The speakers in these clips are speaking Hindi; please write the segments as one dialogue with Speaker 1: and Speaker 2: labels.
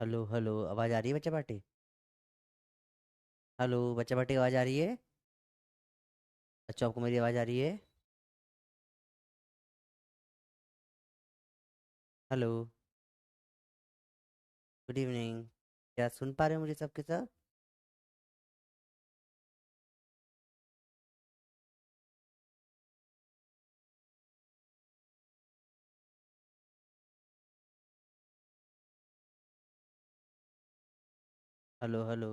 Speaker 1: हेलो हेलो, आवाज़ आ रही है बच्चा पार्टी? हेलो बच्चा पार्टी, आवाज़ आ रही है? अच्छा, आपको मेरी आवाज़ आ रही है? हेलो। Good evening. क्या सुन पा रहे हो मुझे सबके सब? Hello hello.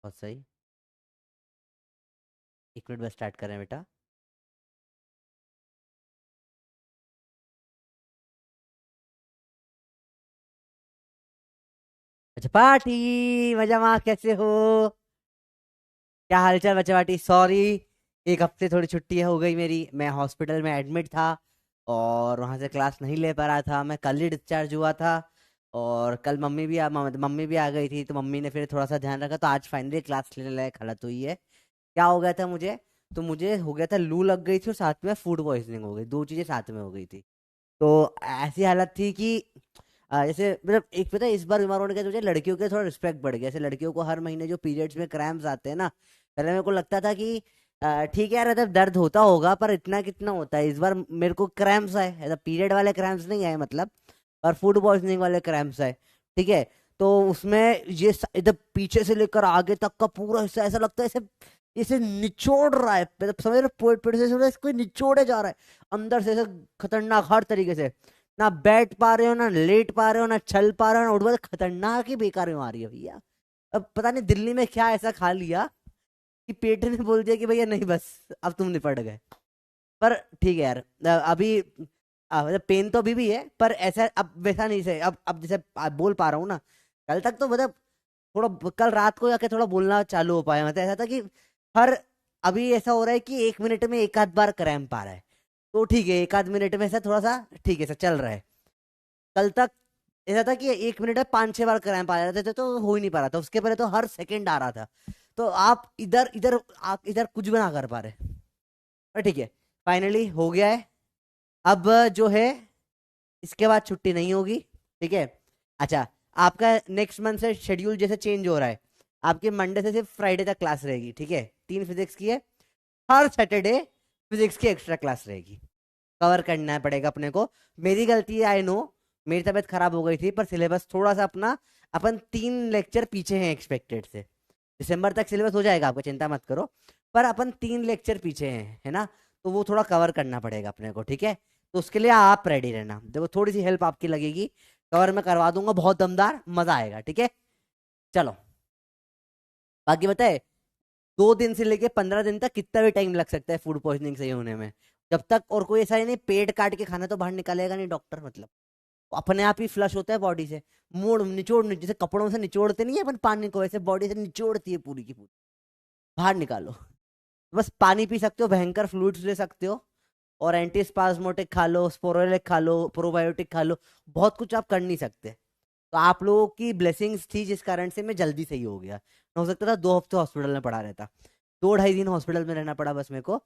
Speaker 1: बहुत सही। एक मिनट बस, स्टार्ट करें बेटा। बच्चा पार्टी, मजा मा कैसे हो? क्या हालचाल बच्चा पार्टी? सॉरी, एक हफ्ते थोड़ी छुट्टी हो गई मेरी। मैं हॉस्पिटल में एडमिट था और वहां से क्लास नहीं ले पा रहा था। मैं कल ही डिस्चार्ज हुआ था। और कल मम्मी भी आ गई थी, तो मम्मी ने फिर थोड़ा सा ध्यान रखा, तो आज फाइनली क्लास लेने लायक हालत हुई है। क्या हो गया था मुझे? तो मुझे हो गया था, लू लग गई थी और साथ में फूड पॉइजनिंग हो गई, दो चीजें साथ में हो गई थी। तो ऐसी हालत थी कि जैसे मतलब एक पता है, इस बार बीमार होने के बाद मुझे लड़कियों के थोड़ा रिस्पेक्ट बढ़ गया। जैसे लड़कियों को हर महीने जो पीरियड्स में क्रैम्प्स आते हैं ना, पहले मेरे को लगता था कि ठीक है यार, मतलब दर्द होता होगा, पर इतना कितना होता है। इस बार मेरे को क्रैम्प्स आए, ऐसा पीरियड वाले क्रैम्प्स नहीं आए मतलब, और फूड पॉइजनिंग वाले क्रैम्प्स आए। ठीक है। तो उसमें ये इधर पीछे से लेकर आगे तक का पूरा हिस्सा ऐसा लगता है, ऐसे इसे निचोड़ रहा है, मतलब समझ रहे, पेट पेट से कोई निचोड़े जा रहा है अंदर से, ऐसे खतरनाक हर तरीके से। ना बैठ पा रहे हो, ना लेट पा रहे हो, ना चल पा रहे हो, ना उठ पा रहे हो। खतरनाक ही बेकार बीमारी है भैया। अब पता नहीं दिल्ली में क्या ऐसा खा लिया कि पेट ने बोल दिया कि भैया नहीं, बस अब तुम निपट गए। पर ठीक है यार, अभी मतलब पेन तो अभी भी है, पर ऐसा अब वैसा नहीं से, अब जैसे बोल पा रहा हूँ ना। कल तक तो मतलब थोड़ा, कल रात को जाके थोड़ा बोलना चालू हो पाया। मतलब ऐसा था कि हर, अभी ऐसा हो रहा है कि 1 मिनट में एक आध बार क्रैम्प आ रहा है। तो ठीक है, एक आध मिनट में ऐसा थोड़ा सा ठीक है, ऐसा चल रहा है। कल तक ऐसा था कि 1 मिनट में 5-6 बार क्रैम्प आ जाते थे, तो हो ही नहीं पा रहा था। उसके पहले तो हर सेकंड आ रहा था। तो आप इधर कुछ भी ना कर पा रहे। पर ठीक है, फाइनली हो गया है। अब जो है, इसके बाद छुट्टी नहीं होगी। ठीक है। अच्छा, आपका नेक्स्ट मंथ से शेड्यूल जैसे चेंज हो रहा है। आपके मंडे से सिर्फ फ्राइडे तक क्लास रहेगी। ठीक है, 3 फिजिक्स की है। हर सैटरडे फिजिक्स की एक्स्ट्रा क्लास रहेगी। कवर करना पड़ेगा अपने को। मेरी गलती है, आई नो। मेरी तबीयत खराब हो गई थी, पर सिलेबस थोड़ा सा अपना, अपन 3 लेक्चर पीछे हैं एक्सपेक्टेड से। दिसंबर तक सिलेबस हो जाएगा आपका, चिंता मत करो। पर अपन 3 लेक्चर पीछे हैं, है ना? तो वो थोड़ा कवर करना पड़ेगा अपने को। ठीक है। तो उसके लिए आप रेडी रहना, देखो थोड़ी सी हेल्प आपकी लगेगी। कवर मैं करवा दूंगा, बहुत दमदार मजा आएगा। ठीक है। चलो, बाकी बताए, 2 दिन से लेके 15 दिन तक कितना भी टाइम लग सकता है फूड पॉइजनिंग सही होने में। जब तक और कोई ऐसा ही नहीं, पेट काट के खाना तो बाहर निकालेगा नहीं डॉक्टर, मतलब अपने आप ही फ्लश होता है बॉडी से। जैसे कपड़ों से निचोड़ते नहीं है अपन पानी को, वैसे बॉडी से निचोड़ती है पूरी की पूरी। बाहर निकालो। बस पानी पी सकते हो, भयंकर फ्लूइड्स ले सकते हो, और एंटी स्पाज्मोटिक खा लो, स्पोरोलिक खा लो, प्रोबायोटिक खा लो। बहुत कुछ आप कर नहीं सकते। तो आप लोगों की ब्लेसिंग्स थी, जिस कारण से मैं जल्दी सही हो गया। हो सकता था 2 हफ्ते हॉस्पिटल में पड़ा रहता, 2 ढाई दिन हॉस्पिटल में रहना पड़ा बस मेरे को।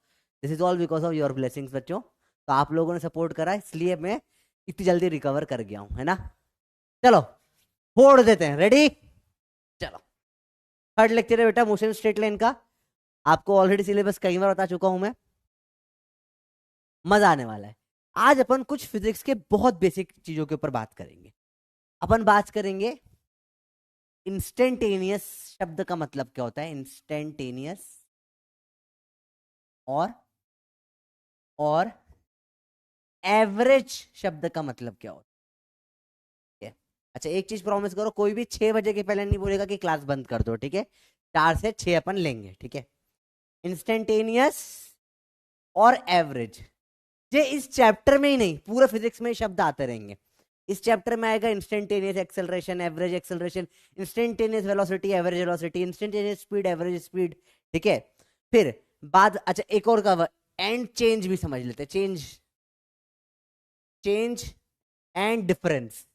Speaker 1: This is all because of your blessings बच्चों। तो आप लोगों ने सपोर्ट करा, इसलिए मैं इतनी जल्दी रिकवर कर गया हूँ, है ना? चलो, फोड़ देते हैं। रेडी? चलो, थर्ड लेक्चर है बेटा, मोशन स्ट्रेट लाइन का। आपको ऑलरेडी सिलेबस कई बार बता चुका हूं मैं। मजा आने वाला है। आज अपन कुछ फिजिक्स के बहुत बेसिक चीजों के ऊपर बात करेंगे। अपन बात करेंगे इंस्टेंटेनियस शब्द का मतलब क्या होता है, इंस्टेंटेनियस। और एवरेज शब्द का मतलब क्या होता है। अच्छा, एक चीज प्रॉमिस करो, कोई भी 6 बजे के पहले नहीं बोलेगा कि क्लास बंद कर दो। ठीक है, 4 से 6 अपन लेंगे। ठीक है। इंस्टेंटेनियस और एवरेज, ये इस चैप्टर में ही नहीं, पूरे फिजिक्स में ही शब्द आते रहेंगे। इस चैप्टर में आएगा instantaneous acceleration, average acceleration, instantaneous velocity, average velocity, instantaneous speed, average speed. ठीक है। फिर बाद, अच्छा एक और का, एंड चेंज भी समझ लेते हैं। Change, change and difference.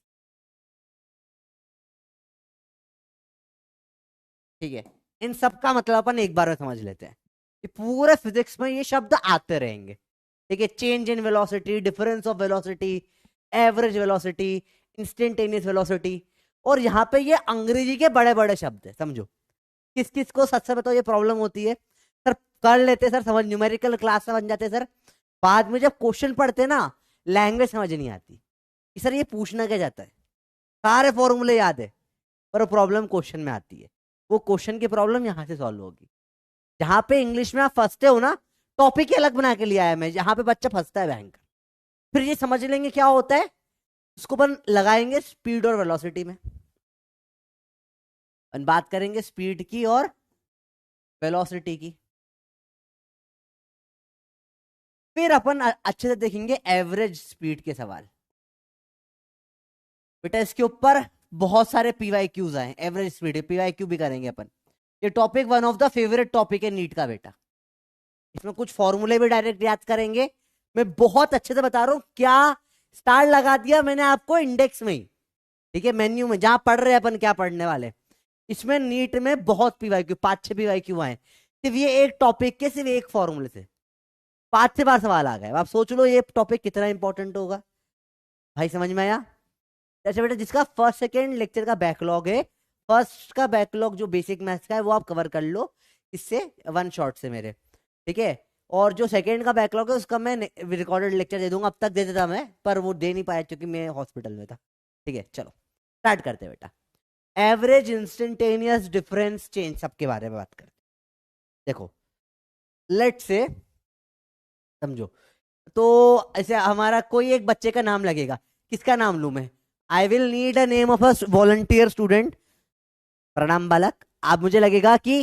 Speaker 1: ठीक है, इन सब का मतलब अपन एक बार में समझ लेते हैं कि पूरे फिजिक्स में ये शब्द आते रहेंगे। ठीक है, change in velocity, difference of velocity, average velocity, instantaneous velocity, और यहाँ पे ये अंग्रेजी के बड़े बड़े शब्द है, समझो। किस किस को सच से बताओ ये प्रॉब्लम होती है? सर कर लेते सर, समझ न्यूमेरिकल क्लास में बन जाते सर, बाद में जब क्वेश्चन पढ़ते ना लैंग्वेज समझ नहीं आती कि सर ये पूछना क्या जाता है, सारे फॉर्मूले याद है पर प्रॉब्लम क्वेश्चन में आती है। वो क्वेश्चन की प्रॉब्लम यहाँ से सॉल्व होगी। जहां पे इंग्लिश में आप फंसते हो ना, टॉपिक ही अलग बना के लिया है मैं, जहां पे बच्चा फंसता है भयंकर। फिर ये समझ लेंगे क्या होता है, उसको अपन लगाएंगे स्पीड और वेलोसिटी में। अपन बात करेंगे स्पीड की और वेलोसिटी की। फिर अपन अच्छे से देखेंगे एवरेज स्पीड के सवाल। बेटा इसके ऊपर बहुत सारे पीवाईक्यूज आए, एवरेज स्पीड पीवाईक्यू भी करेंगे अपन। ये topic one of the favourite topic है नीट का बेटा। इसमें कुछ फॉर्मूले भी डायरेक्ट याद करेंगे। मैं बहुत अच्छे से बता रहा हूं, क्या स्टार लगा दिया मैंने आपको इंडेक्स में ही, ठीक है, मेन्यू में जहां पढ़ रहे हैं अपन क्या पढ़ने वाले। इसमें नीट में बहुत पीवाईक्यू, 5-6 पीवाईक्यू आए सिर्फ ये एक टॉपिक के, सिर्फ एक फॉर्मूले से 5 से बार सवाल आ गए। आप सोच लो ये टॉपिक कितना इंपॉर्टेंट होगा भाई, समझ में आया? जैसे बेटा जिसका फर्स्ट सेकेंड लेक्चर का बैकलॉग है, फर्स्ट का बैकलॉग जो बेसिक मैथ्स का है वो आप कवर कर लो इससे, वन शॉट से मेरे, ठीक है। और जो सेकेंड का बैकलॉग है उसका मैं रिकॉर्डेड लेक्चर दे दूंगा, अब तक दे देता मैं पर वो दे नहीं पाया क्योंकि मैं हॉस्पिटल में था। ठीक है, चलो स्टार्ट करते हैं बेटा। एवरेज, इंस्टेंटेनियस, डिफरेंस, चेंज, सबके बारे में बात करते हैं। देखो लेट से समझो, तो ऐसे हमारा कोई एक बच्चे का नाम लगेगा, किसका नाम लूं मैं? I will need a name of a volunteer student. प्रणाम बालक। आप मुझे लगेगा कि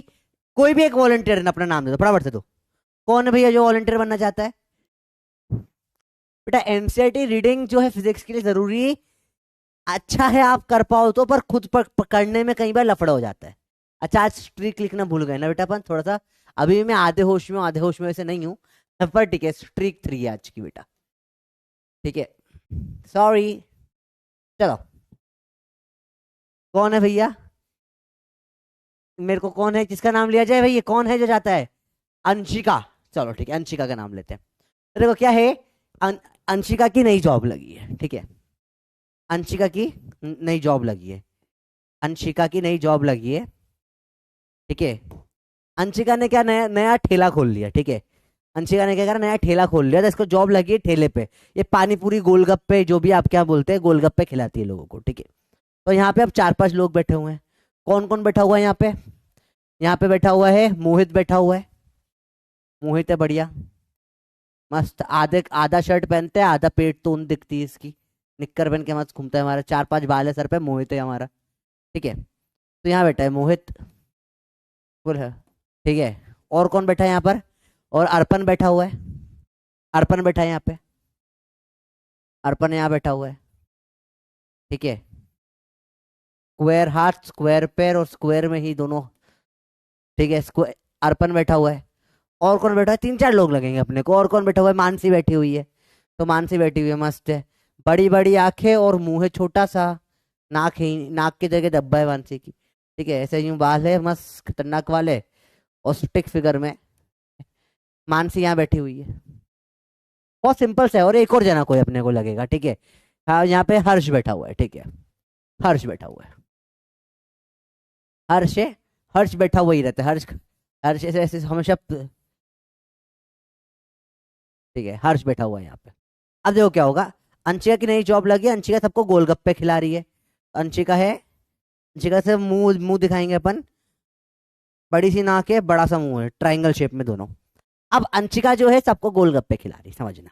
Speaker 1: कोई भी एक वॉलंटियर अपना नाम दे दो, फटाफट से दो। कौन है भैया जो वॉलंटियर बनना चाहता है? बेटा एनसीईआरटी रीडिंग जो है फिजिक्स के लिए जरूरी, अच्छा है आप कर पाओ तो, पर खुद पकड़ने में कई बार लफड़ा हो जाता है। अच्छा आज स्ट्रीक लिखना भूल गए ना बेटा अपन थोड़ा सा, अभी भी मैं आधे होश में हूँ, आधे होश में वैसे नहीं हूँ, पर ठीक है स्ट्रीक 3 है आज की बेटा, ठीक है, सॉरी। चलो कौन है भैया, मेरे को कौन है जिसका नाम लिया जाए भैया, कौन है जो जाता है? अंशिका। चलो ठीक है, अंशिका का नाम लेते हैं। तो देखो क्या है, अंशिका की नई जॉब लगी है, ठीक है, अंशिका की नई जॉब लगी है, अंशिका की नई जॉब लगी है, ठीक है। अंशिका ने क्या नया नया ठेला खोल लिया, ठीक है, अंशिका ने क्या करा, नया ठेला खोल लिया, तो इसको जॉब लगी है ठेले पे, ये पानी पूरी गोलगप्पे जो भी आप क्या बोलते हैं, गोलगप्पे खिलाती है लोगों को, ठीक है। तो यहाँ पे अब 4-5 लोग बैठे हुए हैं। कौन कौन बैठा हुआ है यहाँ पे? यहाँ पे बैठा हुआ है मोहित, बैठा हुआ है, मोहित है बढ़िया, मस्त, आधे आधा शर्ट पहनते हैं, आधा पेट तो उन दिखती है इसकी, निक्कर पहन के मस्त घूमता है, हमारा 4-5 बाल है सर पे, मोहित है हमारा, ठीक है। तो यहाँ बैठा है मोहित, बोल है, ठीक है। और कौन बैठा है यहाँ पर? और अर्पण बैठा हुआ है, अर्पण बैठा है यहाँ पे, अर्पण यहाँ बैठा हुआ है, ठीक है। स्क्वायर हाथ, स्क्वायर पैर, और स्क्वायर में ही दोनों, ठीक है, स्क्वायर, अर्पण बैठा हुआ है। और कौन बैठा है? 3-4 लोग लगेंगे अपने को। और कौन बैठा हुआ है? मानसी बैठी हुई है, तो मानसी बैठी हुई है, मस्त है, बड़ी बड़ी आंखें और मुंह है छोटा सा, नाक है, नाक की जगह धब्बा है मानसी की, ठीक है, ऐसे यूं बाल है मस्त खतरनाक वाले, और स्टिक फिगर में मानसी यहाँ बैठी हुई है। बहुत सिंपल सा है। और एक और जना कोई अपने को लगेगा, ठीक है, हाँ यहाँ पे हर्ष बैठा हुआ है, ठीक है, हर्ष बैठा हुआ है, हर्ष है, हर्ष बैठा हुआ ही रहता है, हर्ष, हर्ष ऐसे ऐसे हमेशा, ठीक है, हर्ष बैठा हुआ है यहाँ पे। अब देखो क्या होगा, अंशिका की नई जॉब लगी, अंशिका सबको गोलगप्पे खिला रही है, अंशिका है, अंशिका से मुंह मुंह दिखाएंगे अपन, बड़ी सी नाक है, बड़ा सा मुंह है, ट्राइंगल शेप में दोनों। अब अंशिका जो है सबको गोलगप्पे खिला रही, समझना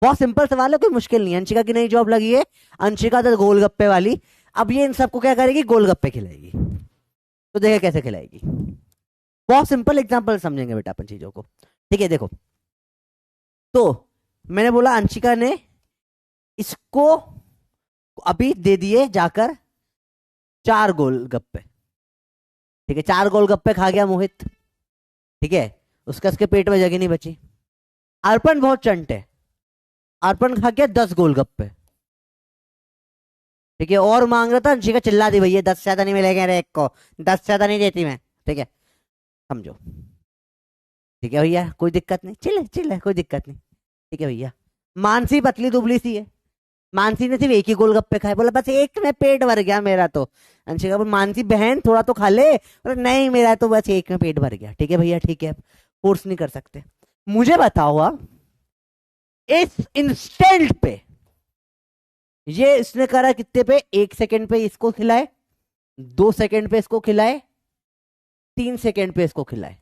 Speaker 1: बहुत सिंपल सवाल है, कोई मुश्किल नहीं है। अंशिका की नई जॉब लगी है, अंशिका तो गोलगप्पे वाली, अब ये इन सबको क्या करेगी, गोलगप्पे खिलाएगी। तो देखिए कैसे खिलाएगी, बहुत सिंपल एग्जांपल समझेंगे बेटा अपन चीजों को, ठीक है। देखो तो मैंने बोला अंशिका ने इसको अभी दे दिए जाकर 4 गोलगप्पे, ठीक है, 4 गोलगप्पे खा गया मोहित, ठीक है, उसके पेट में जगह नहीं बची। अर्पण बहुत चंट है, अर्पण खा गया 10 गोलगप्पे, ठीक है, और मांग रहा था, अंशिका चिल्ला दी, भैया 10 से ज्यादा नहीं मिलेंगे रे, एक को 10 से ज्यादा नहीं देती मैं, ठीक है, समझो। ठीक है भैया, कोई दिक्कत नहीं, चिल है, चिल है, कोई दिक्कत नहीं। ठीक है भैया, मानसी पतली दुबली सी है। मानसी ने सिर्फ एक ही गोलगप्पे खाए, बोला बस एक में पेट भर गया मेरा तो। अंशिका बोल, मानसी बहन थोड़ा तो खा ले, बोला नहीं मेरा तो बस एक में पेट भर गया। ठीक है भैया, ठीक है, फोर्स नहीं कर सकते। मुझे बताओ अब, इस इंस्टेंट पे ये इसने करा कितने पे, 1 सेकंड पे इसको खिलाए, 2 सेकंड पे इसको खिलाए, 3 सेकंड पे इसको खिलाए।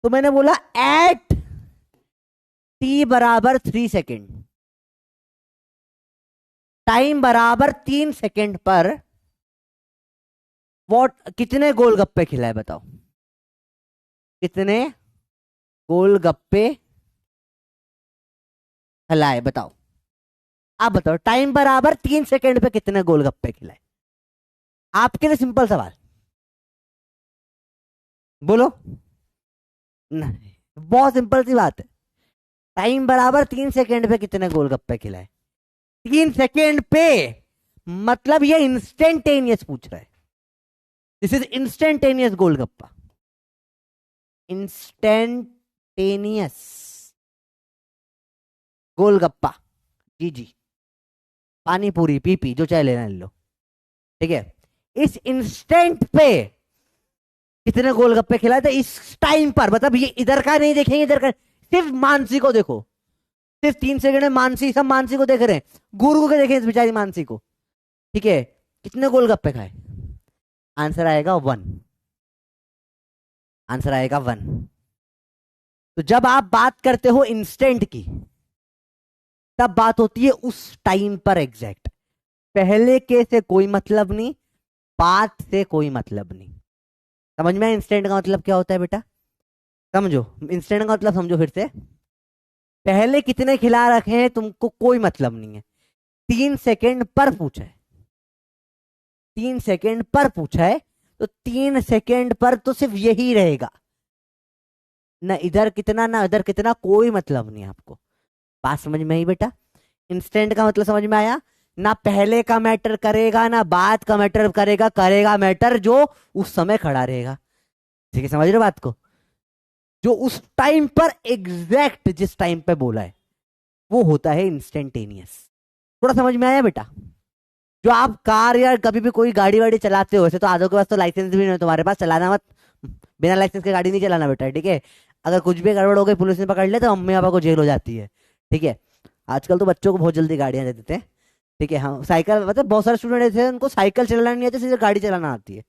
Speaker 1: तो मैंने बोला एट टी बराबर 3 सेकंड, टाइम बराबर 3 सेकंड पर वॉट कितने गोलगप्पे खिलाए बताओ, कितने गोलगप्पे खिलाए बताओ। आप बताओ, टाइम बराबर 3 सेकंड पे कितने गोलगप्पे खिलाए। आपके लिए सिंपल सवाल, बोलो। नहीं, बहुत सिंपल सी बात है। टाइम बराबर 3 सेकंड पे कितने गोलगप्पे खिलाए। 3 सेकंड पे मतलब ये इंस्टेंटेनियस पूछ रहा है। This is instantaneous golgappa, instantaneous golgappa. जी जी, पानी पूरी पी पी जो चाहे लेना ले लो। ठीक है, इस इंस्टेंट पे कितने गोलगप्पे खिलाए थे इस टाइम पर, मतलब ये इधर का नहीं देखेंगे, इधर का, सिर्फ मानसी को देखो। सिर्फ 3 सेकंड में मानसी, सब मानसी को देख रहे हैं, गुरु को देखें इस बेचारी मानसी को। ठीक है, कितने गोलगप्पे खाए, आंसर आएगा 1, आंसर आएगा 1। तो जब आप बात करते हो इंस्टेंट की, तब बात होती है उस टाइम पर एग्जैक्ट। पहले के से कोई मतलब नहीं, बात से कोई मतलब नहीं। समझ में इंस्टेंट का मतलब क्या होता है बेटा, समझो इंस्टेंट का मतलब, समझो फिर से। पहले कितने खिला रखे हैं तुमको कोई मतलब नहीं है, 3 सेकंड पर पूछा है, 3 सेकंड पर पूछा है, तो 3 सेकंड पर तो सिर्फ यही रहेगा, ना इधर कितना ना इधर कितना, कोई मतलब नहीं आपको। बात समझ में आई बेटा, इंस्टेंट का मतलब समझ में आया ना। पहले का मैटर करेगा ना बाद का मैटर करेगा, करेगा मैटर जो उस समय खड़ा रहेगा। ठीक है, समझ रहे हो बात को, जो उस टाइम पर एग्जैक्ट जिस टाइम पे बोला है वो होता है इंस्टेंटेनियस। थोड़ा समझ में आया बेटा। जो आप कार या कभी भी कोई गाड़ी वाड़ी चलाते हो, वैसे तो आधों के पास तो लाइसेंस भी नहीं है तुम्हारे पास, चलाना मत, बिना लाइसेंस के गाड़ी नहीं चलाना बेटा। ठीक है, अगर कुछ भी गड़बड़ हो गई, पुलिस ने पकड़ ले तो मम्मी पापा को जेल हो जाती है। ठीक है, आजकल तो बच्चों को बहुत जल्दी गाड़ियां दे देते हैं। ठीक है, हाँ साइकिल, मतलब बहुत सारे स्टूडेंट ऐसे हैं उनको साइकिल चलाना नहीं आती, सीधे गाड़ी चलाना आती है।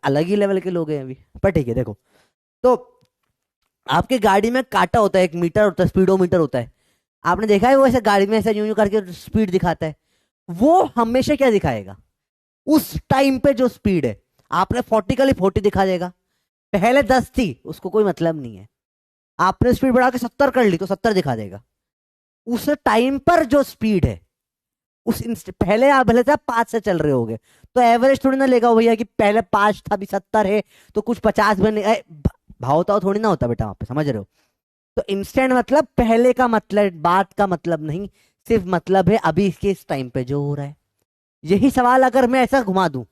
Speaker 1: अलग ही लेवल के लोग हैं अभी, पर ठीक है देखो। तो आपके गाड़ी में काटा होता है, एक मीटर होता है, स्पीडोमीटर होता है। आपने देखा है वो ऐसे गाड़ी में ऐसे यूं यूं करके स्पीड दिखाता है। वो हमेशा क्या दिखाएगा, उस टाइम पे जो स्पीड है। आपने 40 का लिए 40 दिखा देगा, पहले 10 थी उसको कोई मतलब नहीं है, आपने स्पीड बढ़ा के 70 कर ली तो 70 दिखा देगा। उस टाइम पर जो स्पीड है, पहले आप भले से आप 5 से चल रहे होगे, तो एवरेज थोड़ी ना लेगा वो भैया कि पहले 5 था अभी 70 है तो कुछ 50 में नहीं, भावताव थोड़ी ना होता बेटा वहां पे, समझ रहे हो। तो इंस्टेंट मतलब पहले का मतलब, बात का मतलब नहीं, सिर्फ मतलब है अभी के इस टाइम पे जो हो रहा है। यही सवाल अगर मैं ऐसा घुमा दूं,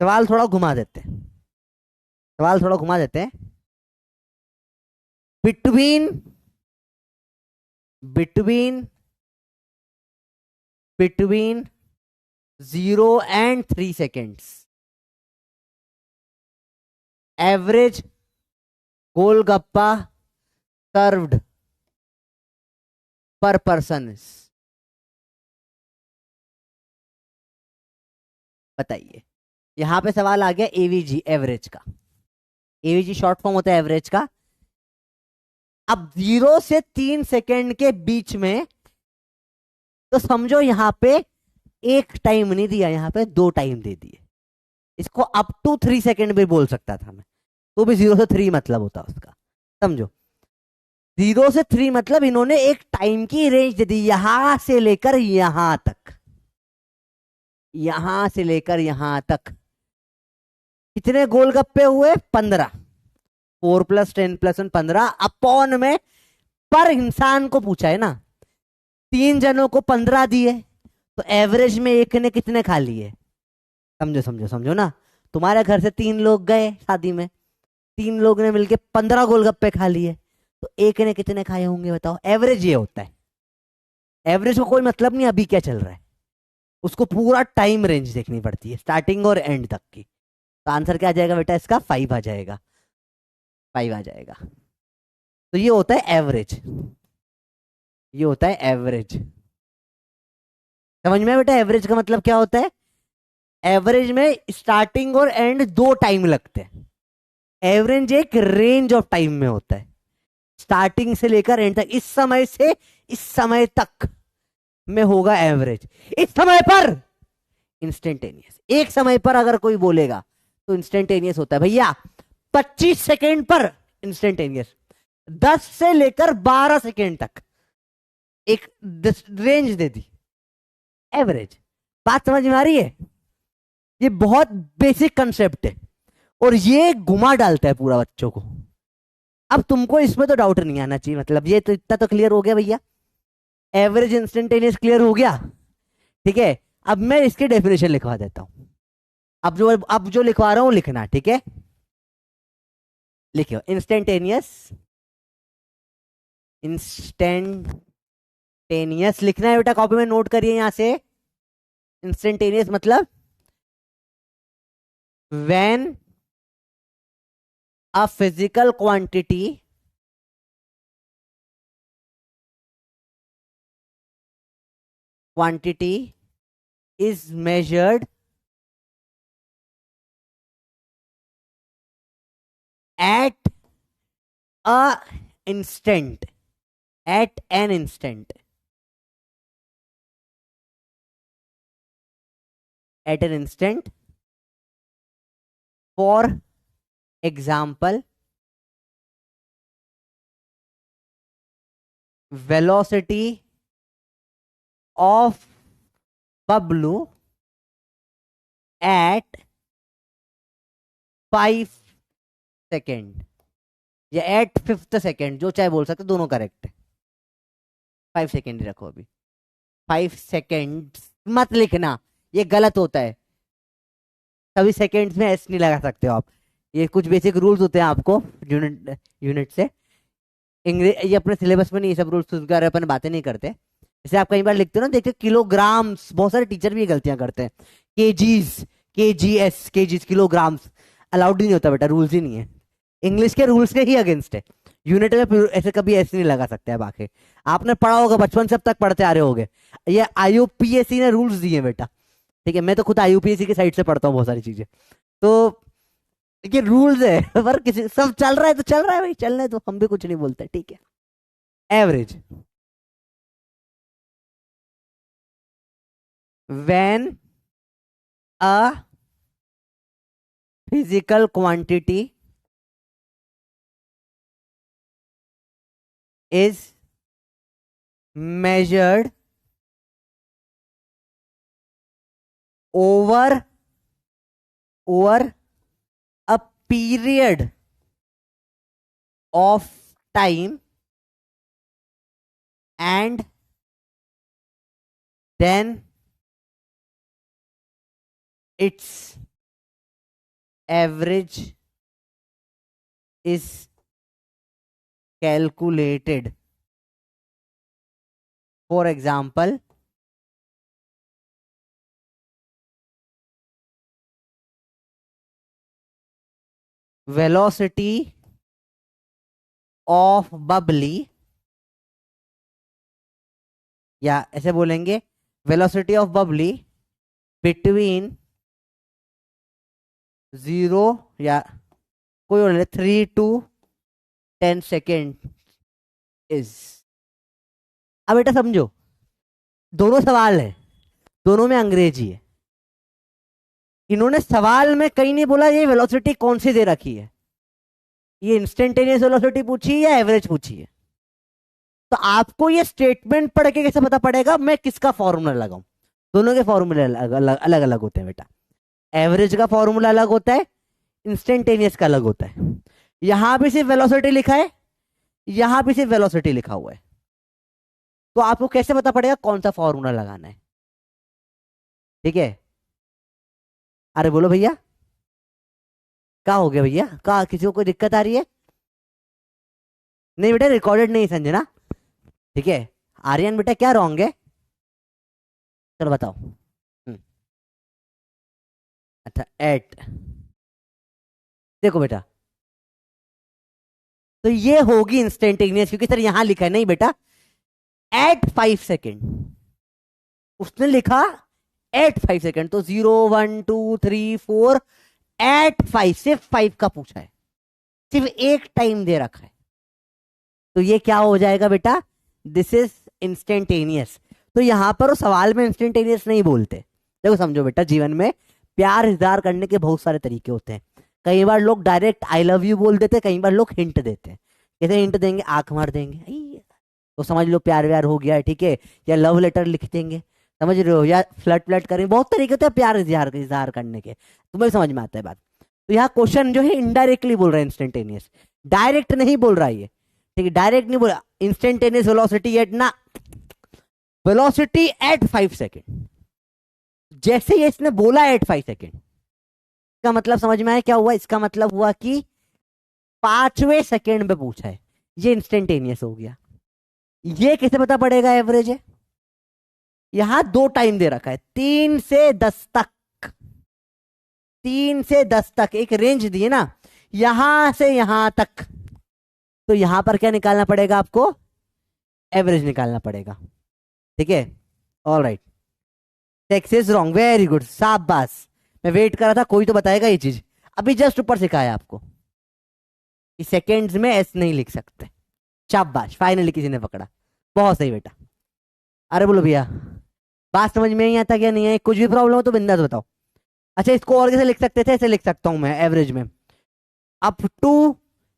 Speaker 1: सवाल थोड़ा घुमा देते हैं, सवाल थोड़ा घुमा देते हैं। Between between between 0 and 3 seconds average golgappa served पर पर्सन, बताइए। यहां पे सवाल आ गया एवीजी, एवरेज का। एवीजी शॉर्ट फॉर्म होता है एवरेज का। अब 0 से 3 सेकंड के बीच में, तो समझो यहां पे एक टाइम नहीं दिया, यहां पे 2 टाइम दे दिए। इसको अप टू 3 सेकंड भी बोल सकता था मैं, तो भी 0 से 3 मतलब होता उसका। समझो 0 से 3 मतलब इन्होंने एक टाइम की रेंज दे दी, यहां से लेकर यहां तक, यहां से लेकर यहां तक। कितने गोलगप्पे हुए, 15। 4 + 10 + 1 15 अपॉन में पर इंसान को पूछा है ना, 3 जनों को 15 दिए, तो एवरेज में एक ने कितने खा लिए। समझो समझो समझो ना, तुम्हारे घर से 3 लोग गए शादी में, 3 लोग ने मिलके 15 गोलगप्पे खा लिए, तो एक ने कितने खाए होंगे बताओ? एवरेज ये होता है। एवरेज को कोई मतलब नहीं अभी क्या चल रहा है, उसको पूरा टाइम रेंज देखनी पड़ती है, स्टार्टिंग और एंड तक की। तो आंसर क्या आ जाएगा बेटा इसका? 5 आ जाएगा, 5 आ जाएगा। तो ये होता है एवरेज, ये होता है एवरेज। समझ में आया बेटा एवरेज का मतलब क्या होता है? एवरेज में स्टार्टिंग और एंड दो टाइम लगते हैं। एवरेज एक रेंज ऑफ टाइम में होता है, स्टार्टिंग से लेकर एंड तक, इस समय से इस समय तक में होगा एवरेज। इस समय पर इंस्टेंटेनियस, एक समय पर अगर कोई बोलेगा तो इंस्टेंटेनियस होता है भैया। 25 सेकेंड पर इंस्टेंटेनियस, 10 से लेकर 12 सेकेंड तक एक रेंज दे दी, एवरेज। बात समझ में आ रही है? ये बहुत बेसिक कंसेप्ट है और ये घुमा डालता है पूरा बच्चों को। अब तुमको इसमें तो डाउट नहीं आना चाहिए, मतलब ये तो इतना तो क्लियर हो गया भैया, एवरेज इंस्टेंटेनियस क्लियर हो गया। ठीक है, अब मैं इसकी डेफिनेशन लिखवा देता हूं। अब जो लिखवा रहा हूं लिखना, ठीक है? लिखियो इंस्टेंटेनियस, इंस्टेंटेनियस लिखना है बेटा, कॉपी में नोट करिए यहां से। इंस्टेंटेनियस मतलब when a physical quantity is measured at a instant, at an instant, at an instant. For example, velocity of bubble at 5 second या एट 5th सेकेंड, जो चाहे बोल सकते, दोनों करेक्ट है। 5 सेकेंड ही रखो अभी, 5 सेकेंड मत लिखना, ये गलत होता है। सभी सेकेंड्स में एस नहीं लगा सकते हो आप, ये कुछ बेसिक रूल्स होते हैं आपको यूनिट से। इंग्लिश ये अपने सिलेबस में नहीं, ये सब रूल्स के बारे में अपन बातें नहीं करते। जैसे आप कई बार लिखते हो ना, देखते किलोग्राम्स, बहुत सारे टीचर भी गलतियां करते हैं। Kgs, kgs, kgs kilograms allowed ही नहीं होता बेटा, रूल्स ही नहीं है, इंग्लिश के रूल्स के ही अगेंस्ट है। यूनिट में ऐसे कभी ऐसे नहीं लगा सकते। अब आके आपने पढ़ा होगा, बचपन से अब तक पढ़ते आ रहे होगे, ये आईयूपीएससी ने रूल्स दिए बेटा। ठीक है, मैं तो खुद आईयूपीएससी की साइड से पढ़ता हूँ बहुत सारी चीजें, तो ये रूल्स है। पर किसी सब चल रहा है तो चल रहा है भाई, चलने तो हम भी कुछ नहीं बोलते, ठीक है। Average, when a physical quantity is measured over a period of time and then its average is calculated. For example, velocity of bubbly, या ऐसे बोलेंगे वेलोसिटी ऑफ बबली बिटवीन 0 या कोई और 3 to 10 सेकेंड इज। अब बेटा समझो, दोनों सवाल है, दोनों में अंग्रेजी है। इन्होंने सवाल में कहीं नहीं बोला ये वेलोसिटी कौन सी दे रखी है, ये इंस्टेंटेनियस वेलोसिटी पूछी है या एवरेज पूछी है। तो आपको ये स्टेटमेंट पढ़ के कैसे पता पड़ेगा मैं किसका फॉर्मूला लगाऊं? दोनों के फॉर्मूले अलग अलग होते हैं बेटा। एवरेज का फॉर्मूला अलग होता है, इंस्टेंटेनियस का अलग होता है। यहां भी सिर्फ वेलोसिटी लिखा है, यहां भी सिर्फ वेलोसिटी लिखा हुआ है, तो आपको कैसे पता पड़ेगा कौन सा फॉर्मूला लगाना है? ठीक है, अरे बोलो भैया। क्या हो गया भैया, क्या किसी को कोई दिक्कत आ रही है? नहीं बेटा रिकॉर्डेड नहीं समझे ना। ठीक है। आर्यन बेटा क्या रॉन्ग है? चलो बताओ। अच्छा एट। देखो बेटा, तो ये होगी इंस्टेंटेनियस, क्योंकि सर यहां लिखा है नहीं बेटा, एट 5 सेकेंड। उसने लिखा एट 5 सेकेंड, तो 0 1 2 3 4, एट 5, सिर्फ 5 का पूछा है, सिर्फ एक टाइम दे रखा है, तो ये क्या हो जाएगा बेटा, दिस इज इंस्टेंटेनियस। तो यहां पर वो सवाल में इंस्टेंटेनियस नहीं बोलते। देखो समझो बेटा, जीवन में प्यार इजहार करने के बहुत सारे तरीके होते हैं। कई बार लोग डायरेक्ट आई लव यू बोल देते हैं, कई बार लोग हिंट देते हैं। कैसे हिंट देंगे? आंख मार देंगे, "आई", तो समझ लो प्यार व्यार हो गया है, ठीक है। या लव लेटर लिख देंगे, समझ रहे हो, या फ्लर्ट फ्लर्ट करेंगे, बहुत तरीके होते हैं प्यार इजहार इजहार करने के, तुम्हें समझ में आता है बात। तो यहाँ क्वेश्चन जो है इनडायरेक्टली बोल रहा है इंस्टेंटेनियस, डायरेक्ट नहीं बोल रहा है ये, ठीक है, डायरेक्ट नहीं बोला। इंस्टेंटेनियस वेलोसिटी एट ना, वेलोसिटी एट 5 सेकेंड। जैसे ही इसने बोला एट 5 सेकेंड, इसका मतलब समझ में आया क्या हुआ? इसका मतलब हुआ कि 5वें सेकेंड में पूछा है, ये इंस्टेंटेनियस हो गया। ये कैसे पता पड़ेगा एवरेज है? यहां दो टाइम दे रखा है, 3 से 10 तक, 3 से 10 तक एक रेंज दिए ना, यहां से यहां तक। तो यहां पर क्या निकालना पड़ेगा आपको? एवरेज निकालना पड़ेगा, ठीक है। All right, text is wrong, very good, शाबाश। मैं वेट कर रहा था कोई तो बताएगा ये चीज, अभी जस्ट ऊपर सिखाया आपको कि सेकेंड्स में एस नहीं लिख सकते। शाबाश, फाइनली किसी ने पकड़ा, बहुत सही बेटा। अरे बोलो भैया, बात समझ में नहीं आता क्या? नहीं है, कुछ भी प्रॉब्लम हो तो बिंदास बताओ। अच्छा इसको और कैसे लिख सकते थे? ऐसे लिख सकता हूं मैं एवरेज में, up to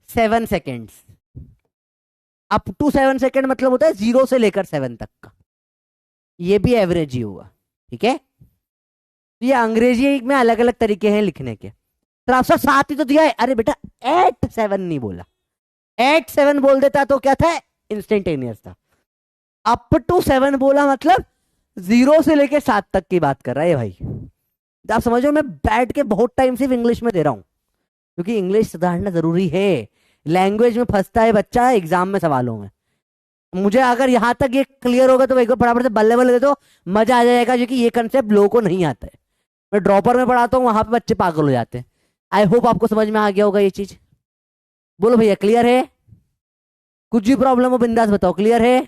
Speaker 1: 7 seconds. Up to 7 second मतलब होता है 0 से लेकर 7 तक का, ये भी एवरेज ही होगा, ठीक है। तो ये अंग्रेजी में अलग अलग तरीके हैं लिखने के। तो आपसे साथ ही तो दिया है, अरे बेटा 8 7 नहीं बोला, 8 7 बोल देता तो क्या था? इंस्टेंटेनियस था। अप टू 7 बोला मतलब 0 से लेके 7 तक की बात कर रहा है भाई। तो आप समझो मैं बैठ के बहुत टाइम सिर्फ इंग्लिश में दे रहा हूँ, क्योंकि इंग्लिश सुधारना जरूरी है। लैंग्वेज में फंसता है बच्चा एग्जाम में सवालों में। मुझे अगर यहां तक ये क्लियर होगा तो एक बार फटाफट से बल्ले बल्ले दे दो, मजा आ जाएगा, क्योंकि ये कंसेप्ट लोगों को नहीं आता है। मैं ड्रॉपर में पढ़ाता हूँ, वहां पे बच्चे पागल हो जाते हैं। आई होप आपको समझ में आ गया होगा ये चीज। बोलो भैया क्लियर है? कुछ भी प्रॉब्लम हो बिंदास बताओ, क्लियर है?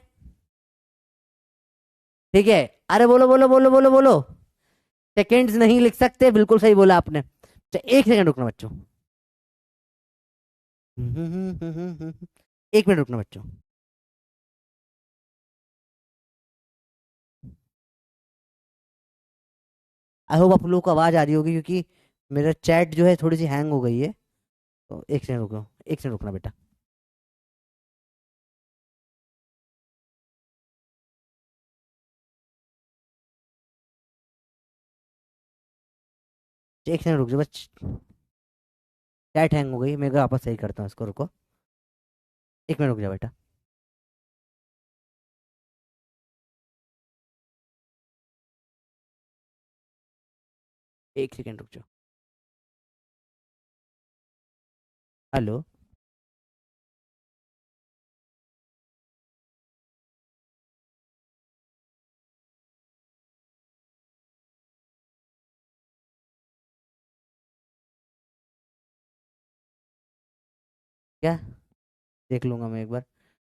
Speaker 1: ठीक है। अरे बोलो बोलो बोलो बोलो बोलो। सेकेंड्स नहीं लिख सकते, बिल्कुल सही बोला आपने। अच्छा 1 सेकंड रुकना बच्चों, 1 मिनट रुकना बच्चों। आई होप आप लोगों को आवाज आ रही होगी, क्योंकि मेरा चैट जो है थोड़ी सी हैंग हो गई है। तो 1 सेकंड रुको, 1 सेकंड रुकना बेटा। 1 सेकंड रुक जाओ बस, चैट हैंग हो गई, मैं वापस सही करता हूँ इसको, रुको। 1 मिनट रुक जाओ बेटा। 1 सेकंड रुक जाओ। हेलो। क्या? देख लूंगा मैं एक बार,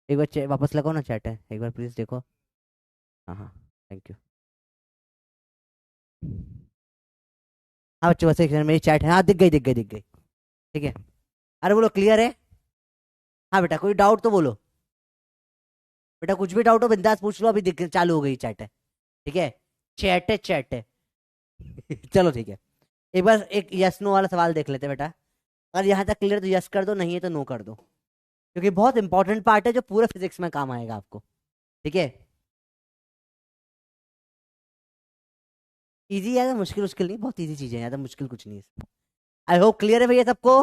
Speaker 1: एक बार वापस लगाओ ना, चैट है एक बार प्लीज देखो। हाँ हाँ, थैंक यू। हाँ बच्चों बस 1 सेकंड, मेरी चैट है, हाँ दिख गई दिख गई दिख गई, ठीक है। अरे बोलो क्लियर है? हाँ बेटा कोई डाउट तो बोलो, बेटा कुछ भी डाउट हो बिंदास पूछ लो, अभी दिख चालू हो गई चैट है, ठीक है। चैट है चैट है। चलो ठीक है। एक बार एक यस नो वाला सवाल देख लेते हैं बेटा। अगर यहाँ तक क्लियर तो यस कर दो, नहीं है तो नो कर दो, क्योंकि बहुत इंपॉर्टेंट पार्ट है जो पूरे फिजिक्स में काम आएगा आपको, ठीक है। इजी है, मुश्किल मुश्किल नहीं, बहुत इजी चीजें हैं, ज्यादा मुश्किल कुछ नहीं है। आई होप क्लियर है भैया सबको।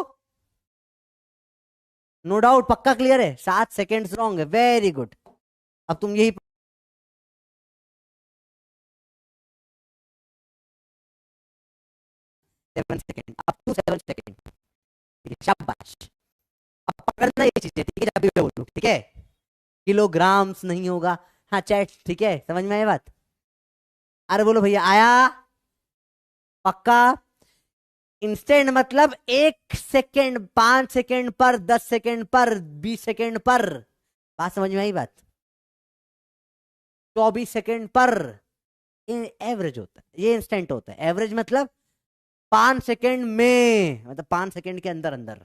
Speaker 1: नो डाउट, पक्का क्लियर है? 7 सेकेंड्स रॉन्ग है, वेरी गुड। अब तुम यही 7 सेकेंड, अप टू 7 सेकेंड। है, शाबाश। अब पकड़ना ये चीजें, ठीक है, जब भी मैं बोलूं, ठीक है, किलोग्राम्स नहीं होगा। हाँ चैट, ठीक है, समझ में आई बात? अरे बोलो भैया आया, पक्का? इंस्टेंट मतलब 1 सेकेंड, 5 सेकेंड पर, 10 सेकेंड पर, 20 सेकेंड पर। बात समझ में आई बात? 24 सेकेंड पर। एवरेज होता है ये, इंस्टेंट होता है। एवरेज मतलब 5 सेकेंड में, मतलब 5 सेकेंड के अंदर अंदर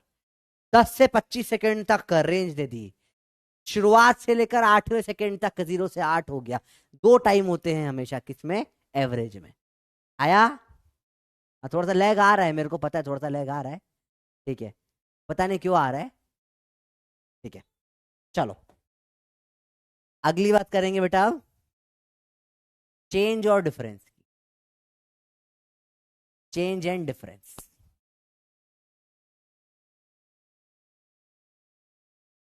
Speaker 1: 10 से 25 सेकेंड तक का रेंज दे दी। शुरुआत से लेकर 8वें सेकेंड तक, 0 से 8 हो गया। 2 टाइम होते हैं हमेशा, किसमें? एवरेज में। आया? थोड़ा सा लैग आ रहा है, मेरे को पता है, थोड़ा सा लैग आ रहा है, ठीक है, पता नहीं क्यों आ रहा है, ठीक है। चलो अगली बात करेंगे बेटा अब, चेंज और डिफरेंस की। Change and difference.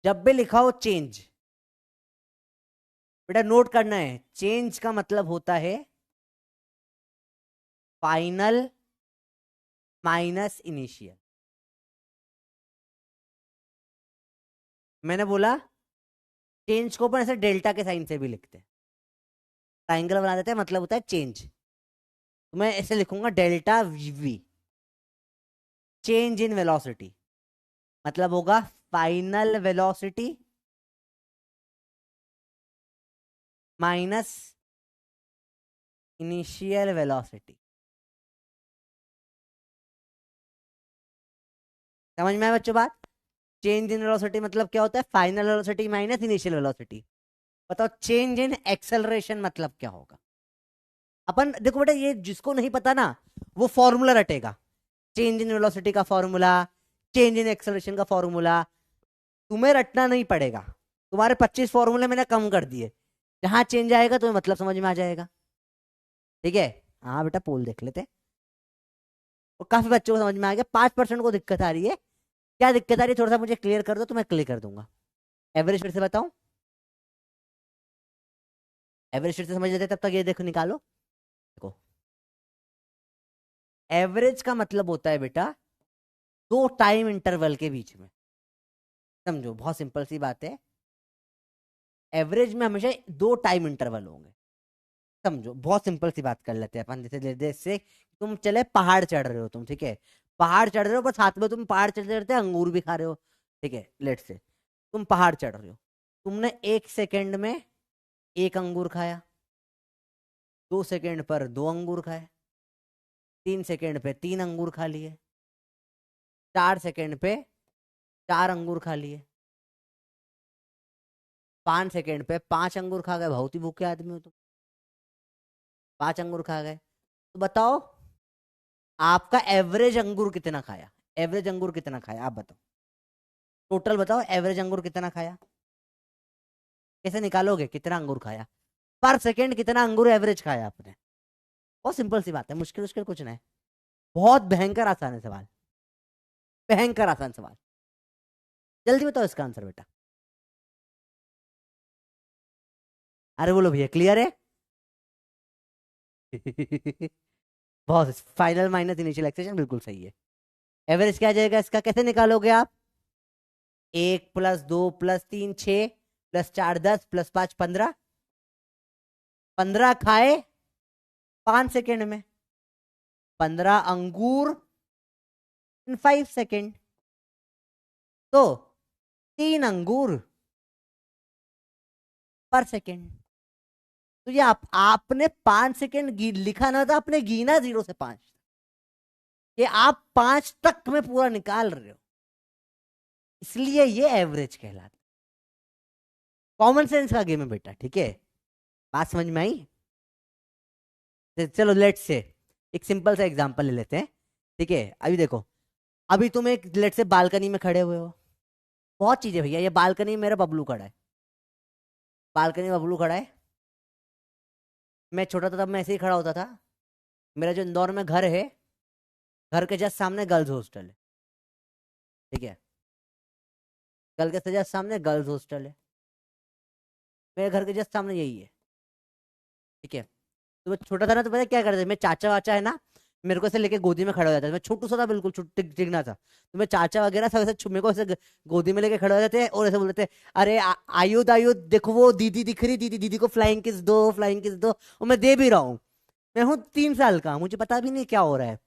Speaker 1: जब भी लिखा हो चेंज, बेटा नोट करना है, चेंज का मतलब होता है फाइनल माइनस इनिशियल। मैंने बोला चेंज को अपन ऐसे डेल्टा के साइन से भी लिखते हैं, ट्राइंगल बना देते हैं, मतलब होता है चेंज। तो मैं ऐसे लिखूंगा delta we, change in velocity, मतलब होगा final velocity minus initial velocity. समझ में आया बच्चों बात? चेंज इन वेलोसिटी मतलब क्या होता है? Final velocity minus initial velocity. बताओ चेंज इन एक्सेलरेशन मतलब क्या होगा? अपन देखो बेटा, ये जिसको नहीं पता ना, वो फॉर्मूला रटेगा। चेंज इन वेलोसिटी का फॉर्मूला, चेंज इन एक्सेलरेशन का फॉर्मूला, तुम्हें रटना नहीं पड़ेगा। तुम्हारे 25 फॉर्मूले मैंने कम कर दिए, जहां चेंज आएगा तुम्हें मतलब समझ में आ जाएगा, ठीक है? हाँ बेटा पोल देख लेते। और काफी बच्चों को समझ में आ गया, 5% को दिक्कत आ रही है। क्या दिक्कत आ रही है, थोड़ा सा मुझे क्लियर कर दो तो मैं क्लियर कर दूंगा। एवरेज फिर से बताऊं? एवरेज फिर से समझ लेते, तब तक ये देखो निकालो। देखो एवरेज का मतलब होता है बेटा 2 टाइम इंटरवल के बीच में। समझो बहुत सिंपल सी बात है, एवरेज में हमेशा 2 टाइम इंटरवल होंगे। समझो बहुत सिंपल सी बात कर लेते हैं अपन, जैसे जैसे तुम चले पहाड़ चढ़ रहे हो तुम, ठीक है, पहाड़ चढ़ रहे हो, बस हाथ में तुम पहाड़ चढ़ते चढ़ते अंगूर भी खा रहे हो, ठीक है, लेट से तुम पहाड़ चढ़ रहे हो, तुमने 1 सेकेंड में 1 अंगूर खाया, 2 सेकेंड पर 2 अंगूर खाए, 3 सेकेंड पे 3 अंगूर खा लिए, 4 सेकेंड पे 4 अंगूर खा लिए, 5 सेकेंड पे 5 अंगूर खा गए। बहुत ही भूखे आदमी हो तुम, 5 अंगूर खा गए। तो बताओ आपका एवरेज अंगूर कितना खाया? एवरेज अंगूर कितना खाया आप बताओ, टोटल बताओ एवरेज अंगूर कितना खाया? कैसे निकालोगे कितना अंगूर खाया पर सेकेंड? कितना अंगूर एवरेज खाया आपने? बहुत सिंपल सी बात है, मुश्किल मुश्किल कुछ नहीं, बहुत भयंकर आसान है सवाल, भयंकर आसान सवाल। जल्दी बताओ इसका आंसर बेटा। अरे बोलो भैया क्लियर है? बहुत, फाइनल माइनस इनिशियल एक्सेशन बिल्कुल सही है। एवरेज क्या आ जाएगा इसका, कैसे निकालोगे आप? 1 + 2 + 3 6 +4 10 +5 15। 15 खाए 5 सेकेंड में, 15 अंगूर इन 5 सेकेंड, तो 3 अंगूर पर सेकेंड। तो ये आपने 5 सेकेंड लिखा ना था, आपने गिना 0 से 5, ये आप 5 तक में पूरा निकाल रहे हो, इसलिए ये एवरेज कहलाता। कॉमन सेंस का गेम है बेटा, ठीक है, बात समझ में आई? चलो लेट्स से एक सिंपल सा एग्जांपल ले लेते हैं, ठीक है? अभी देखो, अभी तुम एक लेट से बालकनी में खड़े हुए हो, बहुत चीजें भैया, ये बालकनी में मेरा बबलू खड़ा है, बालकनी में बबलू खड़ा है। मैं छोटा था तब मैं ऐसे ही खड़ा होता था। मेरा जो इंदौर में घर है, घर के जस्ट सामने गर्ल्स हॉस्टल है, ठीक है, घर के जस्ट सामने गर्ल्स हॉस्टल है, मेरे घर के जस्ट सामने यही है, ठीक है। तो मैं छोटा था ना, तो पता है क्या करते थे, मेरे चाचा वाचा है ना, मेरे को ऐसे लेके गोदी में खड़ा हो जाता है, मैं छोटू सा था बिल्कुल, चिकना था, तो मैं चाचा वगैरह सब ऐसे मेरे को ऐसे गोदी में लेके खड़े हो जाते हैं और ऐसे बोलते थे, अरे आयुध आयुध देखो वो दीदी दिख रही, दीदी दीदी को फ्लाइंग किस दो, फ्लाइंग किस दो, और मैं दे भी रहा हूँ। मैं हूँ 3 साल का, मुझे पता भी नहीं क्या हो रहा है।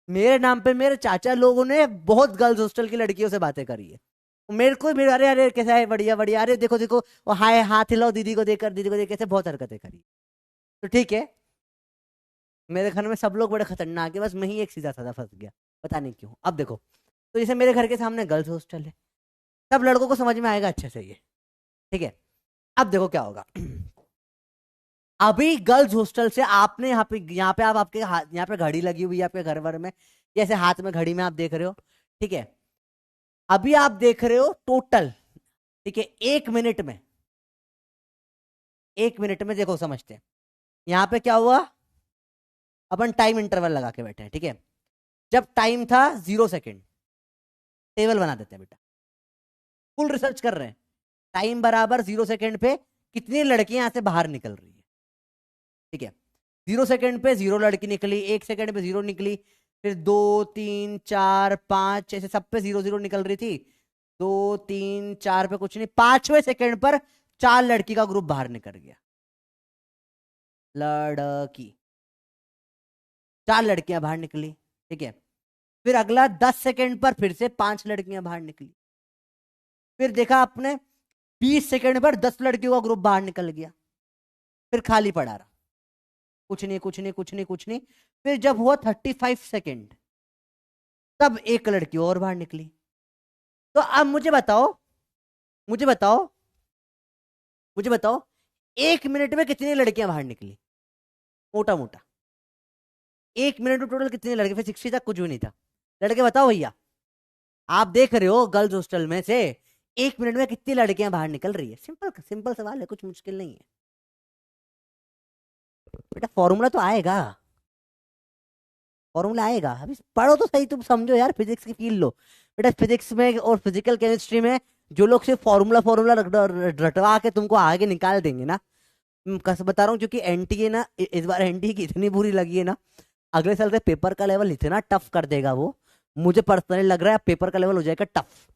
Speaker 1: मेरे नाम पे मेरे चाचा लोगों ने बहुत गर्ल्स हॉस्टल की लड़कियों से बातें करी है। मेरे को मेरे, अरे अरे कैसा है, बढ़िया बढ़िया, अरे देखो देखो वो हाय हाथ हिलाओ दीदी को देखकर, दीदी को देख, कैसे बहुत हरकतें करी। तो ठीक है, मेरे घर में सब लोग बड़े खतरनाक है, बस मैं ही एक सीधा साधा फंस गया, पता नहीं क्यों। अब देखो, तो जैसे मेरे घर के सामने गर्ल्स हॉस्टल है, सब लड़कों को समझ में आएगा अच्छे से ये, ठीक है। अब देखो क्या होगा। अभी गर्ल्स हॉस्टल से आपने यहाँ पे आप आपके हाथ, यहाँ पे घड़ी लगी हुई है आपके घर भर में, जैसे हाथ में घड़ी में आप देख रहे हो, ठीक है। अभी आप देख रहे हो टोटल, ठीक है, 1 मिनट में, 1 मिनट में देखो समझते हैं। यहाँ पे क्या हुआ, अपन टाइम इंटरवल लगा के बैठे हैं, ठीक है। जब टाइम था 0 सेकेंड, टेबल बना देते हैं बेटा, फुल रिसर्च कर रहे हैं। टाइम बराबर 0 सेकेंड पे कितनी लड़कियां यहाँ से बाहर निकल रही है, ठीक है। 0 सेकेंड पे 0 लड़की निकली, 1 सेकेंड पे 0 निकली, फिर 2 3 4 5 ऐसे सब पे 0 0 निकल रही थी। 2 3 4 पे कुछ नहीं, 5वें सेकेंड पर 4 लड़की का ग्रुप बाहर निकल गया। लड़की, 4 लड़कियां बाहर निकली, ठीक है। फिर अगला 10 सेकेंड पर फिर से 5 लड़कियां बाहर निकली। फिर देखा आपने 20 सेकेंड पर 10 लड़कियों का ग्रुप बाहर निकल गया। फिर खाली पड़ा रहा, कुछ नहीं कुछ नहीं कुछ नहीं कुछ नहीं। फिर जब हुआ 35 सेकेंड, तब एक लड़की और बाहर निकली। तो अब मुझे बताओ, मुझे बताओ, मुझे बताओ, 1 मिनट में कितनी लड़कियां बाहर निकली, मोटा मोटा 1 मिनट में टोटल कितनी लड़के, फिर 60 तक कुछ भी नहीं था। लड़के बताओ भैया, आप देख रहे हो गर्ल्स हॉस्टल में से 1 मिनट में कितनी लड़कियां बाहर निकल रही है। सिंपल सिंपल सवाल है, कुछ मुश्किल नहीं है बेटा, फॉर्मूला तो आएगा, फॉर्मूला आएगा। अभी पढ़ो तो सही, तुम समझो यार, फिजिक्स की फील लो बेटा। फिजिक्स में और फिजिकल केमिस्ट्री में जो लोग सिर्फ फॉर्मूला फॉर्मूला रटवा के तुमको आगे निकाल देंगे ना, कस बता रहा हूँ, क्योंकि एनटीए ना, इस बार एनटीए की इतनी बुरी लगी है ना, अगले साल से पेपर का लेवल इतना टफ कर देगा वो, मुझे पर्सनली लग रहा है पेपर का लेवल हो जाएगा टफ।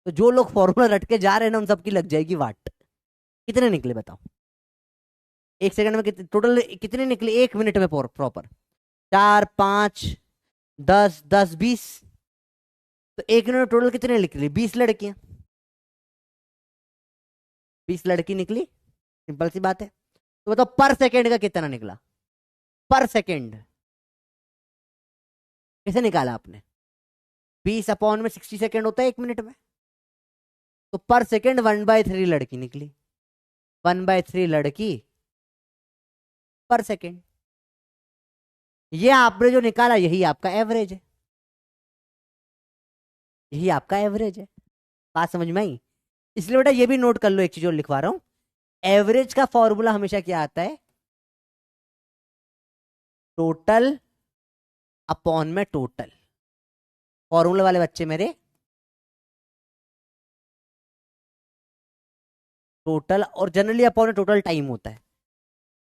Speaker 1: तो जो लोग फॉर्मूला रट के जा रहे हैं ना, उन सबकी लग जाएगी वाट। कितने निकले बताओ, 1 सेकंड में कितने टोटल, कितने निकले 1 मिनट में प्रॉपर? 4 5 10 10 20, तो 1 मिनट में टोटल कितने निकली? 20 लड़कियां, 20 लड़की निकली, सिंपल सी बात है। तो बताओ पर सेकेंड का कितना निकला, पर सेकेंड कैसे निकाला आपने? 20/60 सेकेंड होता है 1 मिनट में, तो पर सेकेंड 1/3 लड़की निकली, 1/3 लड़की पर सेकेंड। ये आपने जो निकाला यही आपका एवरेज है, यही आपका एवरेज है। बात समझ में आई? इसलिए बेटा ये भी नोट कर लो, एक चीज और लिखवा रहा हूं, एवरेज का फॉर्मूला हमेशा क्या आता है? टोटल अपॉन में टोटल। फॉर्मूला वाले बच्चे मेरे, टोटल और जनरली अपॉन टोटल टाइम होता है,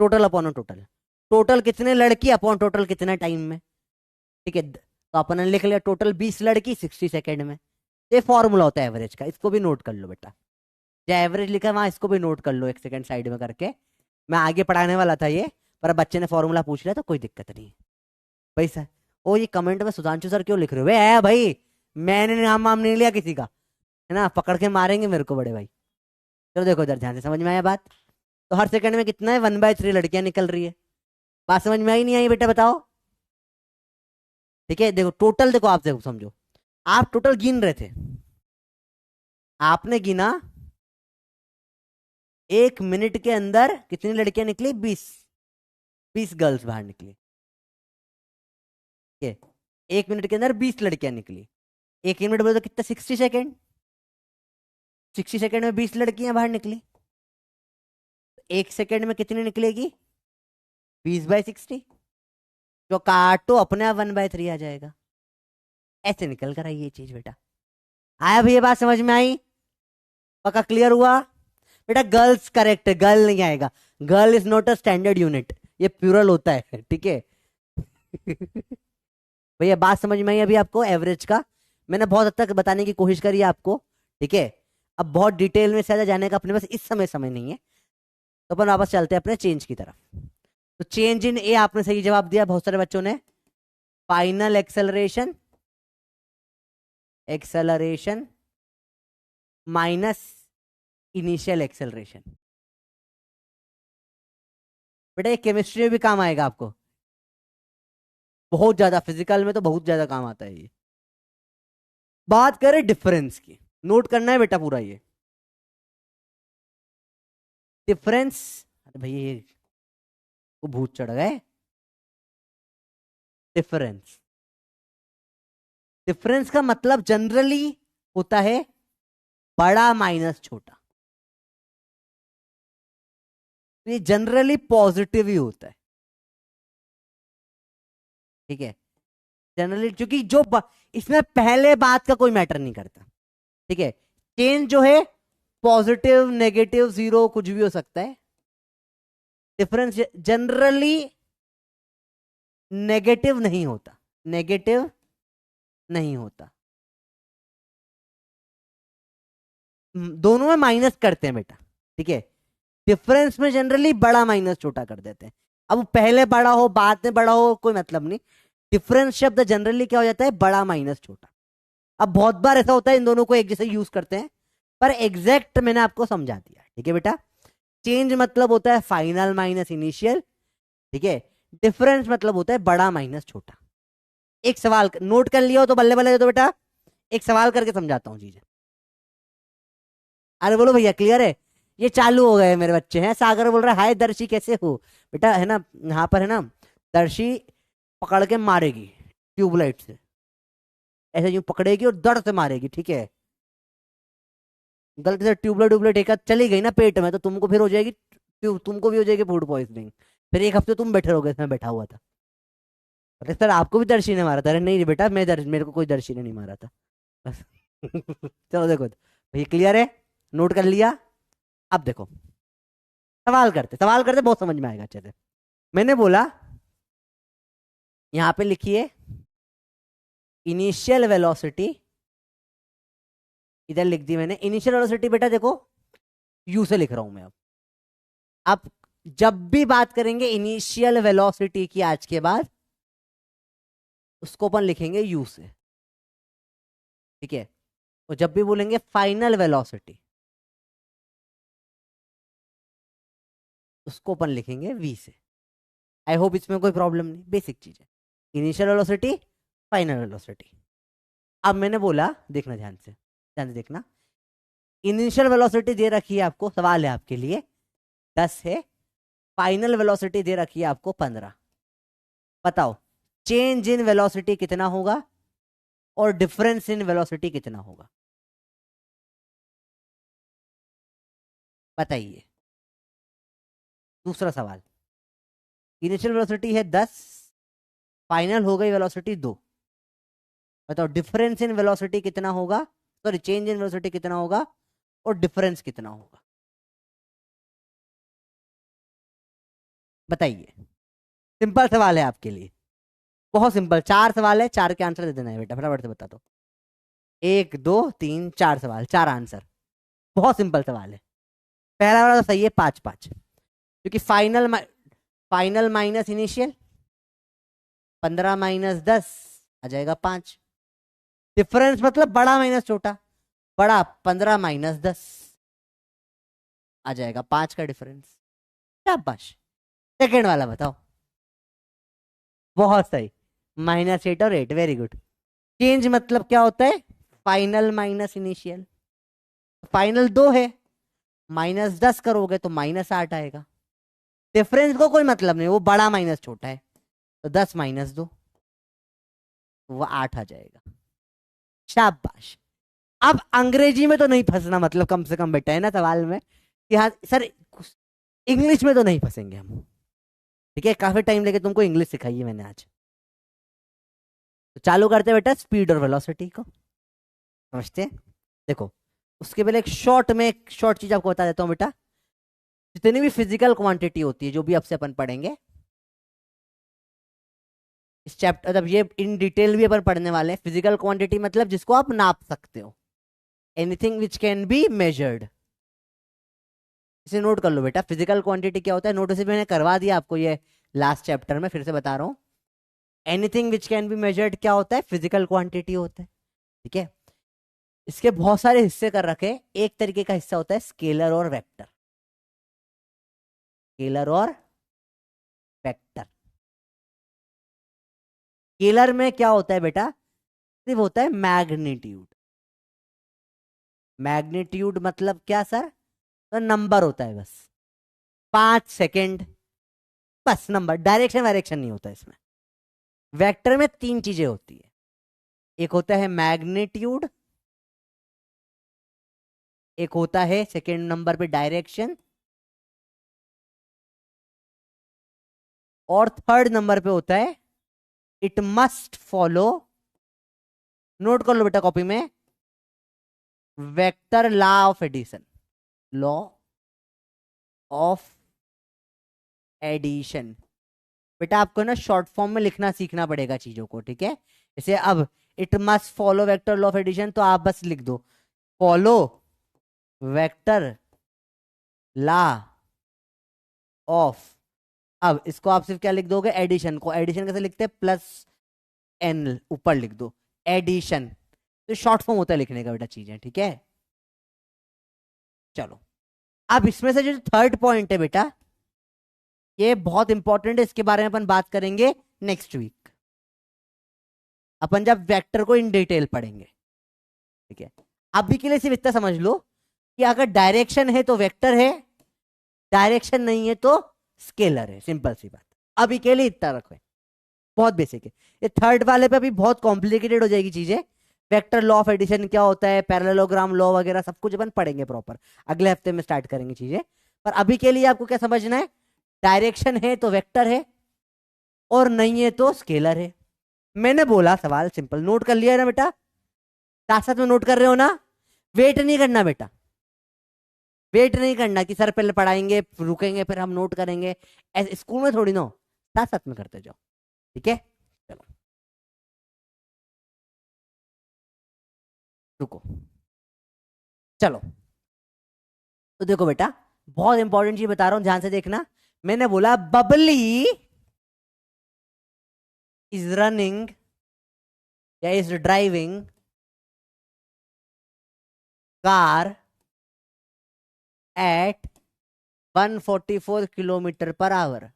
Speaker 1: टोटल अपॉन टोटल, टोटल कितने लड़की अपॉन टोटल कितने टाइम में, ठीक है। तो अपन ने लिख लिया टोटल 20 लड़की 60 सेकेंड में। ये फॉर्मूला होता है एवरेज का, इसको भी नोट कर लो बेटा, जो एवरेज लिखा है वहां इसको भी नोट कर लो 1 सेकेंड साइड में करके। मैं आगे पढ़ाने वाला था ये, पर बच्चे ने फॉर्मूला पूछ लिया तो कोई दिक्कत नहीं भाई सर। ओ ये कमेंट में सुधांशु सर क्यों लिख रहे हो है भाई? मैंने नाम वाम नहीं लिया किसी का, है ना, पकड़ के मारेंगे मेरे को बड़े भाई। चलो देखो इधर ध्यान से, समझ में आया बात? तो हर सेकंड में कितना है, 1/3 लड़कियां निकल रही है। बात समझ में आई नहीं आई बेटा बताओ? ठीक है, देखो टोटल, देखो आप देखो समझो, आप टोटल गिन रहे थे, आपने गिना 1 मिनट के अंदर कितनी लड़कियां निकली? 20 गर्ल्स बाहर निकली, ठीक है। 1 मिनट के अंदर 20 लड़कियां निकली, 1 मिनट बोले तो कितना, 60 सेकेंड, 60 सेकेंड में 20 लड़कियां बाहर निकली। 1 सेकेंड में कितनी निकलेगी? 20/60, जो काटो अपने आप 1/3 आ जाएगा। ऐसे निकल कर आई ये चीज बेटा। आया भैया, बात समझ में आई? पक्का क्लियर हुआ बेटा? गर्ल्स करेक्ट है, गर्ल नहीं आएगा, girl is not a standard unit, ये प्लूरल होता है, ठीक है। भैया बात समझ में आई अभी आपको एवरेज का? मैंने बहुत हद तक बताने की कोशिश करी है आपको, ठीक है। अब बहुत डिटेल में ज्यादा जाने का अपने पास इस समय नहीं है, तो अपन वापस चलते हैं अपने चेंज की तरफ। तो चेंज इन ए आपने सही जवाब दिया बहुत सारे बच्चों ने। Final acceleration, acceleration minus initial acceleration. बेटा ये केमिस्ट्री में भी काम आएगा आपको, बहुत ज्यादा, फिजिकल में तो बहुत ज्यादा काम आता है ये। बात करें डिफरेंस की, नोट करना है बेटा पूरा ये डिफरेंस। अरे भैया ये को भूत चढ़ गए। डिफरेंस, डिफरेंस का मतलब जनरली होता है बड़ा माइनस छोटा, तो ये जनरली पॉजिटिव ही होता है, ठीक है। जनरली क्योंकि इसमें पहले बात का कोई मैटर नहीं करता, ठीक है। चेंज जो है पॉजिटिव नेगेटिव जीरो कुछ भी हो सकता है। डिफरेंस जनरली नेगेटिव नहीं होता, नेगेटिव नहीं होता। दोनों में माइनस करते हैं बेटा, ठीक है। डिफरेंस में जनरली बड़ा माइनस छोटा कर देते हैं। अब पहले बड़ा हो बाद में बड़ा हो कोई मतलब नहीं, डिफरेंस शब्द जनरली क्या हो जाता है, बड़ा माइनस छोटा। अब बहुत बार ऐसा होता है इन दोनों को एक जैसे यूज करते हैं, पर एग्जैक्ट मैंने आपको समझा दिया, ठीक है बेटा। चेंज मतलब होता है फाइनल माइनस इनिशियल, ठीक है। डिफरेंस मतलब होता है बड़ा माइनस छोटा। एक सवाल नोट कर लिया हो तो बल्ले बल्ले दे दो बेटा, एक सवाल करके समझाता हूँ चीजें। अरे बोलो भैया क्लियर है? ये चालू हो गए मेरे बच्चे हैं। सागर बोल रहा है हाय दर्शी कैसे हो बेटा, है ना यहाँ पर, है ना। दर्शी पकड़ के मारेगी ट्यूबलाइट से, ऐसे यूं पकड़ेगी और दर्द से मारेगी, ठीक है। गलती से ट्यूबलाइट ट्यूबलाइट एक हाथ चली गई ना पेट में, तो तुमको फिर हो जाएगी, तुमको भी हो जाएगी फूड पॉइजनिंग। फिर एक हफ्ते तुम बैठे रहोगे, इसमें बैठा हुआ था। अरे सर आपको भी दर्शी ने मारा था? अरे नहीं बेटा मैं मेरे को कोई दर्शी ने नहीं मारा था बस। चलो देखो भैया क्लियर है, नोट कर लिया। अब देखो सवाल करते बहुत समझ में आएगा अच्छे से। मैंने बोला यहां पे लिखिए इनिशियल वेलोसिटी, इधर लिख दी मैंने इनिशियल वेलोसिटी। बेटा देखो यू से लिख रहा हूं मैं। अब जब भी बात करेंगे इनिशियल वेलोसिटी की आज के बाद, उसको अपन लिखेंगे यू से, ठीक है। और जब भी बोलेंगे फाइनल वेलोसिटी, उसको अपन लिखेंगे वी से। आई होप इसमें कोई प्रॉब्लम नहीं, बेसिक चीज है। Initial velocity, final velocity. अब मैंने बोला देखना ध्यान से देखना, इनिशियल वेलोसिटी दे रखी है आपको, सवाल है आपके लिए 10 है। फाइनल वेलोसिटी दे रखी है आपको 15। बताओ चेंज इन वेलोसिटी कितना होगा और डिफरेंस इन वेलोसिटी कितना होगा, बताइए। दूसरा सवाल, इनिशियल वेलोसिटी है 10, फाइनल हो गई वेलोसिटी 2। बताओ डिफरेंस इन वेलोसिटी कितना होगा, सॉरी चेंज इन वेलोसिटी कितना होगा और डिफरेंस कितना होगा, बताइए। सिंपल सवाल है आपके लिए, बहुत सिंपल। 4 सवाल है, 4 के आंसर दे देना है बेटा, फटाफट से बता दो। 1 2 3 4 सवाल, 4 आंसर, बहुत सिंपल सवाल है। पहला वाला तो सही है 5 5, क्योंकि फाइनल माइनस इनिशियल, 15 माइनस 10 आ जाएगा 5। डिफरेंस मतलब बड़ा माइनस छोटा, बड़ा 15 माइनस 10 आ जाएगा 5 का डिफरेंस। शाबाश। सेकेंड वाला बताओ, बहुत सही, -8 और 8, वेरी गुड। चेंज मतलब क्या होता है, फाइनल माइनस इनिशियल। फाइनल 2 है, -10 करोगे तो -8 आएगा। डिफरेंस को कोई मतलब नहीं, वो बड़ा माइनस छोटा है, तो 10 माइनस 2 वो 8 आ जाएगा। शाबाश। अब अंग्रेजी में तो नहीं फंसना, मतलब कम से कम बेटा, है ना सवाल में कि हाँ सर इंग्लिश में तो नहीं फंसेंगे हम, ठीक है। काफी टाइम लेके तुमको इंग्लिश सिखाई है मैंने आज। तो चालू करते बेटा स्पीड और वेलोसिटी को, समझते हैं। देखो उसके पहले एक शॉर्ट चीज आपको बता देता हूँ बेटा। जितनी भी फिजिकल क्वांटिटी होती है, जो भी आपसे अपन पढ़ेंगे, इस चैप्टर मतलब ये इन डिटेल भी अपन पढ़ने वाले हैं। फिजिकल क्वांटिटी मतलब जिसको आप नाप सकते हो, anything which can be measured. इसे नोट कर लो बेटा, फिजिकल क्वांटिटी क्या होता है, नोट से मैंने करवा दिया आपको ये लास्ट चैप्टर में, फिर से बता रहा हूँ। Anything which can be measured क्या होता है, फिजिकल क्वांटिटी होता है। ठीक है, इसके बहुत सारे हिस्से कर रखे। एक तरीके का हिस्सा होता है स्केलर और वेक्टर। स्केलर और वेक्टर। स्केलर में क्या होता है बेटा, सिर्फ होता है मैग्नीट्यूड। मैग्नीट्यूड मतलब क्या सर, तो नंबर होता है बस, 5 सेकेंड, बस नंबर, डायरेक्शन वायरेक्शन नहीं होता इसमें। वेक्टर में 3 चीजें होती है, एक होता है मैग्नीट्यूड, एक होता है सेकेंड नंबर पे डायरेक्शन, और थर्ड नंबर पे होता है इट मस्ट फॉलो, नोट कर लो बेटा कॉपी में, vector law of addition. Law of addition बेटा आपको ना शॉर्ट फॉर्म में लिखना सीखना पड़ेगा चीजों को, ठीक है। जैसे अब it must follow vector law of addition, तो आप बस लिख दो फॉलो वेक्टर लॉ ऑफ, अब इसको आप सिर्फ क्या लिख दोगे, एडिशन को। एडिशन कैसे लिखते हैं, प्लस एन ऊपर लिख दो, एडिशन। तो शॉर्ट फॉर्म होता है लिखने का बेटा चीजें, ठीक है। चलो, अब इसमें से जो थर्ड पॉइंट है बेटा, ये बहुत इंपॉर्टेंट है, इसके बारे में अपन बात करेंगे नेक्स्ट वीक, अपन जब वेक्टर को इन डिटेल पढ़ेंगे, ठीक है। अभी के लिए सिर्फ इतना समझ लो कि अगर डायरेक्शन है तो वेक्टर है, डायरेक्शन नहीं है तो स्केलर है, सिंपल सी बात। अभी के लिए इतना रखो, बहुत बेसिक है। ये थर्ड वाले पे अभी बहुत कॉम्प्लिकेटेड हो जाएगी चीजें। वेक्टर लॉ ऑफ एडिशन क्या होता है, पैरेललोग्राम लॉ वगैरह सब कुछ अपन पढ़ेंगे प्रॉपर, अगले हफ्ते में स्टार्ट करेंगे चीजें। पर अभी के लिए आपको क्या समझना है, डायरेक्शन है तो वेक्टर है, और नहीं है तो स्केलर है। मैंने बोला सवाल सिंपल, नोट कर लिया है ना बेटा, साथ साथ में नोट कर रहे हो ना, वेट नहीं करना बेटा, वेट नहीं करना कि सर पहले पढ़ाएंगे रुकेंगे फिर हम नोट करेंगे, ऐसे स्कूल में थोड़ी ना हो, साथ साथ में करते जाओ, ठीक है। चलो रुको, चलो, तो देखो बेटा बहुत इंपॉर्टेंट चीज बता रहा हूं, ध्यान से देखना। मैंने बोला बबली इज रनिंग या is driving car eight 144 kilometre per hour.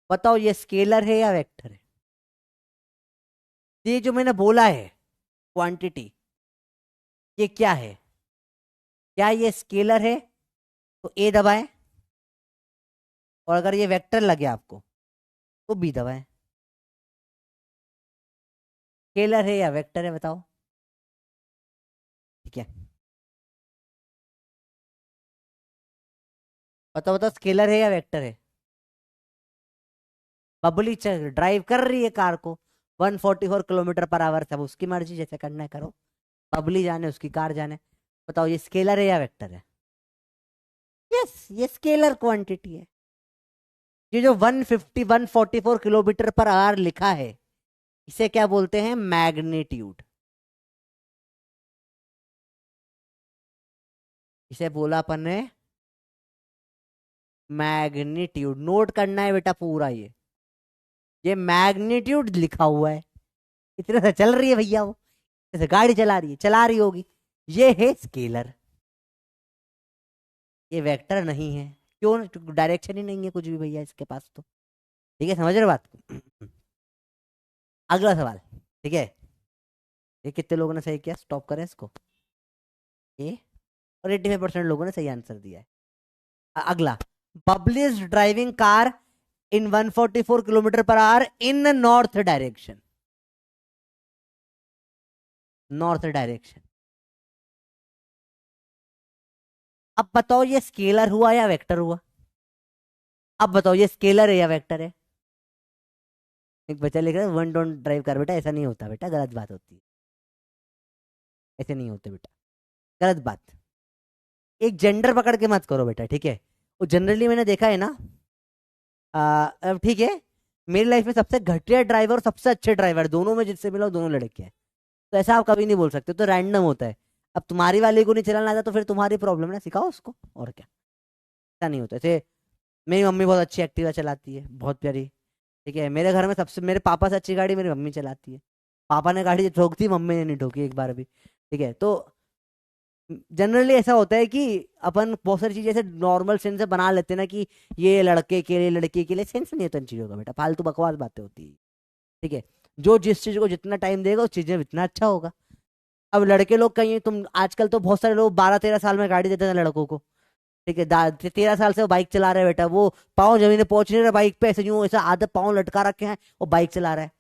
Speaker 1: बताओ ये स्केलर है या वेक्टर है, ये जो मैंने बोला है क्वांटिटी, ये क्या है, क्या ये स्केलर है तो ए दबाएं, और अगर ये वेक्टर लगे आपको तो बी दबाएं। स्केलर है या वेक्टर है बताओ, ठीक है। बताओ बताओ स्केलर है या वेक्टर है। बबली ड्राइव कर रही है कार को 144 किलोमीटर पर आवर, सब उसकी मर्जी, जैसे करना है करो, बबली जाने उसकी कार जाने। बताओ ये स्केलर है या वेक्टर है, यस ये स्केलर क्वांटिटी है। ये जो 144 किलोमीटर पर आवर लिखा है, इसे क्या बोलते हैं, मैग्नीट्यूड। इसे बोला अपन ने मैग्नीट्यूड, नोट करना है बेटा पूरा, ये मैग्नीट्यूड लिखा हुआ है। इतने से चल रही है भैया वो, जैसे गाड़ी चला रही है, चला रही होगी। ये है स्केलर, ये वेक्टर नहीं है, क्यों, डायरेक्शन ही नहीं है कुछ भी भैया इसके पास तो, ठीक है, समझ रहे हो बात को। अगला सवाल, ठीक है, ये कितने लोगों ने सही किया, स्टॉप करें इसको, ये, और 85% लोगों ने सही आंसर दिया है। अगला, Babli is driving car in 144 kilometre per hour in north direction, north direction. अब बताओ ये स्केलर हुआ या वेक्टर हुआ, अब बताओ ये स्केलर है या वेक्टर है। एक बच्चा लिख रहा है वन डोंट ड्राइव कर, बेटा ऐसा नहीं होता बेटा, गलत बात होती है, ऐसे नहीं होते बेटा, गलत बात। एक जेंडर पकड़ के मत करो बेटा, ठीक है। वो जनरली मैंने देखा है ना, अब ठीक है, मेरी लाइफ में सबसे घटिया ड्राइवर और सबसे अच्छे ड्राइवर दोनों में जिससे मिला वो दोनों लड़के हैं। तो ऐसा आप कभी नहीं बोल सकते, तो रैंडम होता है। अब तुम्हारी वाली को नहीं चलाना आता तो फिर तुम्हारी प्रॉब्लम है ना, सिखाओ उसको, और क्या। ऐसा नहीं होता ऐसे। मेरी मम्मी बहुत अच्छी एक्टिवा चलाती है, बहुत प्यारी। ठीक है, मेरे घर में सबसे, मेरे पापा से अच्छी गाड़ी मेरी मम्मी चलाती है। पापा ने गाड़ी ठोक दी, मम्मी ने नहीं ठोकी एक बार भी। ठीक है, तो जनरली ऐसा होता है कि अपन बहुत सारी चीजें ऐसे नॉर्मल सेंस से बना लेते हैं ना कि ये लड़के के लिए लड़की के लिए, सेंस नहीं होता इन चीजों का बेटा, फालतू बकवास बातें होती है। ठीक है, जो जिस चीज को जितना टाइम देगा उस चीज में उतना अच्छा होगा। अब लड़के लोग कहीं, तुम आजकल तो बहुत सारे लोग 12-13 साल में गाड़ी देते हैं लड़कों को। ठीक है, 13 साल से वो बाइक चला रहे हैं बेटा, वो पाँव जमीन पे पहुंच नहीं रहे, बाइक पे ऐसे यूं ऐसा आधे पाँव लटका रखे हैं, वो बाइक चला रहा है।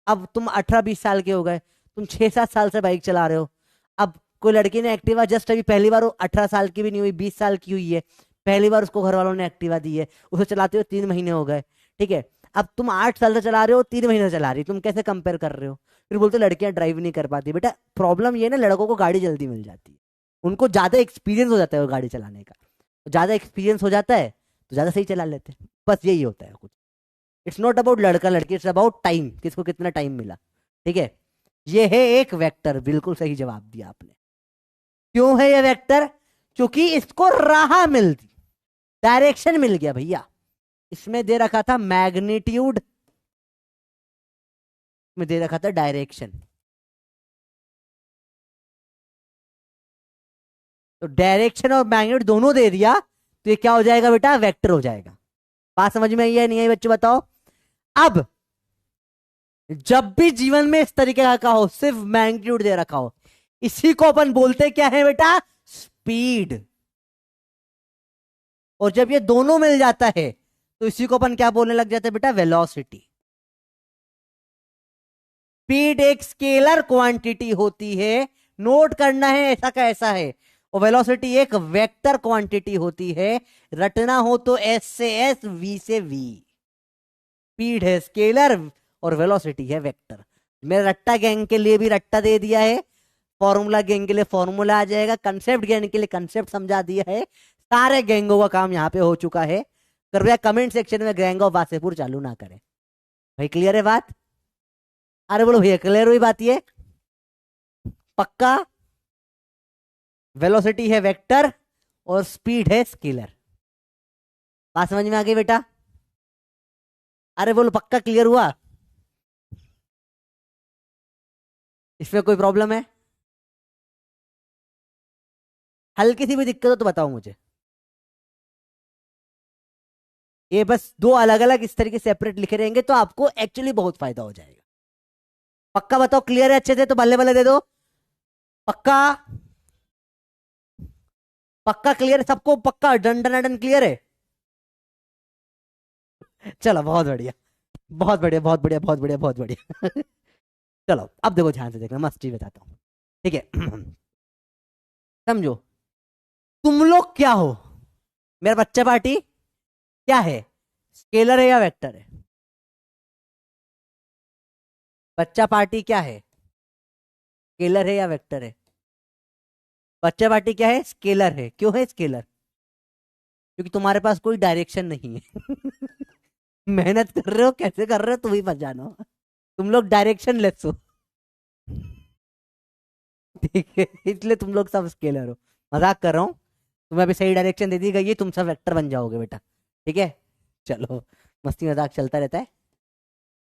Speaker 1: अब तुम 18-20 साल के हो गए, तुम 6-7 साल से बाइक चला रहे हो। अब कोई लड़की ने एक्टिवा जस्ट अभी पहली बार, वो 18 साल की भी नहीं हुई, 20 साल की हुई है, पहली बार उसको घर वालों ने एक्टिवा दी है, उसे चलाते हुए 3 महीने हो गए। ठीक है, अब तुम 8 साल से चला रहे हो, 3 महीने से चला रही, तुम कैसे कंपेयर कर रहे हो? फिर बोलते लड़कियां ड्राइव नहीं कर पाती। बेटा प्रॉब्लम ये ना, लड़कों को गाड़ी जल्दी मिल जाती है, उनको ज्यादा एक्सपीरियंस हो जाता है वो गाड़ी चलाने का। ज्यादा एक्सपीरियंस हो जाता है तो ज्यादा सही चला लेते हैं, बस यही होता है कुछ। इट्स नॉट अबाउट लड़का लड़की, इट्स अबाउट टाइम, किसको कितना टाइम मिला। ठीक है, ये है एक वेक्टर, बिल्कुल सही जवाब दिया आपने। क्यों है ये वेक्टर? क्योंकि इसको राह मिल दी, डायरेक्शन मिल गया भैया। इसमें दे रखा था मैग्नीट्यूड, में दे रखा था डायरेक्शन। तो डायरेक्शन और मैग्नीट्यूड दोनों दे दिया, तो ये क्या हो जाएगा बेटा? वेक्टर हो जाएगा। बात समझ में आई है नहीं आई बच्चे, बताओ। अब जब भी जीवन में इस तरीके का हो, सिर्फ मैग्नीट्यूड दे रखा हो, इसी को अपन बोलते क्या है बेटा? स्पीड। और जब ये दोनों मिल जाता है तो इसी को अपन क्या बोलने लग जाते हैं बेटा? वेलोसिटी। स्पीड एक स्केलर क्वांटिटी होती है, नोट करना है ऐसा का ऐसा है। और वेलोसिटी एक वेक्टर क्वांटिटी होती है, रटना हो तो एस से एस, वी से वी। स्पीड है स्केलर और वेलोसिटी है वेक्टर। मेरा रट्टा गैंग के लिए भी रट्टा दे दिया है, फॉर्मूला गैंग के लिए फॉर्मूला आ जाएगा, कंसेप्ट गैंग के लिए कंसेप्ट समझा दिया है। सारे गैंगों का काम यहाँ पे हो चुका है। कृपया कमेंट सेक्शन में गैंग ऑफ वासेपुर चालू ना करें। भाई क्लियर है बात? अरे बोलो भैया क्लियर हुई बात ये? पक्का? वेलोसिटी है वेक्टर और स्पीड है स्केलर। बात समझ में आ गई बेटा? अरे बोलो पक्का क्लियर हुआ? इसमें कोई प्रॉब्लम है? हल्की सी भी दिक्कत हो तो बताओ मुझे। ये बस दो अलग अलग इस तरीके सेपरेट लिखे रहेंगे तो आपको एक्चुअली बहुत फायदा हो जाएगा। पक्का बताओ क्लियर है अच्छे से? तो बल्ले बल्ले दे दो। पक्का? पक्का क्लियर है सबको? पक्का डन डन डन क्लियर है? चलो बहुत बढ़िया, बहुत बढ़िया, बहुत बढ़िया, बहुत बढ़िया, बहुत बढ़िया। चलो अब देखो ध्यान से देखना, मस्त चीज बताता हूँ। ठीक है। समझो, तुम लोग क्या हो? मेरा बच्चा पार्टी क्या है? स्केलर है या वेक्टर है? बच्चा पार्टी क्या है? स्केलर है या वेक्टर है? बच्चा पार्टी क्या है? स्केलर है। क्यों है स्केलर? क्योंकि तुम्हारे पास कोई डायरेक्शन नहीं है। मेहनत कर रहे हो, कैसे कर रहे हो तुम ही मत जानो। तुम लोग डायरेक्शन लेस हो। ठीक है, इसलिए तुम लोग सब स्केलर हो। मजाक कर रहा हूँ। तुम्हें अभी सही डायरेक्शन दे दी गई है, तुम सब वेक्टर बन जाओगे बेटा। ठीक है, चलो, मस्ती मजाक चलता रहता है।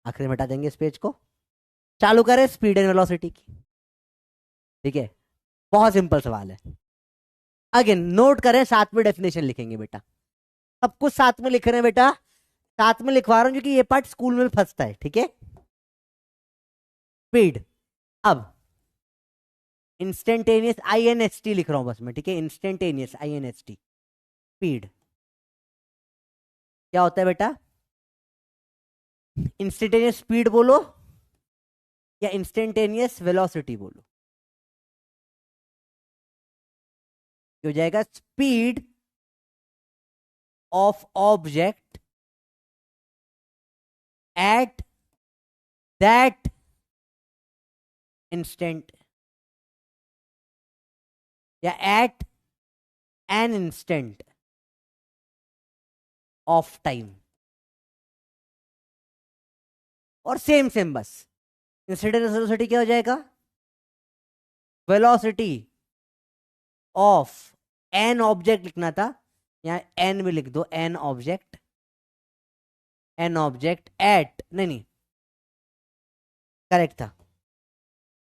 Speaker 1: आखिर में हटा देंगे इस पेज को। चालू करें स्पीड एंड वेलोसिटी की। ठीक है, बहुत सिंपल सवाल है। अगेन नोट करें, साथ में डेफिनेशन लिखेंगे बेटा। सब कुछ साथ में लिख रहे हैं बेटा, साथ में लिखवा रहा हूं क्योंकि ये पार्ट स्कूल में भी फंसता है। ठीक है, स्पीड। अब इंस्टेंटेनियस INST लिख रहा हूं बस मैं। ठीक है, इंस्टेंटेनियस INST। स्पीड क्या होता है बेटा? इंस्टेंटेनियस स्पीड बोलो या इंस्टेंटेनियस वेलोसिटी बोलो, हो जाएगा speed of object at that instant या at an instant of time. और सेम सेम बस इंस्टेंटेनियस वेलोसिटी क्या हो जाएगा, वेलोसिटी ऑफ एन ऑब्जेक्ट लिखना था, यहाँ एन भी लिख दो, एन ऑब्जेक्ट एट, नहीं करेक्ट था,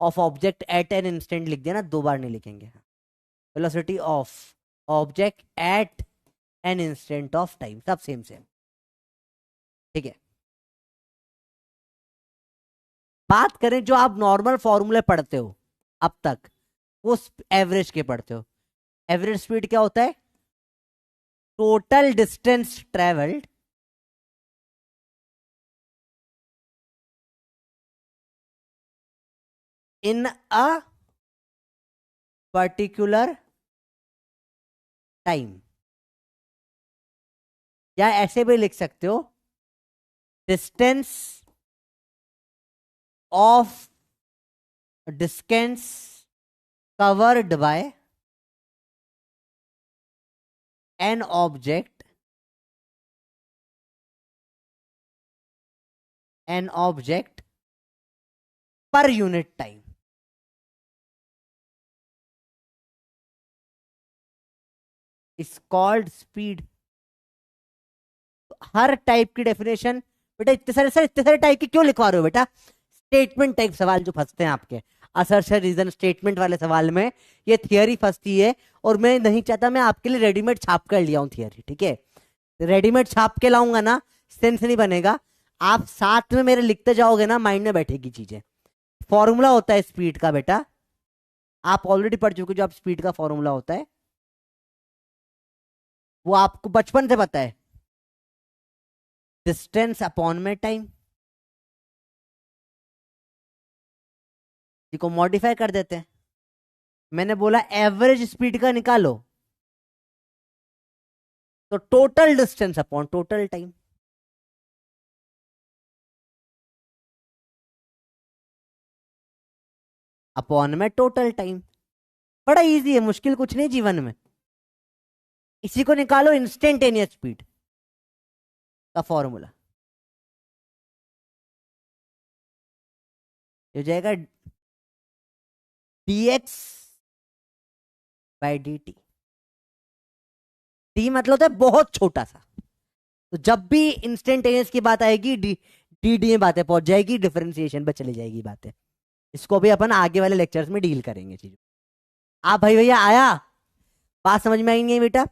Speaker 1: of object eight an instant लिख दिया ना, दो बार नहीं लिखेंगे, velocity of object eight an instant of time, सब सेम सेम। ठीक है, बात करें जो आप नॉर्मल फॉर्मूले पढ़ते हो अब तक, वो एवरेज के पढ़ते हो। एवरेज स्पीड क्या होता है, total distance travelled in a particular time, या ऐसे भी लिख सकते हो, distance of distance covered by an object per unit time. Is called speed. Her type की डेफिनेशन, बेटा इतने सारे सर, इतने सारे टाइप की क्यों लिखवा रहे हो बेटा, स्टेटमेंट टाइप सवाल जो फंसते हैं आपके, असर्शन रीजन स्टेटमेंट वाले सवाल में ये थियरी फंसती है, और मैं नहीं चाहता, मैं आपके लिए रेडीमेड छाप कर लिया हूं थियरी, ठीक है, रेडीमेड छाप के लाऊंगा ना, सेंस नहीं बनेगा, आप साथ में मेरे लिखते जाओगे ना, माइंड में बैठेगी चीजें। फॉर्मूला होता है स्पीड का बेटा, आप ऑलरेडी पढ़ चुके हो, जो आप स्पीड का फॉर्मूला होता है वो आपको बचपन से पता है, डिस्टेंस अपॉन में टाइम। को मॉडिफाई कर देते हैं, मैंने बोला एवरेज स्पीड का निकालो, तो total distance upon total time. Upon में टोटल टाइम, बड़ा इजी है, मुश्किल कुछ नहीं जीवन में। इसी को निकालो इंस्टेंटेनियस स्पीड का फॉर्मूला, हो जाएगा dx बाई dt। डी मतलब होता है बहुत छोटा सा, तो जब भी इंस्टेंटेनियस की बात आएगी डी डी डी में बातें पहुंच जाएगी, डिफरेंशिएशन पे चली जाएगी बातें। इसको भी अपन आगे वाले लेक्चर्स में डील करेंगे चीज। आप भाई भैया आया, बात समझ में आई नहीं बेटा,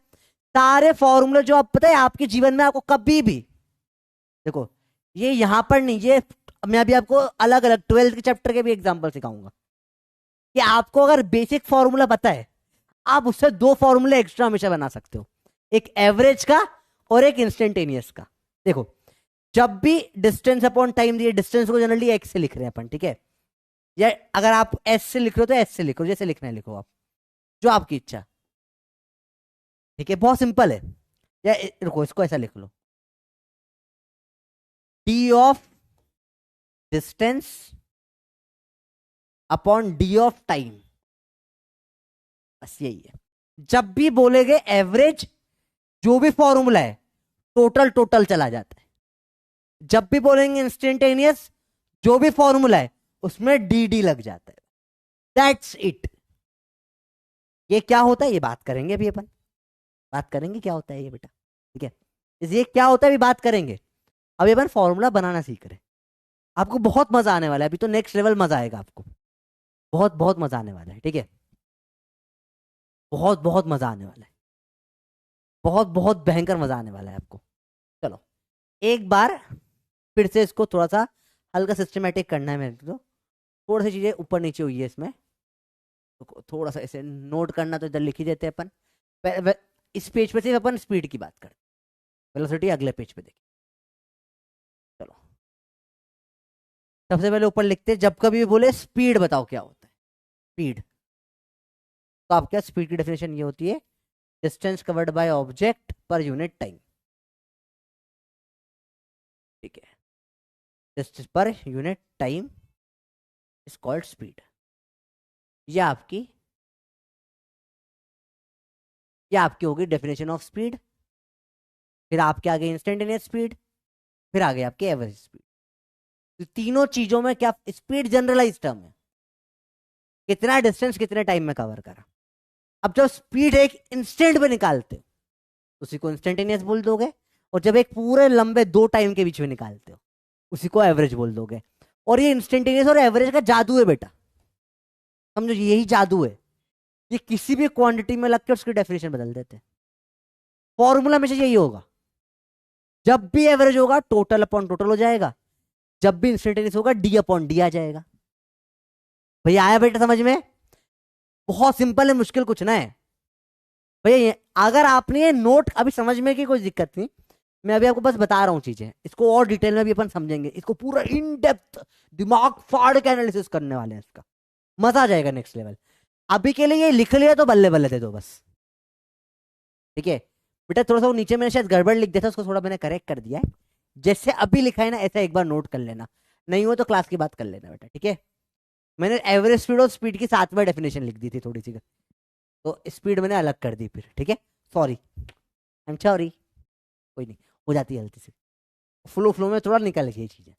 Speaker 1: सारे फॉर्मूले जो आप पता है आपके जीवन में आपको कभी भी, देखो ये यहां पर नहीं, ये मैं अभी आपको अलग अलग 12th के चैप्टर के भी एग्जांपल सिखाऊंगा, कि आपको अगर बेसिक फॉर्मूला पता है, आप उससे दो फॉर्मूले एक्स्ट्रा हमेशा बना सकते हो, एक एवरेज का और एक इंस्टेंटेनियस का। देखो जब भी डिस्टेंस अपॉन टाइम दिए, डिस्टेंस को जनरली एक्स से लिख रहे हैं अपन, ठीक है, या अगर आप एस से लिख रहे हो तो एस से लिखो, जैसे लिखना है लिखो आप, जो आपकी इच्छा, ठीक है, बहुत सिंपल है। या रुको इसको ऐसा लिख लो, d of distance upon d of time, बस यही है। जब भी बोलेगे एवरेज, जो भी फॉर्मूला है टोटल टोटल चला जाता है, जब भी बोलेंगे इंस्टेंटेनियस, जो भी फॉर्मूला है उसमें डी डी लग जाता है, दैट्स इट। ये क्या होता है ये बात करेंगे अभी अपन, बात करेंगे क्या होता है ये बेटा, ठीक है, ये क्या होता है अभी बात करेंगे। अभी अपन फॉर्मूला बनाना सीख रहे हैं, आपको बहुत मजा आने वाला है, अभी तो नेक्स्ट लेवल मजा आएगा आपको, बहुत बहुत मजा आने वाला है, ठीक है, बहुत बहुत मजा आने वाला है, बहुत बहुत भयंकर मजा आने वाला है आपको। चलो एक बार फिर से इसको थोड़ा सा हल्का सिस्टमेटिक करना है मेरे को, थोड़ी सी चीजें ऊपर नीचे हुई है इसमें, तो थोड़ा सा ऐसे नोट करना, तो इधर लिख ही देते हैं अपन। इस पेज पे सिर्फ अपन स्पीड की बात करें, वेलोसिटी अगले पेज पे देखिए। चलो सबसे पहले ऊपर लिखते हैं, जब कभी भी बोले स्पीड बताओ क्या होता है, स्पीड, तो आपके स्पीड की डेफिनेशन ये होती है, distance covered by object per unit time, ठीक है, distance per unit time is called speed. ये आपकी ये आपकी होगी डेफिनेशन ऑफ स्पीड। फिर आपके आगे इंस्टेंटेनियस स्पीड, फिर आगे आपके एवरेज स्पीड। तो तीनों चीजों में क्या स्पीड जनरलाइज टर्म है, कितना डिस्टेंस कितने टाइम में कवर करा। अब जब स्पीड एक इंस्टेंट में निकालते हो उसी को इंस्टेंटेनियस बोल दोगे, और जब एक पूरे लंबे 2 टाइम के बीच में निकालते हो उसी को एवरेज बोल दोगे। और ये इंस्टेंटेनियस और एवरेज का जादू है बेटा, समझो यही जादू है। ये किसी भी क्वांटिटी में लग के उसकी डेफिनेशन बदल देते हैं। फॉर्मूला में से यही होगा, जब भी एवरेज होगा टोटल अपॉन टोटल हो जाएगा, जब भी इंस्टेंटेनियस होगा डी अपॉन डी आ जाएगा। भैया आया बेटा समझ में? बहुत सिंपल है, मुश्किल कुछ ना है भैया। अगर आपने ये नोट अभी समझ में की कोई दिक्कत नहीं, मैं अभी आपको बस बता रहा हूँ चीजें, इसको और डिटेल में भी अपन समझेंगे, इसको पूरा इन डेप्थ दिमाग फाड़ के एनालिसिस करने वाले हैं, इसका मजा आ जाएगा नेक्स्ट लेवल। अभी के लिए ये लिख लिया तो बल्ले बल्ले दे दो बस, ठीक है बेटा। थोड़ा सा वो नीचे मैंने शायद गड़बड़ लिख दिया था, उसको थोड़ा मैंने करेक्ट कर दिया है। जैसे अभी लिखा है ना ऐसा एक बार नोट कर लेना, नहीं हो तो क्लास की बात कर लेना बेटा, ठीक है। मैंने एवरेज स्पीड और स्पीड की साथ में डेफिनेशन लिख दी थी थोड़ी सी, तो स्पीड मैंने अलग कर दी फिर, ठीक है। सॉरी, आई एम सॉरी, कोई नहीं, हो जाती है गलती से, फ्लो फ्लो में थोड़ा निकल गई चीजें।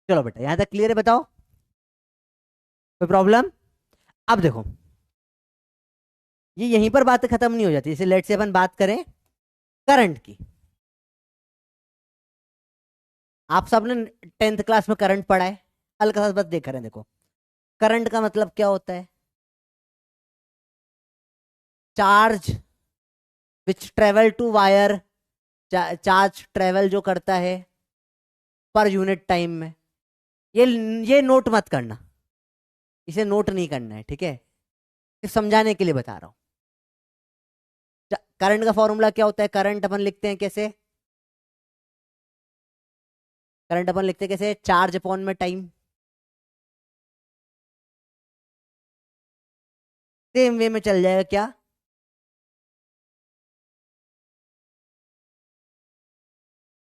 Speaker 1: चलो बेटा यहाँ तक क्लियर है, बताओ कोई प्रॉब्लम? अब देखो ये यहीं पर बात खत्म नहीं हो जाती। जैसे लेट से अपन बात करें करंट की, आप सबने 10th क्लास में करंट पढ़ा है, हल्का सा बस देख रहे हैं। देखो करंट का मतलब क्या होता है, charge which travel to wire, charge travel जो करता है पर यूनिट टाइम में। ये ये नोट मत करना, इसे नोट नहीं करना है, ठीक है, सिर्फ समझाने के लिए बता रहा हूं। करंट का फॉर्मूला क्या होता है, करंट अपन लिखते हैं कैसे, करंट अपन लिखते हैं कैसे, चार्ज अपॉन में टाइम। सेम वे में चल जाएगा क्या,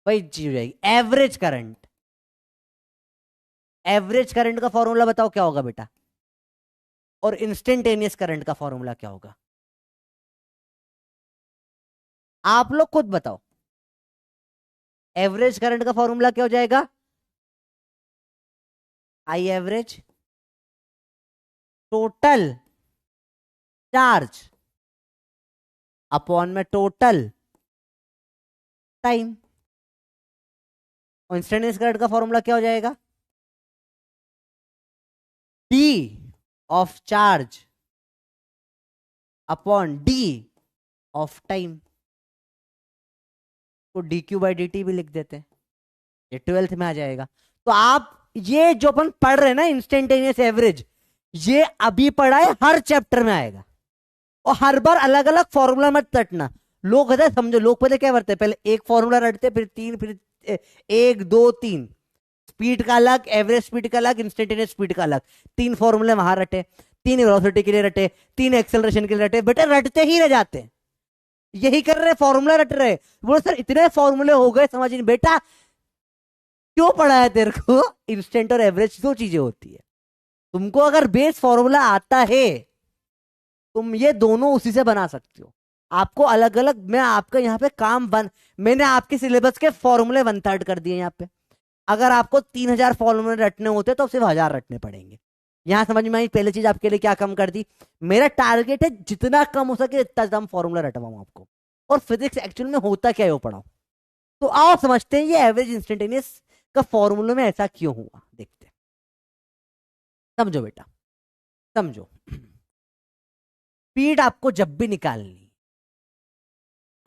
Speaker 1: वही चीज हो जाएगी। एवरेज करंट, एवरेज करंट का फॉर्मूला बताओ क्या होगा बेटा, और इंस्टेंटेनियस करंट का फॉर्मूला क्या होगा, आप लोग खुद बताओ। एवरेज करंट का फॉर्मूला क्या हो जाएगा, I average total charge upon में टोटल टाइम। और इंस्टेंटेनियस करंट का फॉर्मूला क्या हो जाएगा, d of charge upon d of time, तो d q by d t भी लिख देते हैं, ये 12th में आ जाएगा। तो आप ये जो अपन पढ़ रहे हैं ना इंस्टेंटेनियस एवरेज, ये अभी पढ़ा है, हर चैप्टर में आएगा। और हर बार अलग अलग फॉर्मूला मत रटना। लोग कहते हैं समझो, लोग पहले क्या करते हैं, पहले एक फॉर्मूला रटते फिर तीन, फिर 1 2 3, स्पीड का अलग, एवरेज स्पीड का अलग, इंस्टेंटेनियस स्पीड का अलग, 3 फॉर्मूले वहां रटे, 3 वेलोसिटी के लिए रटे, 3 एक्सेलरेशन के लिए रटे, बेटे रटते ही रह जाते हैं। यही कर रहे, फॉर्मूला रट रहे, बोलो सर इतने फॉर्मूले हो गए समझ नहीं। बेटा क्यों पढ़ा है तेरे को, इंस्टेंट और एवरेज दो चीजें होती है। तुमको अगर बेस फॉर्मूला आता है तुम ये दोनों उसी से बना सकते हो। आपको अलग अलग, मैं आपका यहाँ पे काम बन, मैंने आपके सिलेबस के फॉर्मूले 1/3 कर दिए यहाँ पे। अगर आपको 3000 फॉर्मूले रटने होते तो सिर्फ 1000 रटने पड़ेंगे। यहाँ समझ में आई पहली चीज आपके लिए क्या कम कर दी। मेरा टारगेट है जितना कम हो सके इतना कम फॉर्मूला रटवाऊं आपको, और फिजिक्स एक्चुअल में होता क्या है वो पढ़ाऊं। तो आओ समझते हैं ये एवरेज इंस्टेंटेनियस का फॉर्मूला में ऐसा क्यों हुआ, देखते हैं। समझो बेटा समझो, स्पीड आपको जब भी निकालनी,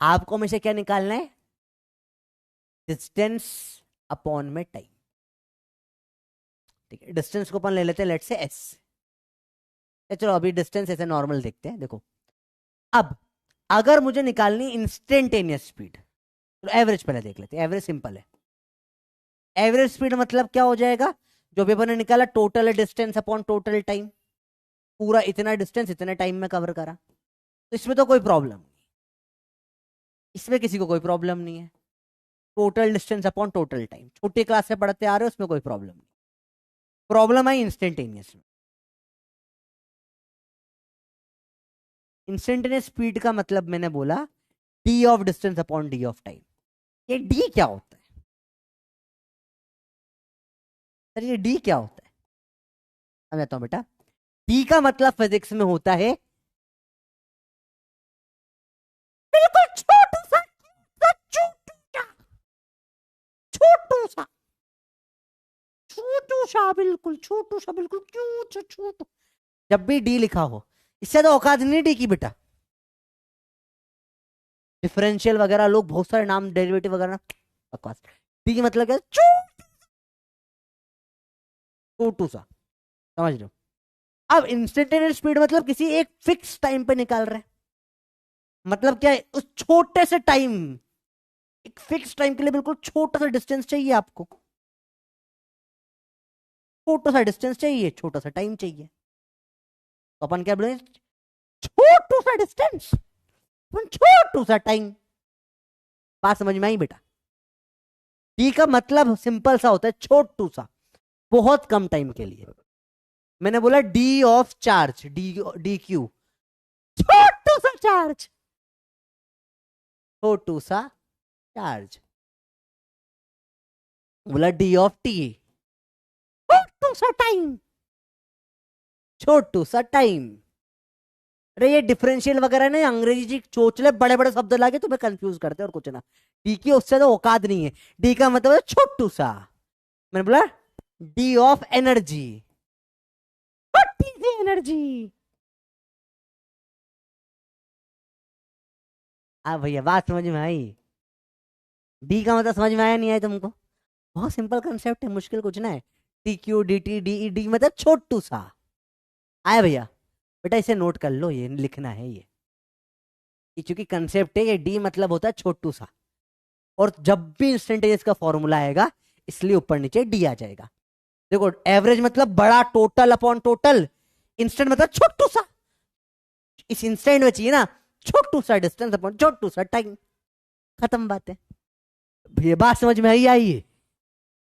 Speaker 1: आपको हमेशा क्या निकालना है, डिस्टेंस अपॉन में टाइम, ठीक है। डिस्टेंस को अपन ले लेते हैं लेट से एस, चलो अभी डिस्टेंस ऐसे नॉर्मल देखते हैं। देखो अब अगर मुझे निकालनी इंस्टेंटेनियस स्पीड, तो एवरेज पहले देख लेते हैं। एवरेज सिंपल है, एवरेज स्पीड मतलब क्या हो जाएगा, जो भी अपन ने निकाला total distance upon total time, पूरा इतना डिस्टेंस इतने टाइम में कवर करा। तो इसमें तो कोई प्रॉब्लम नहीं, इसमें किसी को कोई प्रॉब्लम नहीं है। Total distance upon total time, छोटी क्लास से पढ़ते आ रहे हो, उसमें कोई प्रॉब्लम नहीं। प्रॉब्लम आई इंस्टेंटेनियस में। इंस्टेंटेनियस स्पीड का मतलब मैंने बोला d of distance upon d of time. ये डी क्या होता है, सर ये डी क्या होता है? समझाता हूँ बेटा। डी का मतलब फिजिक्स में होता है बिल्कुल छोटू सा, छोटू सा, छोटू सा, छोटू सा, बिल्कुल छोटू सा, बिल्कुल क्यूट सा, छोटू। जब भी डी लिखा हो, इससे तो औकात नहीं डी की बेटा। डिफरेंशियल वगैरह लोग बहुत सारे नाम डेरिवेटिव वगैरह, बकवास। डी की मतलब क्या है? छोटू सा। समझ रहे हो? अब इंस्टेंटेनियस स्पीड मतलब किसी एक फिक्स टाइम पे निकाल रहे हैं। मतलब क्या है? उस छोटे से टाइम, एक फिक्स टाइम के लिए बिल्कुल छोटा सा डिस्टेंस चाहिए आपको, छोटा सा डिस्टेंस चाहिए, छोटा सा टाइम चाहिए। तो अपन क्या बोले? छोटू सा डिस्टेंस, छोटू सा टाइम। बात समझ में आई बेटा? डी का मतलब सिंपल सा होता है, छोटू सा, बहुत कम टाइम के लिए। मैंने बोला d of charge, d, d q, छोटू सा चार्ज, छोटू सा चार्ज। बोला डी ऑफ टी, छोटू सा टाइम, छोटू सा टाइम। अरे ये डिफरेंशियल वगैरह ना अंग्रेजी जी चोचले बड़े बड़े शब्द लाके तुम्हें कंफ्यूज करते हैं, और कुछ ना। डी की उससे तो औकात नहीं है। डी का मतलब है छोटू सा। मैंने बोला डी ऑफ एनर्जी, छोटी सी एनर्जी। आ भैया बात समझ में आई? डी का मतलब समझ में आया नहीं आया तुमको? बहुत सिंपल कंसेप्ट है, मुश्किल कुछ ना है। T Q D T D E D मतलब छोटू सा। आया भैया? बेटा इसे नोट कर लो, ये लिखना है ये चूंकि कंसेप्ट है, ये डी मतलब होता है छोटू सा। और जब भी इंस्टेंटेनियस का फॉर्मूला आएगा, इसलिए ऊपर नीचे डी आ जाएगा। देखो एवरेज मतलब बड़ा, टोटल अपॉन टोटल। इंस्टेंट मतलब छोटू सा। इस इंस्टेंट में चाहिए ना छोटू सा डिस्टेंस अपॉन छोटू सा टाइम। खत्म बात है भैया। बात समझ में आई?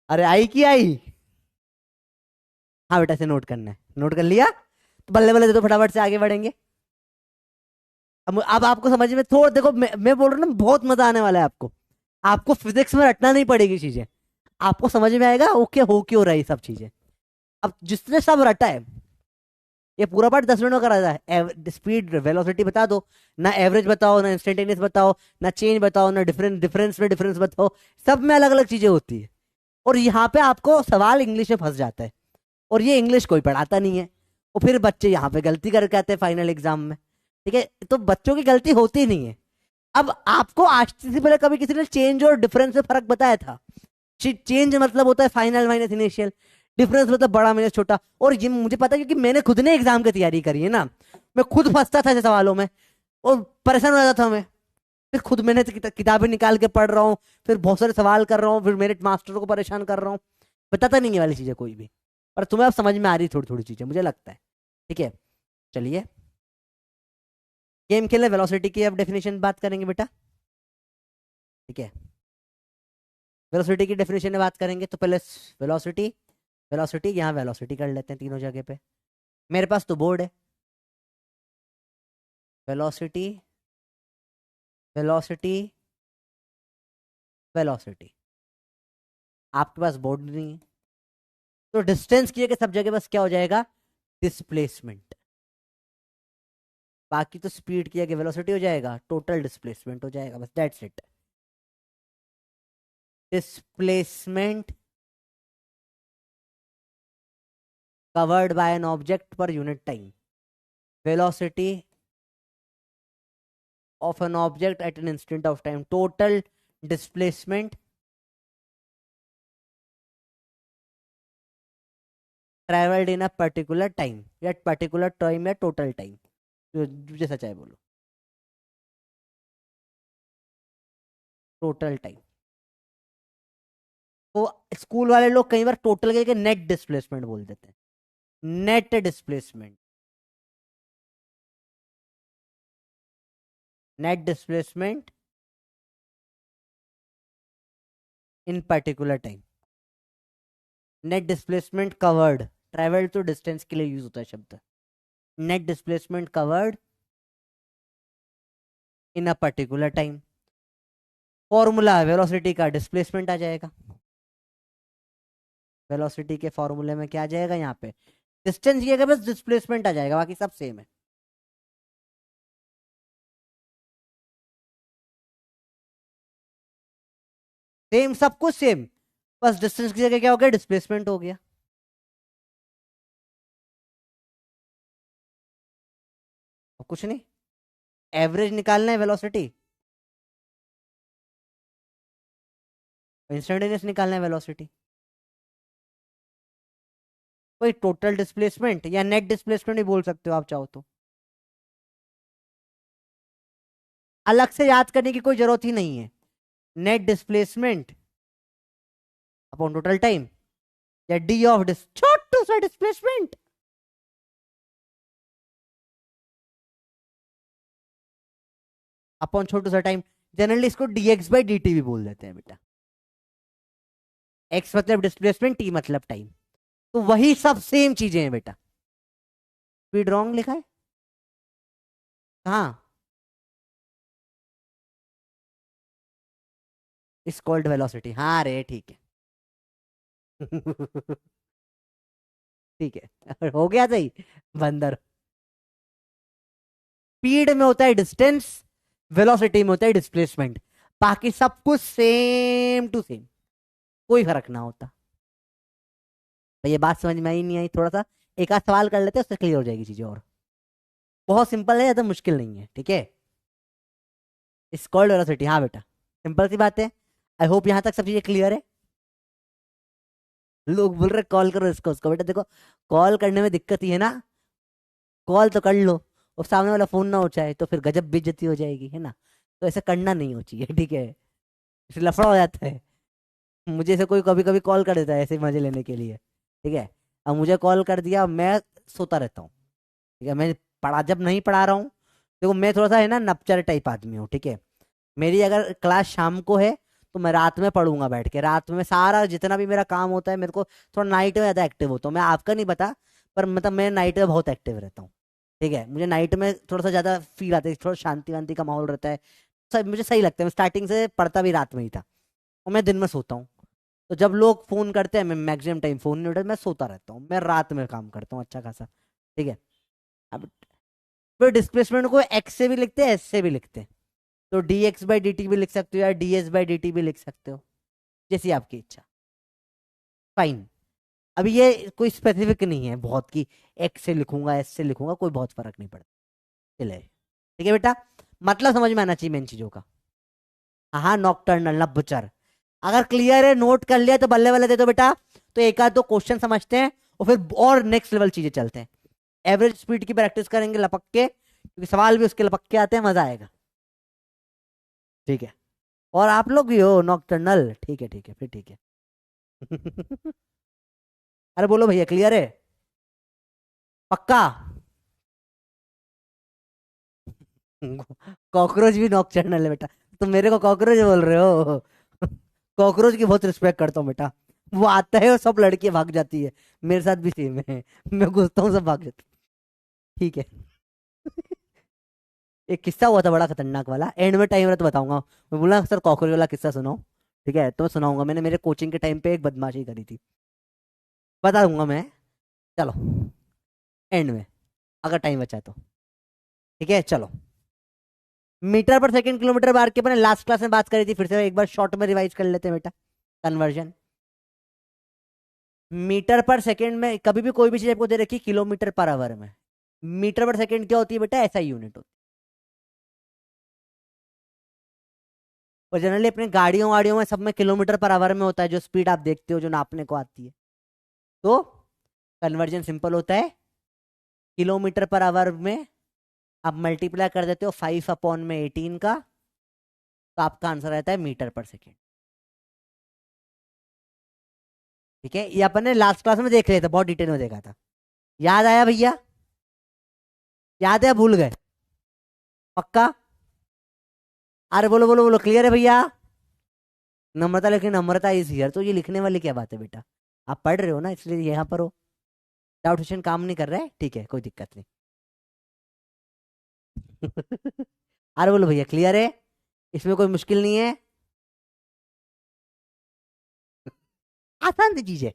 Speaker 1: अरे आई की आई? हाँ बेटा इसे नोट करना है, नोट कर लिया तो बल्ले बल्ले दे दो, फटाफट से आगे बढ़ेंगे। अब आपको समझ में थोड़ा, देखो मैं बोल रहा हूँ ना, बहुत मजा आने वाला है आपको। आपको फिजिक्स में रटना नहीं पड़ेगी चीजें, आपको समझ में आएगा ओके हो क्यों रही सब चीजें। अब जिसने सब रटा है, ये पूरा पार्ट 10 मिनट में करा है। स्पीड वेलोसिटी बता दो, ना एवरेज बताओ, ना इंस्टेंटेनियस बताओ, ना चेंज बताओ, ना डिफरेंस, डिफरेंस में डिफरेंस बताओ। सब में अलग अलग चीजें होती है। और यहाँ पे आपको सवाल इंग्लिश में फंस जाता है, और ये इंग्लिश कोई पढ़ाता नहीं है। और फिर बच्चे यहाँ पे गलती करके आते हैं फाइनल एग्जाम में। ठीक है, तो बच्चों की गलती होती नहीं है। अब आपको आज से पहले कभी किसी ने चेंज और डिफरेंस में फर्क बताया था? चेंज मतलब होता है फाइनल माइनस इनिशियल, डिफरेंस मतलब बड़ा माइनस छोटा। और ये मुझे पता है क्योंकि मैंने खुद ने एग्जाम की तैयारी करी है ना। मैं खुद फंसता था ऐसे सवालों में, और परेशान हो जाता था मैं। फिर खुद मैंने किताबें निकाल के पढ़ रहा हूँ, फिर बहुत सारे सवाल कर रहा हूँ, फिर मेरे मास्टरों को परेशान कर रहा हूँ। बताता नहीं है वाली चीजें कोई भी। पर तुम्हें अब समझ में आ रही थोड़ी थोड़ी चीजें मुझे लगता है। ठीक है, चलिए गेम खेलने, वेलोसिटी की अब डेफिनेशन बात करेंगे बेटा। ठीक है, वेलोसिटी की डेफिनेशन में बात करेंगे तो पहले वेलोसिटी, वेलोसिटी यहाँ वेलोसिटी कर लेते हैं तीनों जगह पे। मेरे पास तो बोर्ड है। Velocity, velocity, velocity. आपके पास बोर्ड नहीं है, तो डिस्टेंस की जगह सब जगह बस क्या हो जाएगा? डिस्प्लेसमेंट। बाकी तो स्पीड की जगह वेलोसिटी हो जाएगा, टोटल डिस्प्लेसमेंट हो जाएगा, बस that's it. Displacement covered by an object per unit time, velocity of an object at an instant of time, total displacement traveled in a particular time, या particular time या total time, जो जैसा चाहे बोलो, टोटल टाइम। तो स्कूल वाले लोग कई बार टोटल के नेट डिस्प्लेसमेंट बोल देते हैं। Net displacement, net displacement in particular time, net displacement covered, travelled तो डिस्टेंस के लिए यूज होता है शब्द। Net displacement covered in a particular time, formula velocity का डिस्प्लेसमेंट आ जाएगा। वेलोसिटी के फॉर्मूले में क्या आ जाएगा यहाँ पे, डिस्टेंस की जगह बस डिस्प्लेसमेंट आ जाएगा, बाकी सब सेम है। सेम सब कुछ सेम, बस डिस्टेंस की जगह क्या हो गया, डिस्प्लेसमेंट हो गया। और कुछ नहीं, एवरेज निकालना है वेलोसिटी, इंस्टेंटेनियस निकालना है वेलोसिटी, कोई टोटल डिस्प्लेसमेंट या नेट डिस्प्लेसमेंट भी बोल सकते हो आप चाहो तो, अलग से याद करने की कोई जरूरत ही नहीं है। Net displacement upon total time, या डी ऑफ छोटू सा डिस्प्लेसमेंट अपॉन छोटू सा टाइम। जनरली इसको dx बाई dt भी बोल देते हैं बेटा। x मतलब डिस्प्लेसमेंट, t मतलब टाइम, तो वही सब सेम चीजें हैं बेटा। स्पीड रॉन्ग लिखा है कहाँ, इस कॉल्ड वेलोसिटी, हाँ रे ठीक है। ठीक है, हो गया सही बंदर। स्पीड में होता है डिस्टेंस, वेलोसिटी में होता है डिस्प्लेसमेंट, बाकी सब कुछ सेम टू सेम, कोई फर्क ना होता। तो ये बात समझ में आई नहीं आई, थोड़ा सा एक आध सवाल कर लेते हैं, उससे क्लियर हो जाएगी चीजें। और बहुत सिंपल है, ज्यादा मुश्किल नहीं है, ठीक है। स्क्वायर्ड वेलोसिटी, हाँ बेटा सिंपल सी बात है। आई होप यहाँ तक सब चीजें क्लियर है। लोग बोल रहे कॉल करो इसको उसको, बेटा देखो कॉल करने में दिक्कत ही है ना, कॉल तो कर लो, और सामने वाला फोन ना उठाए तो फिर गजब बेइज्जती हो जाएगी, है ना। तो ऐसा करना नहीं हो चाहिए, ठीक है, फिर लफड़ा हो जाता है। मुझे से कोई कभी कभी कॉल कर देता है ऐसे मजे लेने के लिए, ठीक है। अब मुझे कॉल कर दिया, मैं सोता रहता हूँ, ठीक है, मैं पढ़ा जब नहीं पढ़ा रहा हूँ, देखो मैं थोड़ा सा है ना नपचर टाइप आदमी हूँ, ठीक है। मेरी अगर क्लास शाम को है तो मैं रात में पढ़ूंगा बैठ के, रात में सारा जितना भी मेरा काम होता है, मेरे को थोड़ा नाइट में ज़्यादा एक्टिव होता हूँ मैं, आपका नहीं पता, पर मतलब मैं नाइट में बहुत एक्टिव रहता हूँ, ठीक है। मुझे नाइट में थोड़ा सा ज़्यादा फील आता है, थोड़ा शांति वांति का माहौल रहता है, सब मुझे सही लगता है। मैं स्टार्टिंग से पढ़ता भी रात में ही था, और मैं दिन में सोता हूँ। तो जब लोग फोन करते हैं मैं मैक्सिमम टाइम फोन नहीं उठाता, मैं सोता रहता हूँ, मैं रात में काम करता हूँ अच्छा खासा, ठीक है। अब फिर डिस्प्लेसमेंट को एक्स से भी लिखते हैं, एस से भी लिखते हैं, तो D x by d t भी लिख सकते हो, या D S by d t भी लिख सकते हो, जैसी आपकी इच्छा। फाइन। अभी ये कोई स्पेसिफिक नहीं है बहुत कि एक्स से लिखूंगा एस से लिखूंगा, कोई बहुत फर्क नहीं पड़ता, चले ठीक है बेटा। मतलब समझ में आना चाहिए मेन चीजों का। हाँ नॉकटर्नल नब्बचर, अगर क्लियर है नोट कर लिया तो बल्ले बल्ले दे दो बेटा, तो एक आध दो क्वेश्चन समझते हैं और फिर और नेक्स्ट लेवल चीजें चलते हैं। एवरेज स्पीड की प्रैक्टिस करेंगे लपक के, क्योंकि सवाल भी उसके लपक के आते हैं, मजा आएगा, ठीक है। और आप लोग भी हो नॉकटर्नल, ठीक है फिर ठीक है। अरे बोलो भैया क्लियर है, पक्का। कॉकरोच भी नॉकटर्नल है बेटा, तुम मेरे को कॉकरोच बोल रहे हो। कॉकरोच की बहुत रिस्पेक्ट करता हूँ बेटा, वो आता है और सब लड़कियां भाग जाती है, मेरे साथ भी सेम है। मैं घुसता हूँ सब भाग जाते, ठीक है। एक किस्सा हुआ था बड़ा खतरनाक वाला, एंड में टाइम रहा तो बताऊंगा। मैं बोला सर कॉकरोच वाला किस्सा सुनाओ, ठीक है, तो सुनाऊंगा। मैंने मेरे कोचिंग के टाइम पे एक बदमाशी करी थी, बता दूंगा मैं, चलो एंड में, अगर टाइम बचा तो, ठीक है चलो। मीटर पर सेकंड किलोमीटर बार के अपने लास्ट क्लास में बात करी थी, फिर से एक बार शॉर्ट में रिवाइज कर लेते हैं बेटा। कन्वर्जन, मीटर पर सेकंड में कभी भी कोई भी चीज आपको दे रखी किलोमीटर पर आवर में, मीटर पर सेकंड क्या होती है बेटा, ऐसा यूनिट होती है। और जनरली अपने गाड़ियों वाड़ियों में सब में किलोमीटर पर आवर में होता है, जो स्पीड आप देखते हो जो नापने को आती है। तो कन्वर्जन सिंपल होता है, किलोमीटर पर आवर में आप मल्टीप्लाई कर देते हो 5/18 का, तो आपका आंसर रहता है मीटर पर सेकेंड, ठीक है। ये अपन ने लास्ट क्लास में देख लिया था, बहुत डिटेल में देखा था, याद आया भैया, याद है भूल गए, पक्का। अरे बोलो बोलो बोलो, क्लियर है भैया। नम्रता, लेकिन नम्रता इज हियर, तो ये लिखने वाली क्या बात है बेटा, आप पढ़ रहे हो ना इसलिए यहाँ पर हो। डाउट सेशन काम नहीं कर रहा है, ठीक है कोई दिक्कत नहीं। अरे बोलो भैया क्लियर है, इसमें कोई मुश्किल नहीं है, आसान सी चीज है।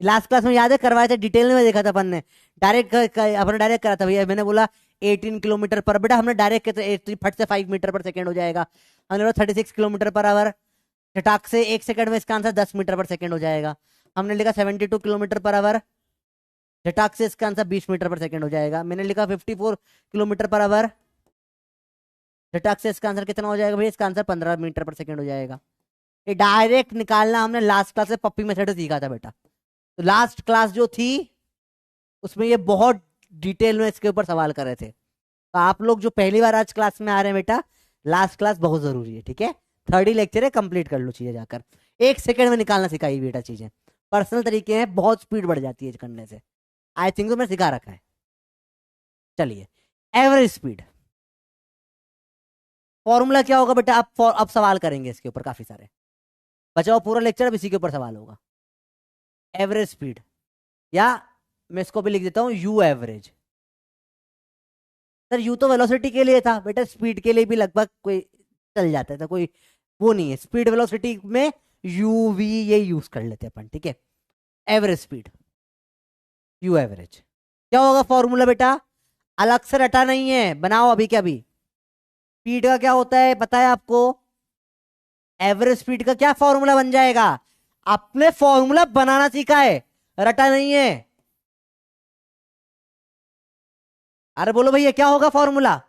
Speaker 1: लास्ट क्लास में याद है करवाए थे, डिटेल में देखा था अपन ने। डायरेक्ट अपने डायरेक्ट करा था भैया, मैंने बोला 18 किलोमीटर पर, बेटा हमने डायरेक्ट फट से 5 मीटर पर सेकेंड हो जाएगा। हमने बोला 36 किलोमीटर पर आवर, चटाक से 1 सेकंड में इसका आंसर 10 मीटर पर सेकेंड हो जाएगा। हमने लिखा 72 किलोमीटर पर आवर, झटाक से इसका आंसर 20 मीटर पर सेकेंड हो जाएगा। मैंने लिखा 54 किलोमीटर पर आवर, झटाक से इसका आंसर कितना हो जाएगा भैया, इसका आंसर 15 मीटर पर सेकेंड हो जाएगा। ये डायरेक्ट निकालना हमने लास्ट क्लास से पप्पी मेथड सीखा था बेटा। तो लास्ट क्लास जो थी उसमें ये बहुत डिटेल में इसके ऊपर सवाल कर रहे थे। तो आप लोग जो पहली बार आज क्लास में आ रहे हैं बेटा, लास्ट क्लास बहुत जरूरी है, ठीक है। थर्ड ही लेक्चर है, कंप्लीट कर लो चीजें जाकर। 1 सेकंड में निकालना सिखाई बेटा चीजें, पर्सनल तरीके हैं, बहुत स्पीड बढ़ जाती है करने से। आई थिंक तो मैंने सिखा रखा है। चलिए, एवरेज स्पीड फॉर्मूला क्या होगा बेटा, अब सवाल करेंगे इसके ऊपर काफी सारे। बचाओ पूरा लेक्चर, अब इसी के ऊपर सवाल होगा। एवरेज स्पीड, या मैं इसको भी लिख देता हूं यू एवरेज। सर यू तो वेलोसिटी के लिए था बेटा, स्पीड के लिए भी लगभग कोई चल जाता था, कोई वो नहीं है। स्पीड वेलोसिटी में यू वी ये यूज कर लेते अपन, ठीक है। एवरेज स्पीड, यू एवरेज क्या होगा फॉर्मूला बेटा, अलग से रटा नहीं है, बनाओ अभी क्या अभी। स्पीड का क्या होता है पता है आपको, एवरेज स्पीड का क्या फॉर्मूला बन जाएगा, आपने फॉर्मूला बनाना सीखा है, रटा नहीं है। अरे बोलो भैया क्या होगा फॉर्मूला।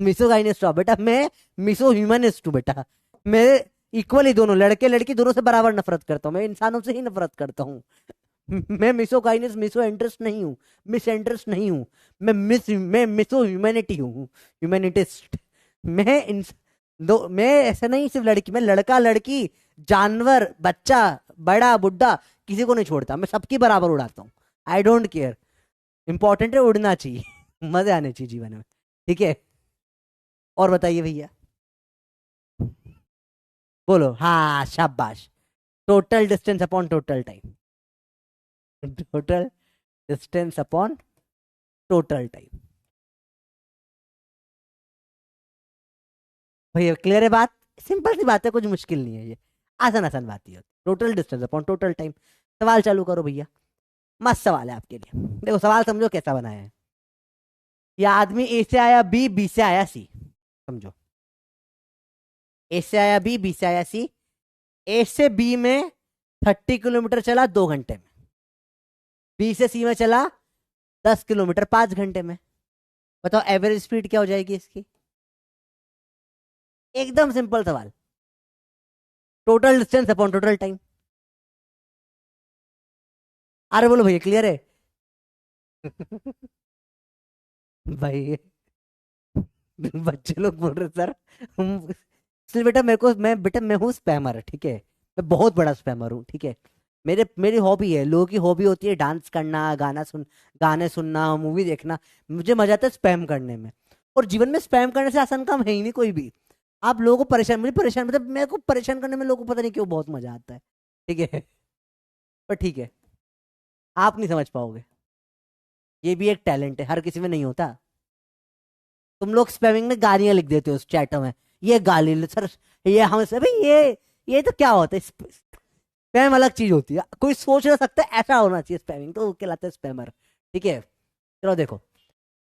Speaker 1: मिसोगाइनिस्ट हो बेटा, मैं मिसो ह्यूमनिस्ट हूँ बेटा। मैं इक्वली दोनों लड़के लड़की दोनों से बराबर नफरत करता हूँ, मैं इंसानों से ही नफरत करता हूँ। मैं मिसोगाइनिस्ट मिसो इंटरेस्ट नहीं हूँ, मिस इंटरेस्ट नहीं हूँ। मैं मिसो ह्यूमैनिटी हूँ, ह्यूमैनिटिस्ट। मैं इन मैं ऐसा नहीं सिर्फ लड़की, मैं लड़का लड़की जानवर बच्चा बड़ा बुढ़ा किसी को नहीं छोड़ता, मैं सबकी बराबर उड़ाता हूँ। आई डोंट केयर, इंपॉर्टेंट है उड़ना चाहिए। मजे आने चाहिए जीवन में, ठीक है। और बताइए भैया, बोलो हाँ शाबाश। Total distance upon total time, total distance upon total time. भैया क्लियर है बात, सिंपल सी बात है, कुछ मुश्किल नहीं है ये, आसान आसान बात ही होती है। Total distance upon total time. सवाल चालू करो भैया, मस्त सवाल है आपके लिए। देखो सवाल समझो कैसा बनाया है। ये आदमी ए से आया बी, बी से आया सी, समझो। ए से आया बी, बी से आया सी। ए से बी में 30 किलोमीटर चला 2 घंटे में, बी से सी में चला 10 किलोमीटर 5 घंटे में। बताओ एवरेज स्पीड क्या हो जाएगी इसकी। एकदम सिंपल सवाल, total distance upon total time. अरे बोलो भैया क्लियर है। भाई बच्चे लोग बोल रहे सर इसलिए बेटा मेरे को, मैं हूँ स्पैमर, ठीक है। मैं बहुत बड़ा स्पैमर हूँ, ठीक है। मेरी हॉबी है, लोगों की हॉबी होती है डांस करना, गाने सुनना, मूवी देखना। मुझे मजा आता है स्पैम करने में। और जीवन में स्पैम करने से आसान काम है ही नहीं कोई भी। आप लोगों को परेशान, मुझे परेशान मतलब मेरे को परेशान करने में लोगों को पता नहीं क्यों बहुत मजा आता है, ठीक है। पर ठीक है, आप नहीं समझ पाओगे, ये भी एक टैलेंट है, हर किसी में नहीं होता। तुम लोग स्पैमिंग में गालियां लिख देते हो उस चैटों में, ये गाली सर, ये हम से भाई ये तो क्या होता है, स्पैम अलग चीज होती है। कोई सोच ना सकता है ऐसा होना चाहिए, स्पैमिंग तो वो कहलाता है स्पैमर, ठीक है। चलो देखो,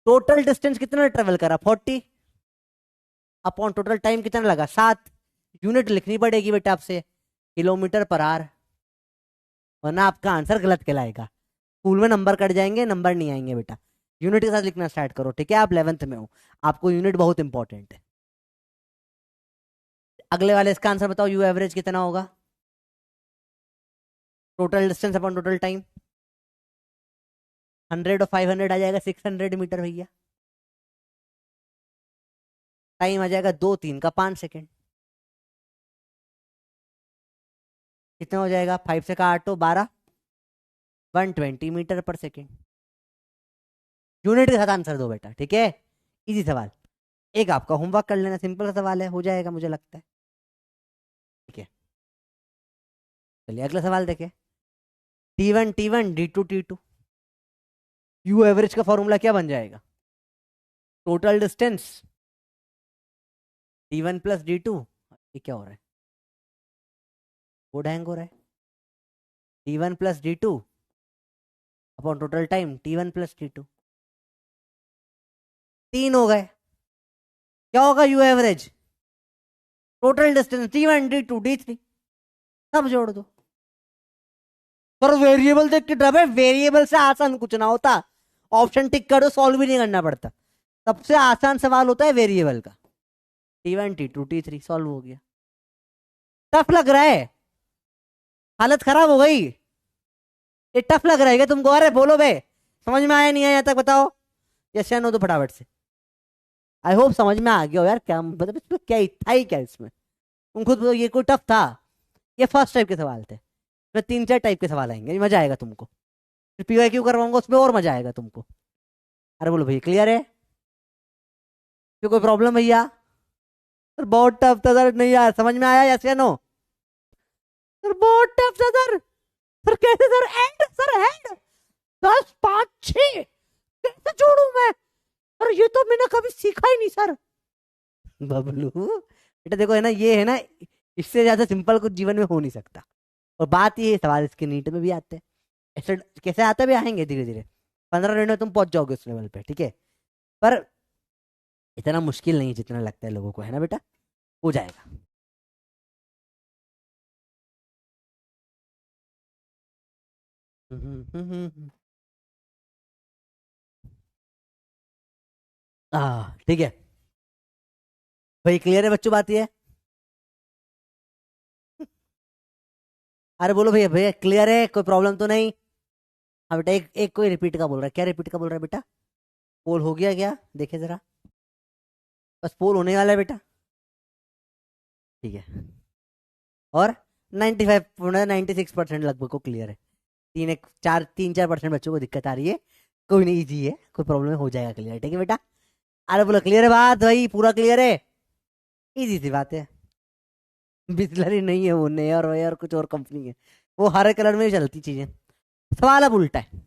Speaker 1: टोटल डिस्टेंस कितना ट्रेवल करा 40, अपॉन टोटल टाइम कितना लगा 7। यूनिट लिखनी पड़ेगी बेटा आपसे, किलोमीटर पर आवर, वरना आपका आंसर गलत कहलाएगा। स्कूल में नंबर कट जाएंगे, नंबर नहीं आएंगे बेटा। यूनिट के साथ लिखना स्टार्ट करो, ठीक है। आप 11th में हो, आपको यूनिट बहुत इंपॉर्टेंट है। अगले वाले इसका आंसर बताओ, यू एवरेज कितना होगा, total distance upon total time. 100 और 500 आ जाएगा 600 मीटर भैया। टाइम आ जाएगा 2 3 का 5 सेकेंड। कितना हो जाएगा, 5 से का 8 12, 120 मीटर पर सेकेंड। यूनिट के साथ आंसर दो बेटा, ठीक है। इजी सवाल, एक आपका होमवर्क कर लेना, सिंपल सा सवाल है, हो जाएगा मुझे लगता है, ठीक है। चलिए अगला सवाल देखें। T1 T1 D2 T2, you average का फॉर्मूला क्या बन जाएगा, total distance T1 plus D2, ये क्या हो रहा है, कोड हैंग हो रहा है। T1 plus D2 upon total time T1 plus T2, 3 हो गए। क्या होगा you average? Total distance T1 D2 D3 सब जोड़ दो। पर वेरिएबल देख के डर है, वेरिएबल से आसान कुछ ना होता। ऑप्शन टिक कर दो, सॉल्व भी नहीं करना पड़ता। सबसे आसान सवाल होता है वेरिएबल का। T1 T2 T3 सॉल्व हो गया। टफ लग रहा है, हालत खराब हो गई। ये टफ लग रहा है क्या तुमको? अरे बोलो बे, समझ में आया नहीं आया तक बताओ। यस या नो तो फटाफट से। आई होप समझ में आ गया हो यार, क्या मतलब इसमें क्या ही था ही क्या इसमें। तुम खुद बताओ, ये कोई टफ था? ये फर्स्ट टाइप के सवाल थे, इसमें 3-4 टाइप के सवाल आएंगे, मजा आएगा तुमको। फिर PYQ करवाऊंगा, उसमें और मजा आएगा तुमको। अरे बोलो भैया क्लियर है? फिर कोई प्रॉब्लम भैया? सर बहुत टफ था सर, नहीं यार समझ में आया, यस या नो? सर बहुत टफ था सर। सर कैसे सर? एंड सर एंड 10 5 6 कैसे जोड़ू मैं? अरे ये तो मैंने कभी सीखा ही नहीं सर। बबलू बेटा देखो है ना, ये है ना, इससे ज्यादा सिंपल कुछ जीवन में हो नहीं सकता। और बात ये है, सवाल इसके नीट में भी आते हैं। ऐसे कैसे आते भी आएंगे धीरे धीरे, 15 मिनट में तुम पहुंच जाओगे उस लेवल पे, ठीक है। पर इतना मुश्किल नहीं जितना लगता है लोगों को, है ना बेटा? हो जाएगा। ठीक है भाई, क्लियर है बच्चों बात ये? अरे बोलो भैया, भैया क्लियर है, कोई प्रॉब्लम तो नहीं? हाँ बेटा, एक एक कोई रिपीट का बोल रहा है, क्या रिपीट का बोल रहा है बेटा? पोल हो गया क्या, देखे जरा। बस पोल होने वाला है बेटा, ठीक है। और 96% लगभग को क्लियर है। 3-4% बच्चों को दिक्कत आ रही है, कोई नहीं, इजी है, कोई प्रॉब्लम है, हो जाएगा क्लियर, ठीक है बेटा। अरे बोलो क्लियर है बात भाई, पूरा क्लियर है? इजी सी बात है। बिस्लरी नहीं है वो, नेयर वेयर कुछ और कंपनी है, वो हरे कलर में ही चलती चीजें। सवाल अब उल्टा है,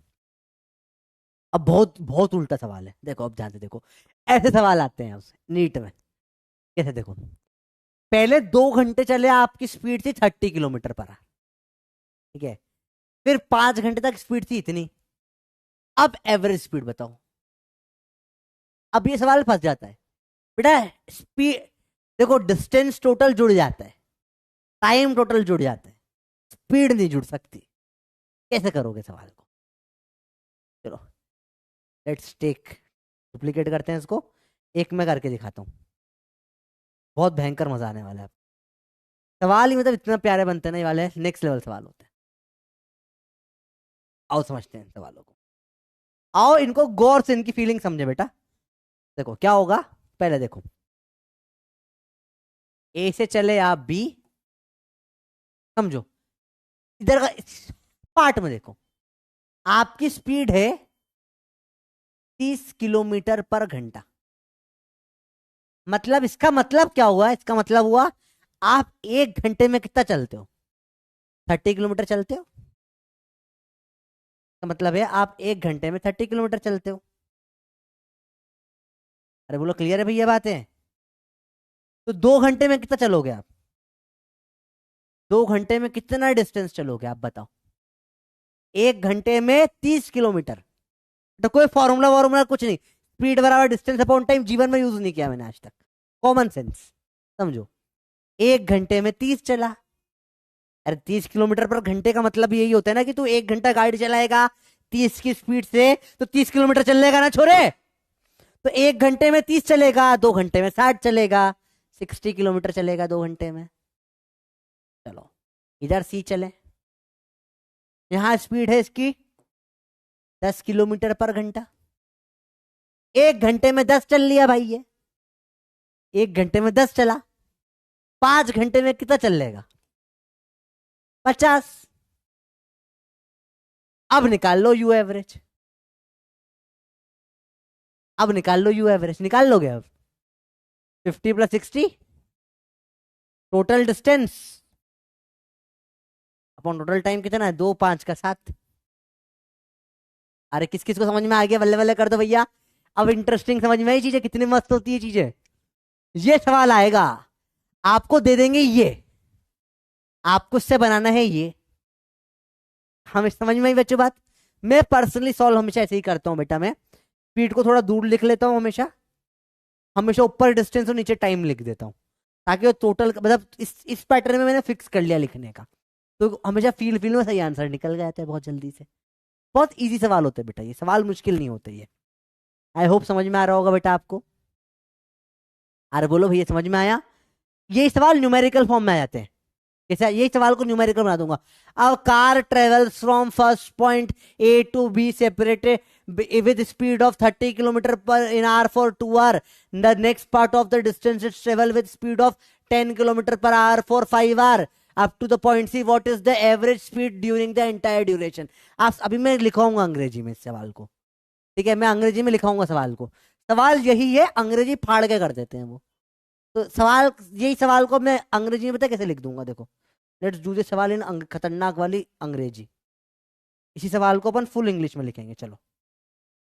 Speaker 1: अब बहुत बहुत उल्टा सवाल है। देखो अब ध्यान से देखो, ऐसे सवाल आते हैं उससे नीट में। कैसे देखो, पहले 2 घंटे चले, आपकी स्पीड थी 30 किलोमीटर पर, ठीक है। फिर 5 घंटे तक स्पीड थी इतनी, अब एवरेज स्पीड बताओ। अब ये सवाल फंस जाता है बेटा। स्पीड देखो, डिस्टेंस टोटल जुड़ जाता है, टाइम टोटल जुड़ जाता है, स्पीड नहीं जुड़ सकती। कैसे करोगे सवाल को? चलो लेट्स टेक, डुप्लीकेट करते हैं इसको, एक मैं करके दिखाता हूँ, बहुत भयंकर मजा आने वाला है। सवाल ही मतलब इतना प्यारे बनते हैं ना ये वाले, नेक्स्ट लेवल सवाल होते हैं। आओ समझते हैं सवालों को, आओ इनको गौर से, इनकी फीलिंग समझे बेटा। देखो क्या होगा, पहले देखो, ए से चले आप बी, समझो। इधर का पार्ट में देखो, आपकी स्पीड है 30 किलोमीटर पर घंटा। मतलब इसका मतलब क्या हुआ? इसका मतलब हुआ आप 1 घंटे में कितना चलते हो? 30 किलोमीटर चलते हो। का मतलब है आप 1 घंटे में 30 किलोमीटर चलते हो। अरे बोलो क्लियर है भैया बातें? तो 2 घंटे में कितना चलोगे आप? 2 घंटे में कितना डिस्टेंस चलोगे आप बताओ? 1 घंटे में 30 किलोमीटर। तो कोई फॉर्मूला वॉर्मूला कुछ नहीं, स्पीड बराबर डिस्टेंस अपॉन टाइम जीवन में यूज नहीं किया मैंने आज तक, कॉमन सेंस समझो। 1 घंटे में 30 चला, अरे 30 किलोमीटर पर घंटे का मतलब यही होता है ना कि तू 1 घंटा गाड़ी चलाएगा 30 की स्पीड से, तो 30 किलोमीटर चलेगा ना छोरे। तो 1 घंटे में 30 चलेगा, 2 घंटे में 60 चलेगा, 60 किलोमीटर चलेगा 2 घंटे में। चलो इधर सी चले, यहां स्पीड है इसकी 10 किलोमीटर पर घंटा। 1 घंटे में 10 चल लिया भाई ये, 1 घंटे में 10 चला, 5 घंटे में कितना चल लेगा? 50। अब निकाल लो यू एवरेज, अब निकाल लो यू एवरेज, निकाल लोगे अब? 50 + 60 total distance upon total time कितना है? 2 5 का 7। अरे किस किस को समझ में आ गया? बल्ले बल्ले कर दो भैया। अब इंटरेस्टिंग समझ में आई चीजें, कितनी मस्त होती है चीजें। ये सवाल आएगा, आपको दे देंगे ये, आपको इससे बनाना है ये। हम समझ में आई बच्चों बात? मैं पर्सनली सॉल्व हमेशा ऐसे ही करता हूँ बेटा। मैं स्पीड को थोड़ा दूर लिख लेता हूँ हमेशा, हमेशा ऊपर डिस्टेंस और नीचे टाइम लिख देता हूँ, ताकि वो टोटल मतलब इस पैटर्न में मैंने फिक्स कर लिया लिखने का, तो हमेशा फील फील में सही आंसर निकल जाता है बहुत जल्दी से। बहुत इजी सवाल होते हैं बेटा, ये सवाल मुश्किल नहीं होते ये। आई होप समझ में आ रहा होगा बेटा आपको। अरे बोलो भैया समझ में आया? ये सवाल न्यूमेरिकल फॉर्म में आ जाते हैं। जैसे ये सवाल को न्यूमेरिकल बना दूंगा। A car travels from first point A to B separated with speed of 30 kilometer per in hour for 2 hour. The next part of the distance is travel with speed of 10 kilometer per hour for 5 hour up to the point C. What is the average speed during the entire duration? आप अभी मैं लिखाऊंगा अंग्रेजी में इस सवाल को, ठीक है? मैं अंग्रेजी में लिखाऊंगा सवाल को। सवाल यही है, अंग्रेजी फाड़ के कर देते हैं वो। तो सवाल यही सवाल को मैं अंग्रेजी में पता कैसे लिख दूंगा? देखो, लेट्स डू दिस सवाल इन खतरनाक वाली अंग्रेजी। इसी सवाल को अपन फुल इंग्लिश में लिखेंगे। चलो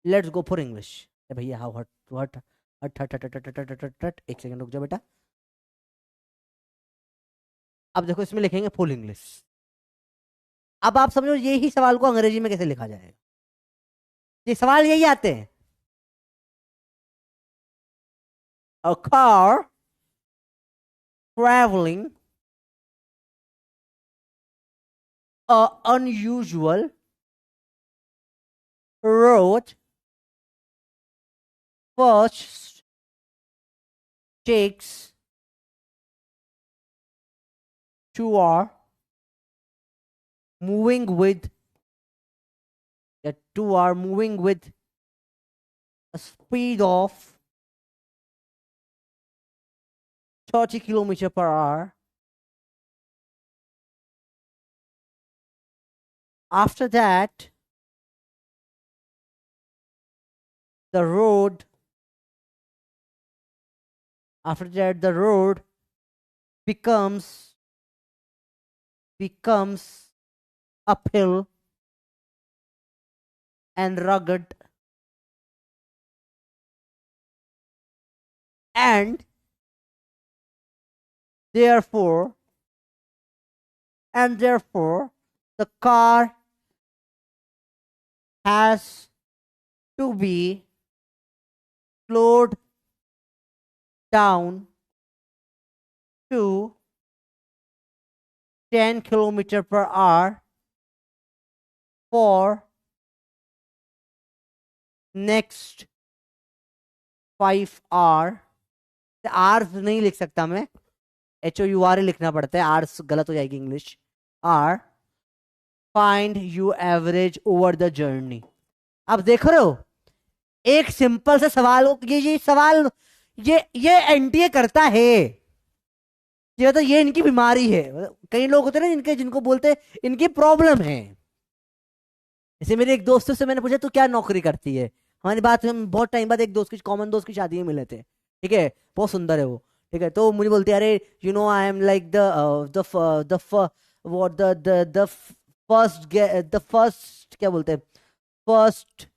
Speaker 1: लेट्स गो फॉर इंग्लिश। भैया हाउ हट हट हट हट हट हट हट हट हट हट, एक सेकंड रुक जाओ बेटा। अब देखो इसमें लिखेंगे फुल इंग्लिश। अब आप समझो यही सवाल को अंग्रेजी में कैसे लिखा जाएगा। ये सवाल यही आते हैं। A car traveling a unusual road first takes 2 hours moving with 2 hours moving with a speed of 30 kilometer per hour. After that, the road becomes uphill and rugged, and therefore the car has to be slowed down to 10 kilometer per hour for next 5 hour। Hours नहीं लिख सकता मैं, HOUR लिखना पड़ता है, आर्स गलत हो जाएगी English. Are find you average over the journey. अब देख रहे हो, एक सिंपल सा सवाल, ये सवाल ये एनटीए करता है। ये तो ये इनकी बीमारी है। कई लोग होते हैं ना इनके, जिनको बोलते हैं इनकी प्रॉब्लम है। जैसे मेरे एक दोस्त से मैंने पूछा तू क्या नौकरी करती है, हमारी बात हम बहुत टाइम बाद एक दोस्त की कॉमन दोस्त की शादी में मिले थे, ठीक है? बहुत सुंदर है वो, ठीक है? तो मुझे बोलती है अरे you know I am like the what the first क्या बोलते हैं, first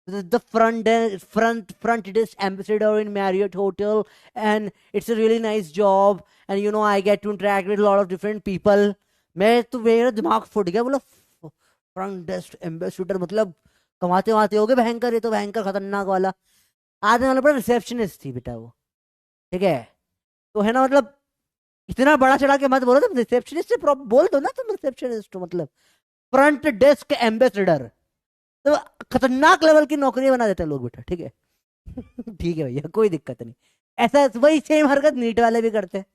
Speaker 1: the front desk ambassador in Marriott Hotel, and it's a really nice job, and you know I get to interact with a lot of different people. मैं तो मेरा दिमाग फट गया। बोला फ्रंट डेस्क एम्बेसडर मतलब कमाते वमाते हो गए भयंकर, ये तो भयंकर खतरनाक वाला। आधे वाला पर रिसेप्शनिस्ट थी बेटा वो, ठीक है? तो है ना, मतलब इतना बड़ा चढ़ा के मत बोलो, तुम रिसेप्शनिस्ट से बोल दो ना, तुम रिसेप्शनिस्ट हो, मतलब फ्रंट डेस्क एम्बेसडर। तो खतरनाक लेवल की नौकरी बना देते हैं लोग बेटा, ठीक है? ठीक है भैया, कोई दिक्कत नहीं। ऐसा वही सेम हरकत नीट वाले भी करते हैं।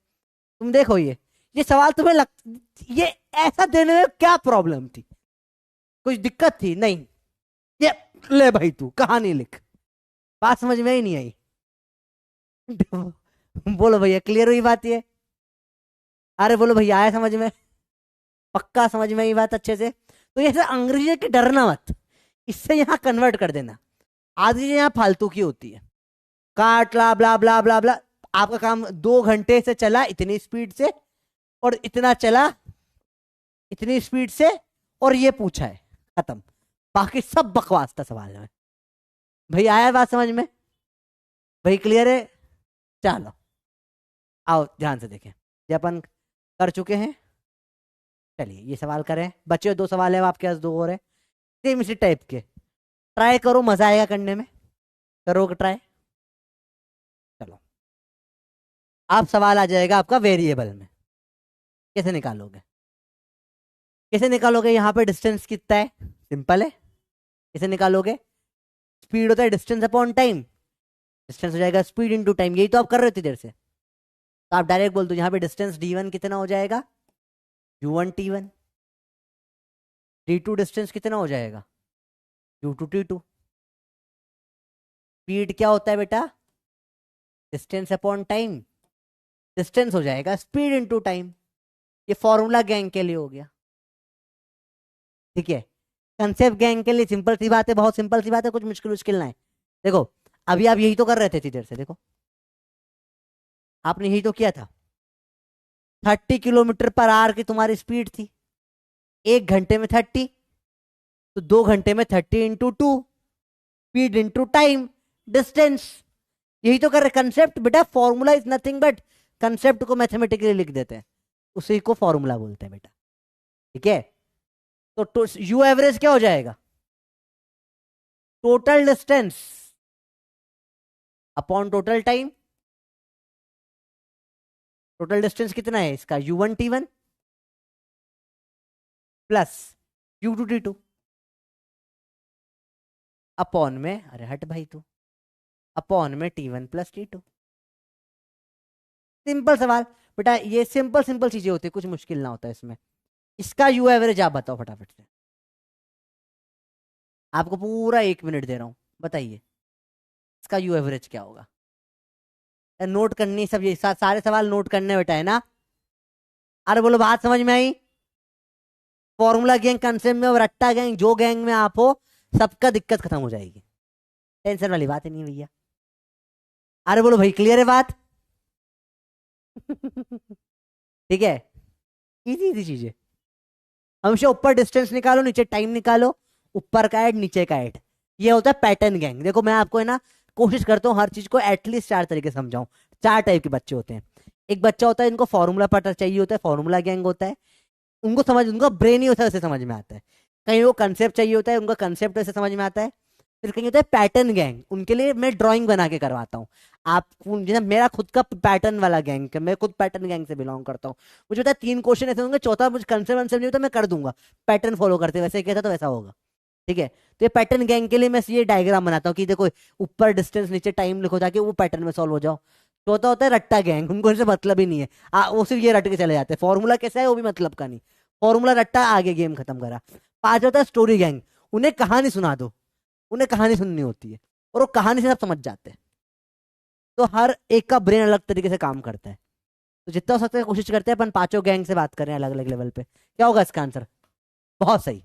Speaker 1: तुम देखो ये सवाल तुम्हें ये ऐसा देने में क्या प्रॉब्लम थी? कुछ दिक्कत थी? नहीं। ये ले भाई तू कहानी लिख। बात समझ में ही नहीं आई। बोलो भैया क्लियर हुई बात ये? अरे बोलो भैया आया समझ में? पक्का समझ में आई बात अच्छे से? तो ये अंग्रेजी के डरना मत, इससे यहाँ कन्वर्ट कर देना। आधी यहाँ फालतू की होती है, काट ला ब्ला ब्ला ब्ला ब्ला। आपका काम 2 घंटे से चला इतनी स्पीड से, और इतना चला इतनी स्पीड से, और ये पूछा है, खत्म। बाकी सब बकवास था सवाल में। भाई आया बात समझ में? भाई क्लियर है? चलो आओ ध्यान से देखें, ये अपन कर चुके हैं। चलिए ये सवाल करें, बच्चे 2 सवाल है आपके पास, 2 और है सेम इसी टाइप के। ट्राई करो, मजा आएगा करने में, करोगे ट्राई। चलो, आप सवाल आ जाएगा आपका वेरिएबल में, कैसे निकालोगे? कैसे निकालोगे? यहाँ पे डिस्टेंस कितना है, सिंपल है। कैसे निकालोगे? स्पीड होता है डिस्टेंस अपॉन टाइम, डिस्टेंस हो जाएगा स्पीड इनटू टाइम, यही तो आप कर रहे थे देर से। तो आप डायरेक्ट बोल दो यहाँ पे डिस्टेंस d1 कितना हो जाएगा, u1 t1, d2 डिस्टेंस कितना हो जाएगा, u2 t2। स्पीड क्या होता है बेटा, डिस्टेंस अपॉन टाइम, डिस्टेंस हो जाएगा स्पीड इनटू टाइम। ये फॉर्मूला गैंग के लिए हो गया, ठीक है। कंसेप्ट गैंग के लिए सिंपल सी बात है, बहुत सिंपल सी बात है, कुछ मुश्किल मुश्किल ना है। देखो अभी आप यही तो कर रहे थे इतनी देर से, देखो आपने यही तो किया था। 30 किलोमीटर पर आवर की तुम्हारी स्पीड थी, 1 घंटे में 30, तो 2 घंटे में 30 × 2, स्पीड इंटू टाइम डिस्टेंस, यही तो कर रहे। कंसेप्ट बेटा, formula is nothing but, concept को मैथमेटिकली लिख देते हैं, उसी को फॉर्मूला बोलते हैं बेटा, ठीक है। तो यू एवरेज क्या हो जाएगा, total distance upon total time. Total distance कितना है इसका, u1 t1 plus u2 t2 upon में, अरे हट भाई तू, अपॉन में t1 प्लस t2। सिंपल सवाल बेटा, ये सिंपल सिंपल चीजें होती है, कुछ मुश्किल ना होता है इसमें। इसका यू एवरेज आप बताओ फटाफट से, आपको पूरा 1 मिनट दे रहा हूं, बताइए इसका यू एवरेज क्या होगा। नोट करनी सब, ये सारे सवाल नोट करने बेटा, है ना? अरे बोलो बात समझ में आई? फॉर्मूला गैंग कंसेप्ट में और रट्टा गैंग, जो गैंग में आप हो सबका दिक्कत खत्म हो जाएगी, टेंशन वाली बात ही नहीं भैया। अरे बोलो भाई क्लियर है बात? ठीक है, इजी इजी चीजें। हमेशा ऊपर डिस्टेंस निकालो, नीचे टाइम निकालो, ऊपर का ऐड नीचे का ऐड, ये होता है पैटर्न गैंग। देखो मैं आपको है ना कोशिश करता हूँ हर चीज को एटलीस्ट 4 तरीके से समझाऊं। 4 टाइप के बच्चे होते हैं। एक बच्चा होता है इनको फॉर्मूला पता चाहिए होता है, फॉर्मूला गैंग होता है, उनको समझ, उनका ब्रेन ही होता है वैसे समझ में आता है। कहीं वो कंसेप्ट चाहिए होता है, उनका कंसेप्ट वैसे समझ में आता है। फिर कहीं होता है पैटर्न गैंग, उनके लिए मैं ड्राइंग बना के करवाता हूँ। आप जैसे मेरा खुद का पैटर्न वाला गैंग, मैं खुद पैटर्न गैंग से बिलोंग करता हूँ। मुझे होता है 3 क्वेश्चन ऐसे होंगे, चौथा मुझे कंसेप्ट वंसेप्ट नहीं होता, मैं कर दूंगा पैटर्न फॉलो करते, वैसे कहता तो वैसा होगा, ठीक है। तो ये पैटर्न गैंग के लिए मैं ये डायग्राम बनाता हूँ कि देखो ऊपर डिस्टेंस नीचे टाइम लिखो ताकि वो पैटर्न में सॉल्व हो जाओ। चौथा होता है रट्टा गैंग, उनको इससे मतलब ही नहीं है, वो सिर्फ ये रट के चले जाते हैं, फॉर्मूला कैसा है वो भी मतलब का नहीं, फॉर्मूला रट्टा, आगे गेम खत्म करा। 5 होता है स्टोरी गैंग, उन्हें कहानी सुना दो, उन्हें कहानी सुननी होती है और वो कहानी से सब समझ जाते हैं। तो हर एक का ब्रेन अलग तरीके से काम करता है, तो जितना हो सकता है कोशिश करते हैं अपन पांचों गैंग से बात करें अलग अलग लेवल पे। क्या होगा इसका आंसर? बहुत सही,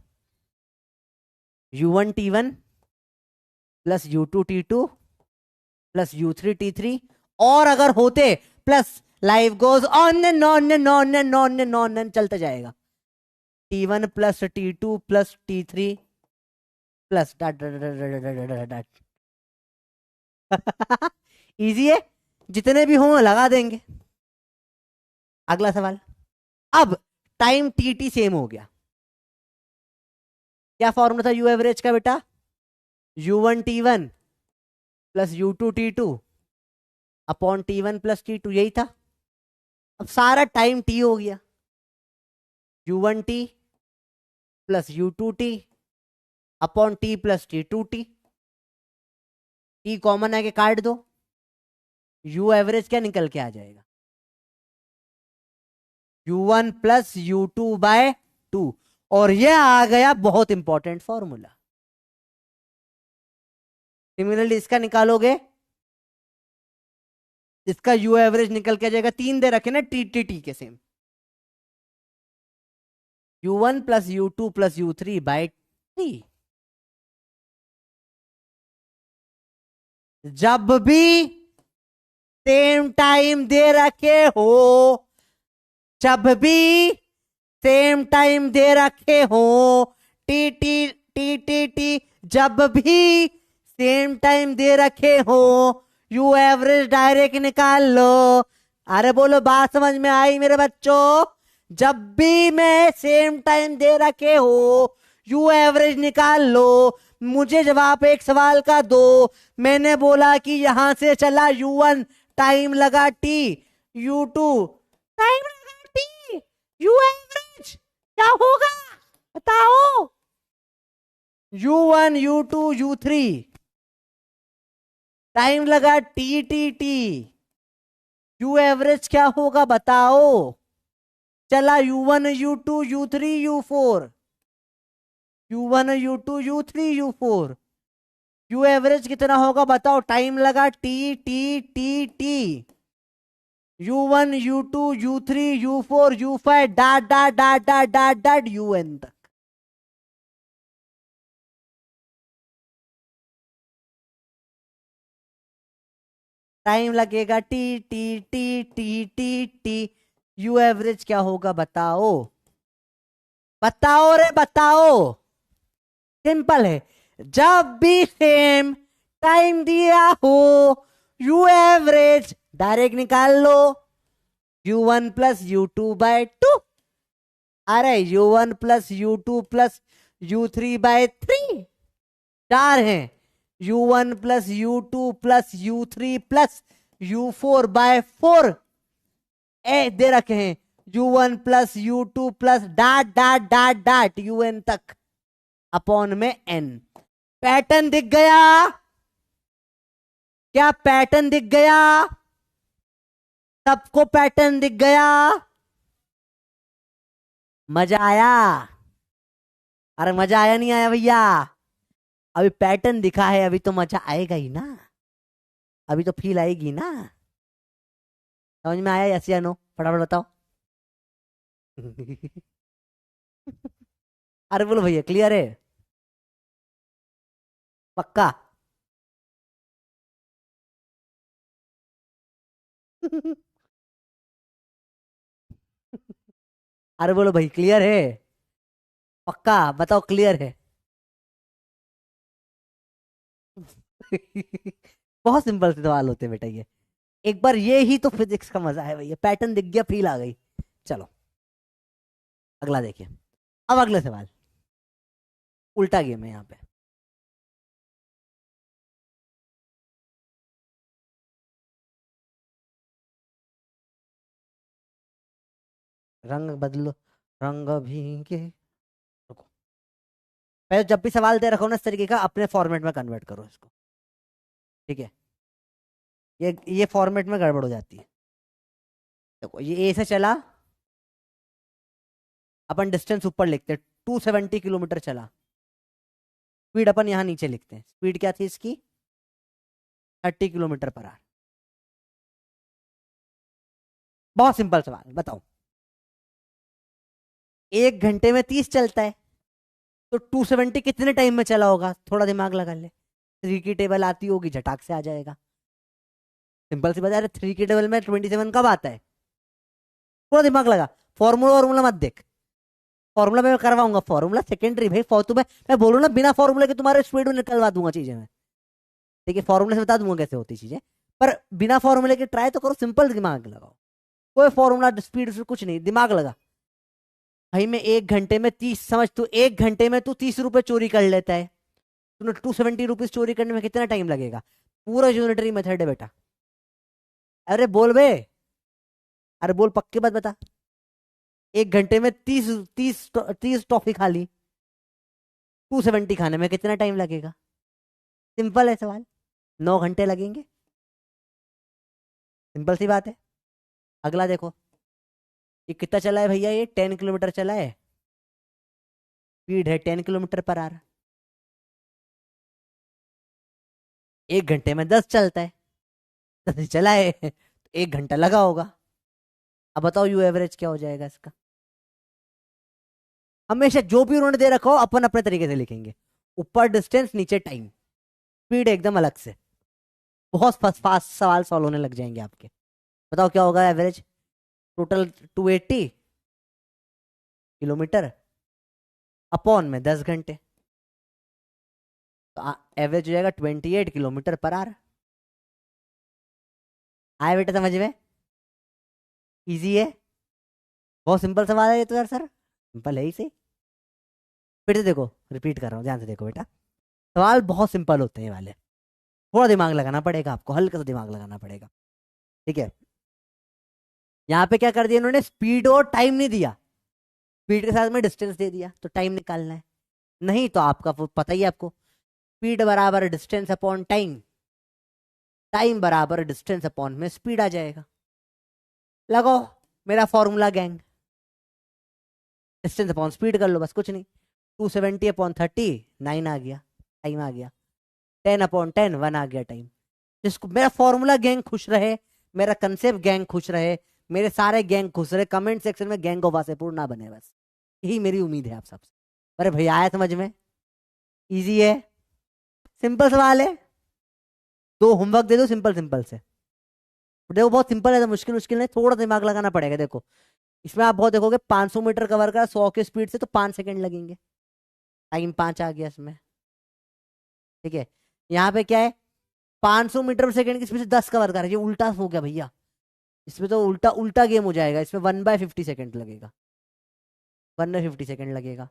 Speaker 1: u1 t1 plus u2 t2 plus u3 t3, और अगर होते plus, life goes on and on and on and on and on and चलता जाएगा, t1 plus t2 plus t3 plus dot dot dot dot dot dot. Easy है, जितने भी हों लगा देंगे। अगला सवाल, अब टाइम टी सेम हो गया, क्या फॉर्मूला था यू एवरेज का बेटा, u1 t1 plus u2 t2 upon t1 plus t2, यही था। अब सारा टाइम t हो गया, u1 t plus u2 t upon t plus t2 t, t common है कि काट दो, u एवरेज क्या निकल के आ जाएगा, u1 प्लस u2 बाय 2, और यह आ गया बहुत इंपॉर्टेंट फॉर्मूला। सिमिलरली इसका निकालोगे, इसका यू एवरेज निकल के आ जाएगा, 3 दे रखे ना टी के same, u1 plus u2 plus u3 by t। जब भी सेम टाइम दे रखे हो, जब भी सेम टाइम दे रखे हो, T T T T T, जब भी सेम टाइम दे रखे हो, यू एवरेज डायरेक्ट निकाल लो। अरे बोलो बात समझ में आई मेरे बच्चों? जब भी मैं सेम टाइम दे रखे हो, यू एवरेज निकाल लो। मुझे जवाब एक सवाल का दो। मैंने बोला कि यहां से चला U1, टाइम लगा T, U2 टाइम लगा T, यू एवरेज क्या होगा बताओ। U1, U2, U3 टाइम लगा T, यू एवरेज क्या होगा बताओ। चला U1, U2, U3, U4, U1, U2, U3, U4, you average कितना होगा बताओ। टाइम लगा T, U1, U2, U3, U4, U5 dot dot dot dot dot dot UN तक। टाइम लगेगा T, यू एवरेज क्या होगा बताओ। बताओ रे बताओ। सिंपल है। जब भी सेम टाइम दिया हो, यू एवरेज डायरेक्ट निकाल लो। U1 plus U2/2। अरे U1 plus U2 plus U3/3। चार हैं। U1 plus U2 plus U3 plus U4/4 ए दे रखे हैं। U1 plus U2 plus dot dot dot dot UN तक अपॉन में N। पैटर्न दिख गया क्या? पैटर्न दिख गया? सबको पैटर्न दिख गया? मजा आया? अरे मजा आया नहीं आया भैया? अभी पैटर्न दिखा है, अभी तो मजा आएगा ही ना। अभी तो फील आएगी ना। समझ में आया यस या नो? फटाफट बताओ। अरे बोलो भैया, क्लियर है? पक्का? अरे बोलो भाई, क्लियर है? पक्का बताओ, क्लियर है? बहुत सिंपल से सवाल होते हैं बेटा ये। एक बार ये ही तो फिजिक्स का मजा है भैया। पैटर्न दिख गया, फील आ गई। चलो अगला देखिए। अब अगले सवाल। उल्टा गेम है यहाँ पे। रंग बदलो, रंग भीगे। रुको, पहले जब भी सवाल दे रखो ना इस तरीके का, अपने फॉर्मेट में कन्वर्ट करो इसको। ठीक है? ये फॉर्मेट में गड़बड़ हो जाती है। देखो ये ए से चला, अपन डिस्टेंस ऊपर लिखते हैं, 270 किलोमीटर चला। स्पीड अपन यहाँ नीचे लिखते हैं। स्पीड क्या थी इसकी? 30 किलोमीटर पर आवर। बहुत सिंपल सवाल, बताओ। 1 घंटे में 30 चलता है, तो 270 कितने टाइम में चला होगा? थोड़ा दिमाग लगा ले। 3 की टेबल आती होगी, झटाक से आ जाएगा। सिंपल सी बात है। अरे 3 की टेबल में 27 कब आता है? थोड़ा दिमाग लगा। फॉर्मूला वॉर्मूला मत देख। फॉर्मूला मैं करवाऊंगा, फॉर्मूला सेकेंडरी भाई। तुम्हें मैं बोलूँ ना, बिना फॉर्मूला के तुम्हारे स्पीड में निकलवा दूंगा चीजें मैं। ठीक है? फॉर्मूले से बता दूंगा कैसे होती चीजें। पर बिना फॉर्मूले के ट्राई तो करो, सिंपल दिमाग लगाओ। कोई फॉर्मूला स्पीड से कुछ नहीं, दिमाग लगा। भाई मैं 1 घंटे में 30, समझ तू 1 घंटे में तू 30 रुपए चोरी कर लेता है। तूने 270 रुपीज चोरी करने में कितना टाइम लगेगा? पूरा यूनिटरी मेथड है बेटा। अरे बोल बे। अरे बोल, पक्की बात बता। 1 घंटे में 30 टॉफी खा ली, 270 खाने में कितना टाइम लगेगा? सिंपल है सवाल। 9 घंटे लगेंगे। सिंपल सी बात है। अगला देखो। ये कितना चला है भैया? ये 10 किलोमीटर चला है। स्पीड है 10 किलोमीटर पर आवर। 1 घंटे में 10 चलता है। 10 ही चला है तो 1 घंटा लगा होगा। अब बताओ यू एवरेज क्या हो जाएगा इसका? हमेशा जो भी उन्होंने दे रखा हो, अपन अपने तरीके से लिखेंगे। ऊपर डिस्टेंस, नीचे टाइम, स्पीड एकदम अलग से। बहुत फास्ट फास्ट सवाल सॉल्व होने लग जाएंगे आपके। बताओ क्या होगा एवरेज? टोटल 280 किलोमीटर अपॉन में 10 घंटे, तो एवरेज हो जाएगा 28 किलोमीटर पर आवर। आए बेटा समझ में? इजी है। बहुत सिंपल सवाल है ये तो यार सर, सिंपल है ही सही। फिर से देखो, रिपीट कर रहा हूँ, ध्यान से देखो बेटा, सवाल बहुत सिंपल होते हैं ये वाले। थोड़ा दिमाग लगाना पड़ेगा आपको, हल्का सा दिमाग लगाना पड़ेगा, ठीक है। यहाँ पे क्या कर दिया इन्होंने, स्पीड और टाइम नहीं दिया, स्पीड के साथ में डिस्टेंस दे दिया, तो टाइम निकालना है। नहीं तो आपका वो पता ही है आपको, स्पीड बराबर डिस्टेंस अपॉन टाइम, टाइम बराबर डिस्टेंस अपॉन में स्पीड आ जाएगा। लगाओ मेरा formula gang, distance upon speed कर लो, बस कुछ नहीं। 270 अपॉन 30, 9 आ गया, टाइम आ गया। 10 अपॉन 10, 1 आ गया टाइम। जिसको मेरा फॉर्मूला गैंग खुश रहे, मेरा कंसेप्ट गैंग खुश रहे, मेरे सारे गैंग खुश रहे, कमेंट सेक्शन में गैंग ऑफ वासेपुर ना बने, बस यही मेरी उम्मीद है आप सबसे। अरे भैया आया समझ में, इजी है, सिंपल सवाल है। दो होमवर्क दे दो सिंपल सिंपल से, देखो बहुत सिंपल है, तो मुश्किल मुश्किल नहीं, थोड़ा दिमाग लगाना पड़ेगा। देखो इसमें आप बहुत देखोगे, 500 मीटर कवर करा 100 की स्पीड से, तो 5 सेकंड लगेंगे, टाइम 5 आ गया इसमें, ठीक है। यहाँ पे क्या है, 500 मीटर पर सेकंड की स्पीड से 10 कवर कर, ये उल्टा हो गया भैया, इसमें तो उल्टा उल्टा गेम हो जाएगा, इसमें 1/50 सेकंड लगेगा, 1/50 सेकंड लगेगा।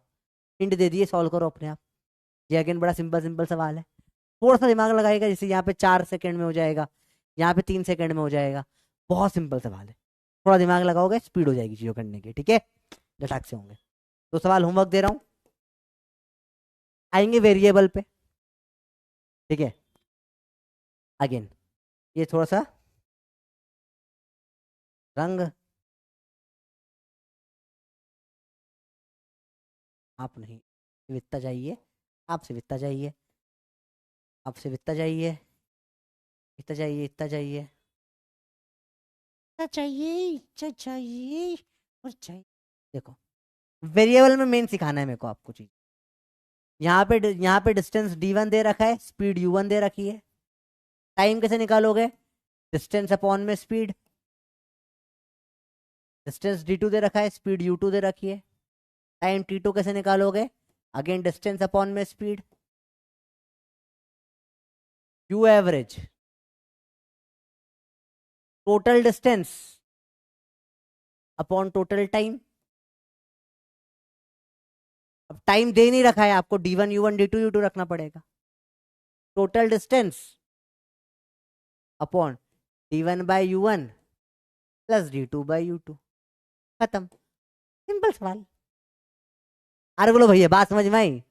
Speaker 1: हिंट दे दिए, सॉल्व करो अपने आप। ये अगेन बड़ा सिंपल सिंपल सवाल है, थोड़ा सा दिमाग लगाएगा, जैसे यहाँ पे 4 सेकंड में हो जाएगा, यहाँ पे 3 सेकंड में हो जाएगा, बहुत सिंपल सवाल है। थोड़ा दिमाग लगाओगे स्पीड हो जाएगी चीजों करने की, ठीक है, झटाक से होंगे। तो सवाल होमवर्क दे रहा हूँ, आएंगे वेरिएबल पे, ठीक है। अगेन ये थोड़ा सा रंग, आप नहीं, वित्ता चाहिए, आपसे वित्ता चाहिए, आपसे वित्ता चाहिए, इतना चाहिए, इतना चाहिए, इतना चाहिए, इतना चाहिए और चाहिए। देखो वेरिएबल में मेन सिखाना है मेरे को आपको चीज। यहाँ पे डिस्टेंस d1 दे रखा है, स्पीड u1 दे रखी है। टाइम कैसे निकालोगे, डिस्टेंस अपॉन में स्पीड, डिस्टेंस d2 दे रखा है, स्पीड u2 दे रखी है। टाइम t2 कैसे निकालोगे, अगेन डिस्टेंस अपॉन में speed, u average, total distance upon total time. अब टाइम दे नहीं रखा है आपको, d1 u1 d2 u2 रखना पड़ेगा। Total distance upon d1/u1 plus d2/u2, खत्म, सिंपल सवाल। अरे बोलो भैया बात समझ में आई?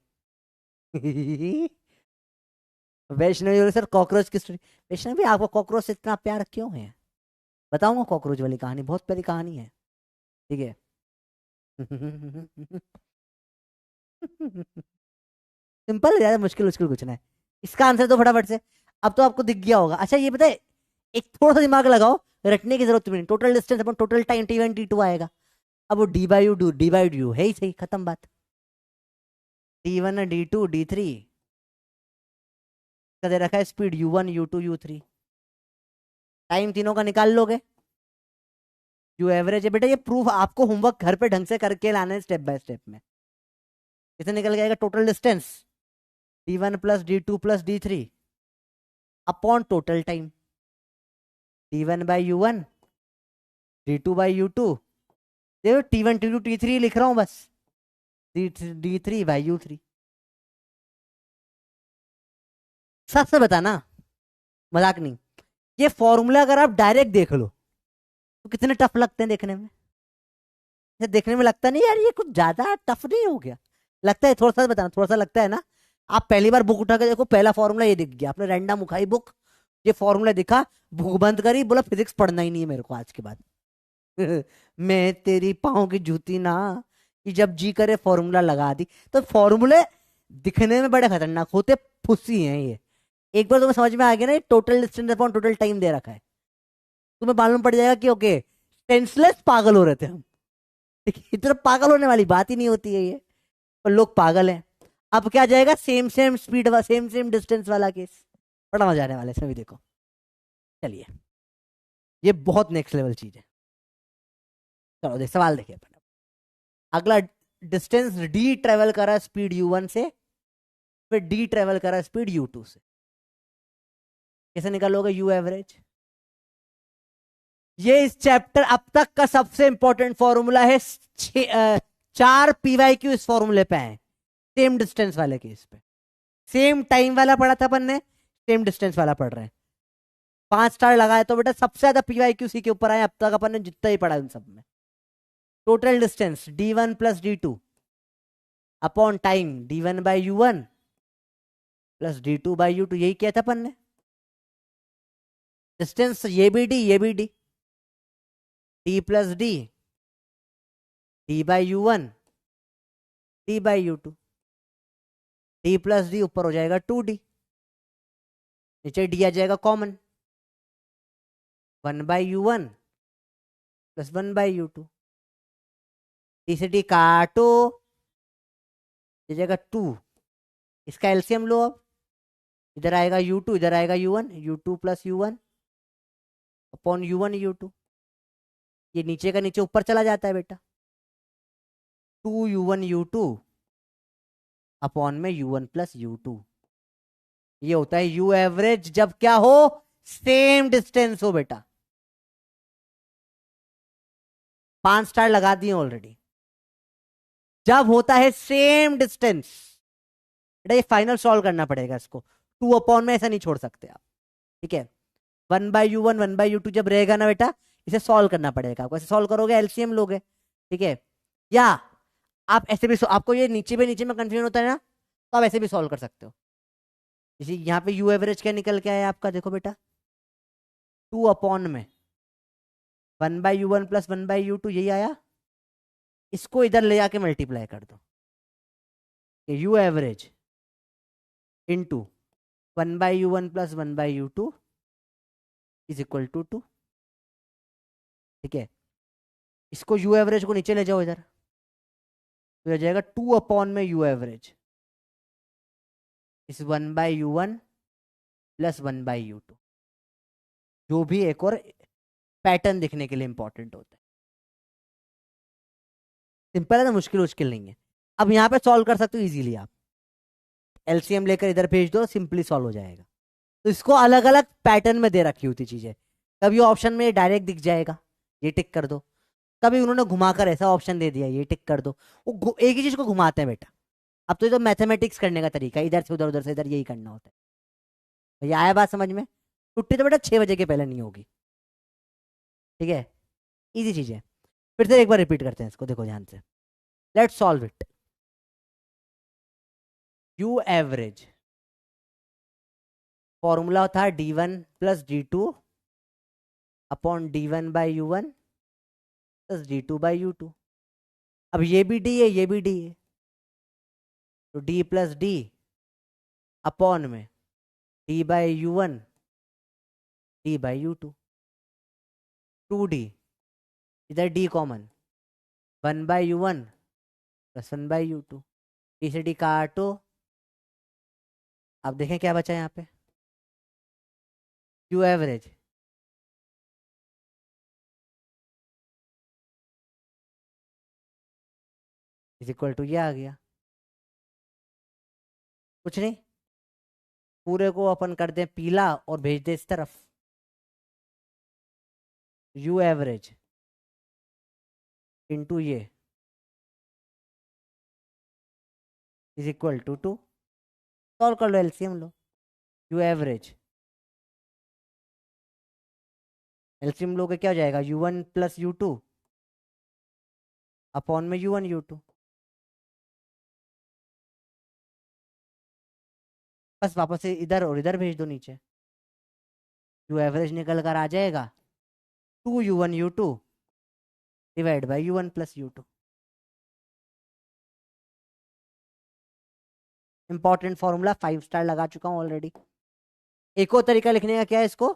Speaker 1: वैष्णवी बोले सर कॉकरोच की स्टोरी, वैष्णवी आपको कॉकरोच से इतना प्यार क्यों है? बताऊंगा कॉकरोच वाली कहानी, बहुत प्यारी कहानी है, ठीक है। सिंपल है, ज्यादा मुश्किल मुश्किल कुछ ना है। इसका आंसर तो फटाफट से, अब तो आपको दिख गया होगा। अच्छा ये बताए, एक थोड़ा सा दिमाग लगाओ, रटने की जरूरत नहीं, टोटल डिस्टेंस अपन टोटल टाइम t1 t2 आएगा, अब वो d/u है ही सही, खत्म बात। d1 d2 d3 का दे रखा है, speed u1 u2 u3, time तीनों का निकाल लोगे, यू एवरेज है। बेटा ये प्रूफ आपको होमवर्क घर पे ढंग से करके लाना है, स्टेप बाय स्टेप में। कितने निकल जाएगा, total distance d1 plus d2 plus d3 upon total time, d1/u1 d2/u2, देखो t1 t2 t3 लिख रहा हूं बस, d3/u3। सच से बताना, मजाक नहीं, ये फॉर्मूला अगर आप डायरेक्ट देख लो तो कितने टफ लगते हैं देखने में। ये देखने में लगता नहीं यार ये कुछ ज्यादा टफ नहीं हो गया, लगता है थोड़ा सा बताना, थोड़ा सा लगता है ना। आप पहली बार बुक उठा के देखो, पहला फॉर्मूला ये दिख गया, आपने रैंडम उठाई बुक, ये फॉर्मूला दिखा, बुक बंद करी, बोला फिजिक्स पढ़ना ही नहीं है मेरे को आज के बाद। मैं तेरी पाँव की जूती ना, कि जब जी करे फॉर्मूला लगा दी। तो फॉर्मूले दिखने में बड़े खतरनाक होते, फुस्सी हैं ये। एक बार तुम्हें समझ में आ गया ना, total distance upon total time दे रखा है, तुम्हें मालूम पड़ जाएगा कि ओके सेंसलेस पागल हो रहे थे हम। देखिए इतना पागल होने वाली बात ही नहीं होती है ये, पर लोग पागल हैं। अब क्या जाएगा, सेम सेम स्पीड वा सेम सेम डिस्टेंस वाला केस, बड़ा मजा आने वाला है इसमें भी, देखो। चलिए ये बहुत नेक्स्ट लेवल चीज है। चलो देख सवाल देखिए अपन। अगला, डिस्टेंस डी ट्रेवल करा स्पीड u1 से, फिर डी ट्रेवल करा स्पीड u2 से, कैसे निकालोगे यू एवरेज, ये इस चैप्टर अब तक का सबसे इंपॉर्टेंट फॉर्मूला है। 4 PYQ इस फॉर्मूले पे है, सेम डिस्टेंस वाले केस पे। सेम टाइम वाला पढ़ा था अपन ने, सेम डिस्टेंस वाला पढ़ रहे हैं। 5 स्टार लगाए तो बेटा सबसे ज्यादा PYQ सी के ऊपर आए अब तक अपन ने जितना ही पढ़ा उन सब में। Total distance D1 plus D2 upon time D1/U1 plus D2/U2, यही किया था अपन ने। डिस्टेंस ये भी D D plus D/U1 D/U2, D plus D ऊपर हो जाएगा 2D, नीचे D आ जाएगा common, 1/U1 plus 1/U2। D से D काटो, ये जाएगा 2, इसका एलसीएम लो। अब इधर आएगा U2, इधर आएगा U1, U2 plus U1 upon U1 U2, ये नीचे का नीचे ऊपर चला जाता है बेटा। 2U1 U2 अपॉन में U1 प्लस U2, ये होता है U एवरेज जब क्या हो, सेम डिस्टेंस हो बेटा। 5 स्टार लगा दिए ऑलरेडी। जब होता है सेम डिस्टेंस बेटा, ये फाइनल सॉल्व करना पड़ेगा इसको, 2 अपॉन में ऐसा नहीं छोड़ सकते आप, ठीक है। 1/U1 1/U2 जब रहेगा ना बेटा, इसे सॉल्व करना पड़ेगा आपको। ऐसे सॉल्व करोगे एलसीएम लोगे, ठीक है। या आप ऐसे भी आपको ये नीचे में कंफ्यूजन होता है ना, तो आप ऐसे भी सॉल्व कर सकते हो। जैसे यहाँ पे यू एवरेज क्या निकल के आया आपका, देखो बेटा 2 अपॉन में 1/U1 प्लस 1/U2, यही आया। इसको इधर ले आके मल्टीप्लाई कर दो, you average into 1/U1 plus 1/U2 is equal to 2, ठीक है। इसको यू एवरेज को नीचे ले जाओ इधर, तो हो जाएगा 2 अपॉन में यू एवरेज इस 1/U1 प्लस 1/U2, जो भी एक और पैटर्न दिखने के लिए इंपॉर्टेंट होता है। सिंपल है ना, मुश्किल नहीं है। अब यहाँ पे सॉल्व कर सकते हो इजीली आप, एलसीएम लेकर इधर भेज दो, सिंपली सॉल्व हो जाएगा। तो इसको अलग अलग पैटर्न में दे रखी होती चीजें, कभी ऑप्शन में डायरेक्ट दिख जाएगा, ये टिक कर दो, कभी उन्होंने घुमाकर ऐसा ऑप्शन दे दिया, ये टिक कर दो। वो एक ही चीज को घुमाते हैं बेटा। अब तो ये तो मैथमेटिक्स करने का तरीका, इधर से उधर, उधर से इधर, यही करना होता है। भैया आया बात समझ में? छुट्टी तो बेटा 6 बजे के पहले नहीं होगी, ठीक है। इजी चीज है। फिर से एक बार रिपीट करते हैं इसको, देखो ध्यान से। Let's solve it. You average formula था D1 plus D2 upon D1/U1 plus D2/U2। अब ये भी D है, ये भी D है, तो D प्लस D अपॉन में D/U1 D/U2, 2D, इधर D common, 1/U1 plus 1/U2, D से D काटो। अब देखें क्या बचा यहाँ पे, you average is equal to, ये आ गया। कुछ नहीं, पूरे को अपन कर दें पीला और भेज दे इस तरफ। यू एवरेज इंटू ये इज इक्वल टू 2, सॉल्व कर लो, LCM low. You average LCM लोगे क्या हो जाएगा, U1 प्लस U2 अपॉन में U1 U2। बस वापस से इधर और इधर भेज दो नीचे, यू एवरेज निकल कर आ जाएगा 2U1 U2 divide by U1 plus U2। Important formula, 5 star लगा चुका हूं ऑलरेडी। एक और तरीका लिखने का क्या है इसको,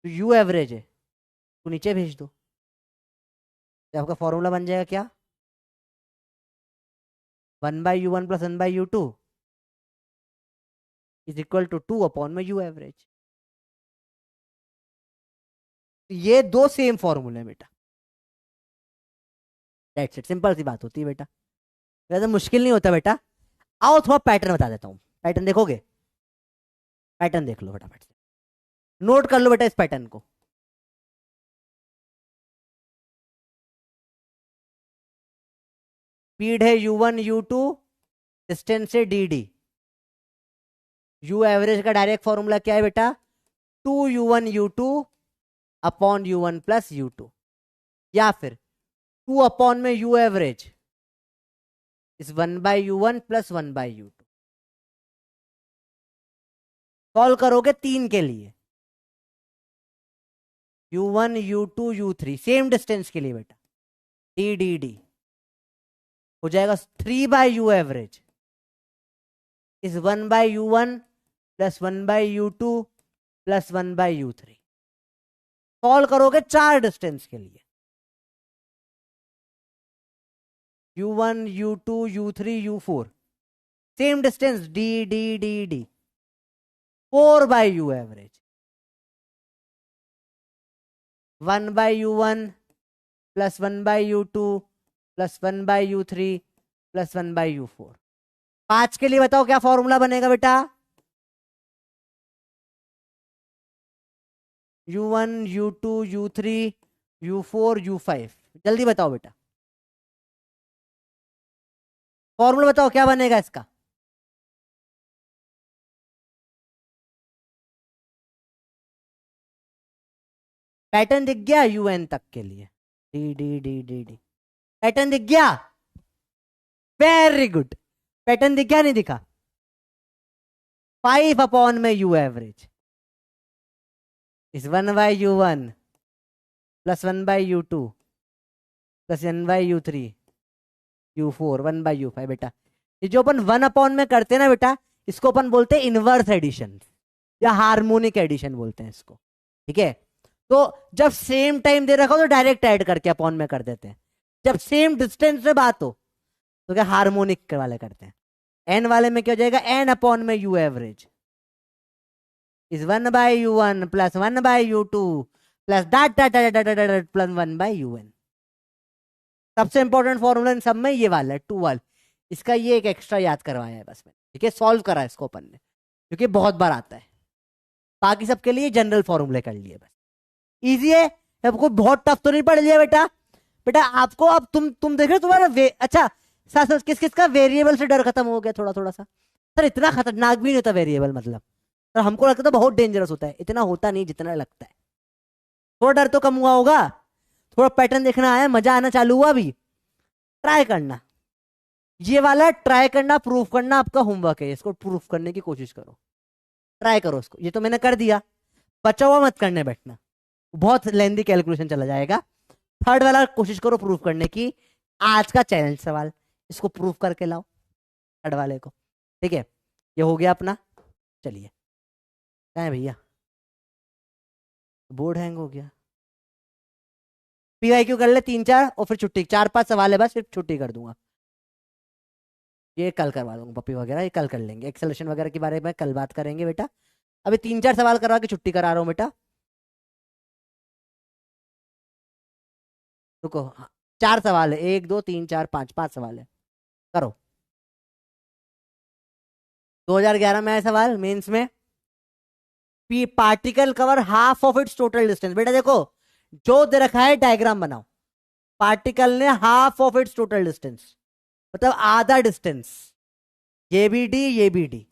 Speaker 1: तो यू एवरेज है तो नीचे भेज दो, तो आपका फॉर्मूला बन जाएगा क्या, 1/U1 plus 1/U2 is equal to 2 upon में यू एवरेज। ये दो सेम फॉर्मूले बेटा, दैट्स इट। सिंपल सी बात होती है बेटा, ज्यादा मुश्किल नहीं होता बेटा। आओ थोड़ा पैटर्न बता देता हूँ, पैटर्न देखोगे, पैटर्न देख लो फटाफट से, नोट कर लो बेटा इस पैटर्न को। स्पीड है U1 U2, डिस्टेंस है DD। यू एवरेज का डायरेक्ट फॉर्मूला क्या है बेटा? 2U1 U2 upon U1 plus U2, या फिर 2 अपॉन में U एवरेज इस 1/U1 प्लस 1/U2। सॉल्व करोगे 3 के लिए, U1 U2 U3 same distance के लिए बेटा, D D D हो जाएगा 3/U एवरेज इस 1/U1 plus 1/U2 plus 1/U3। Solve करोगे 4 डिस्टेंस के लिए, U1 U2 U3 U4 same distance D D D D 4/U average 1/U1 plus 1/U2 plus 1/U3 plus 1/U4। 5 के लिए बताओ क्या फॉर्मूला बनेगा बेटा? U1 U2 U3 U4 U5, जल्दी बताओ बेटा, फॉर्मूला बताओ क्या बनेगा इसका? पैटर्न दिख गया UN तक के लिए, D D D D D pattern दिख गया? Very good. पैटर्न दिख गया नहीं दिखा? 5 अपॉन में U एवरेज इस 1/U1 plus 1/U2 plus 1/U3 U4 1/U5 बेटा। ये जो अपन 1 अपॉन में करते हैं ना बेटा, इसको अपन बोलते हैं इनवर्स एडिशन या हार्मोनिक एडिशन बोलते हैं इसको, ठीक है? तो जब सेम टाइम दे रखा हो तो डायरेक्ट ऐड करके अपॉन में कर देते हैं, जब सेम डिस्टेंस से बात हो तो क्या हार्मोनिक वाले करते हैं। एन वाले में क्या हो जाएगा? एन अपॉन में U average is 1/U1 plus 1/U2 plus dot dot dot dot plus 1/UN। सबसे इंपॉर्टेंट फॉर्मूला इन सब में ये वाला है 2 वाला, इसका ये एक एक्स्ट्रा याद करवाया है बस मैंने, ठीक है? सॉल्व करा है इसको अपन ने, क्योंकि बहुत बार आता है। बाकी सबके लिए जनरल फॉर्मूले कर लिए बस, इजी है। आपको बहुत टफ तो नहीं पढ़ लिया बेटा? बेटा आपको अब तुम देख रहे हो तुम्हारा अच्छा साथ साथ किस किस का वेरिएबल से डर खत्म हो गया थोड़ा थोड़ा सा। सर इतना खतरनाक भी नहीं होता वेरिएबल, मतलब सर हमको लगता था बहुत डेंजरस होता है, इतना होता नहीं जितना लगता है। थोड़ा डर तो कम हुआ होगा, थोड़ा पैटर्न देखना आया, मजा आना चालू हुआ। अभी ट्राई करना, ये वाला ट्राई करना, प्रूफ करना आपका होमवर्क है, इसको प्रूफ करने की कोशिश करो, ट्राई करो इसको। ये तो मैंने कर दिया, बचा हुआ मत करने बैठना, बहुत लेंदी कैलकुलेशन चला जाएगा। थर्ड वाला कोशिश करो प्रूफ करने की, आज का चैलेंज सवाल, इसको प्रूफ करके लाओ थर्ड वाले को, ठीक है? ये हो गया अपना। चलिए क्या है भैया, बोर्ड हैंग हो गया। PYQ कर ले 3-4 और फिर छुट्टी, 4-5 सवाल है बस, फिर छुट्टी कर दूंगा। ये कल करवा दूंगा पप्पी वगैरह, ये कल कर लेंगे, एक्सेलेशन वगैरह के बारे में कल बात करेंगे बेटा। अभी 3-4 सवाल करवा के छुट्टी करा रहा हूँ बेटा। रुको, 4 सवाल है, 1 2 3 4 5, 5 सवाल है, करो। 2011 में आया सवाल मेंस में, particle cover half of its total distance. बेटा देखो जो दे रखा है डायग्राम बनाओ, पार्टिकल ने half of its total distance मतलब आधा डिस्टेंस, ये भी डी ये भी डी,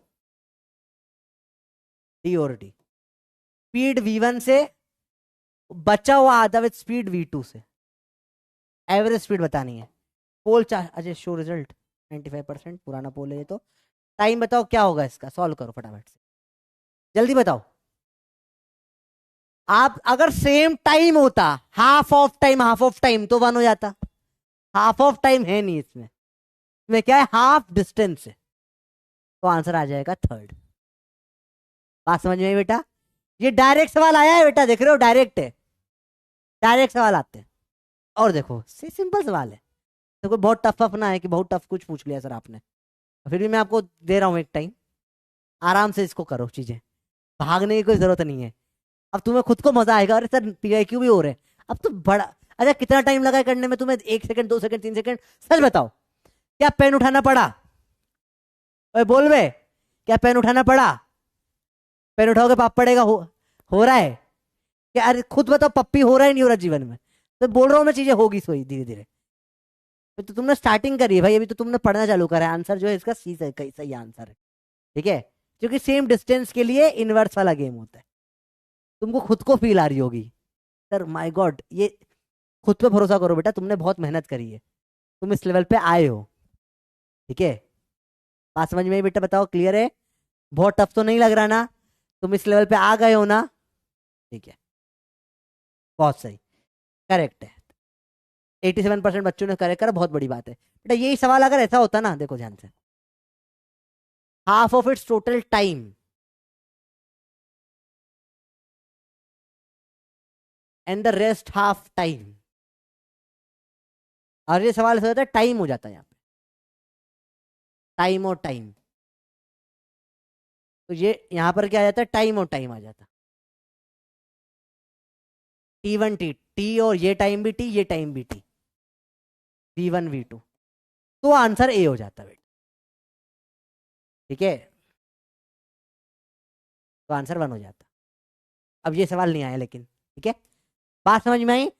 Speaker 1: डी और डी। स्पीड V1 से बचा हुआ आधा विद स्पीड V2 से, एवरेज स्पीड बतानी है। पोल अजय शो रिजल्ट 95%, पुराना पोल है ये तो। टाइम बताओ क्या होगा इसका, सॉल्व करो फटाफट से, जल्दी बताओ। आप अगर सेम टाइम होता, हाफ ऑफ टाइम तो 1 हो जाता, हाफ ऑफ टाइम है नहीं इसमें, इसमें क्या है हाफ डिस्टेंस है, तो आंसर आ जाएगा थर्ड। बात समझ में आई बेटा? ये डायरेक्ट सवाल आया है बेटा, देख रहे हो डायरेक्ट है, डायरेक्ट सवाल आते हैं। और देखो सिंपल सवाल है, देखो बहुत टफ अपना है कि बहुत टफ कुछ पूछ लिया सर आपने, फिर भी मैं आपको दे रहा हूँ एक टाइम, आराम से इसको करो, चीजें भागने की कोई जरूरत नहीं है। अब तुम्हें खुद को मजा आएगा, अरे सर PYQ भी हो रहे हैं अब तो बड़ा। अच्छा कितना टाइम लगा है करने में तुम्हें? 1 सेकंड 2 सेकंड 3 सेकंड? सच बताओ, क्या पेन उठाना पड़ा? ओए बोल बे, क्या पेन उठाना पड़ा? पेन उठाओगे पाप पड़ेगा, हो रहा है क्या? अरे खुद बताओ पप्पी हो रहा है नहीं हो रहा जीवन में? तो बोल रहा हूँ मैं, चीजें होगी सोई धीरे धीरे। तो तुमने स्टार्टिंग करी है भाई, अभी तो तुमने पढ़ना चालू करा है। आंसर जो है इसका सी सही सही आंसर है। ठीक है, क्योंकि सेम डिस्टेंस के लिए इनवर्स वाला गेम होता है। तुमको खुद को फील आ रही होगी, सर माय गॉड, ये खुद पे भरोसा करो बेटा, तुमने बहुत मेहनत करी है, तुम इस लेवल पे आए हो। ठीक है, बात समझ में आई बेटा? बताओ क्लियर है? बहुत टफ तो नहीं लग रहा ना? तुम इस लेवल पे आ गए हो ना? ठीक है, बहुत सही, करेक्ट है। 87% बच्चों ने करेक्ट करा, बहुत बड़ी बात है बेटा। यही सवाल अगर ऐसा होता ना, देखो ध्यान से, half of its total time and the rest half time, और ये सवाल ऐसा होता है टाइम हो जाता है यहाँ पे, टाइम और टाइम। तो ये यहाँ पर क्या आ जाता है, टाइम और टाइम आ जाता है। T1 T और ये टाइम भी टी, ये टाइम भी टी, V1 V2, तो आंसर ए हो जाता है बेटा। ठीक है, तो आंसर 1 हो जाता। अब ये सवाल नहीं आया लेकिन, ठीक है, बात समझ में आई?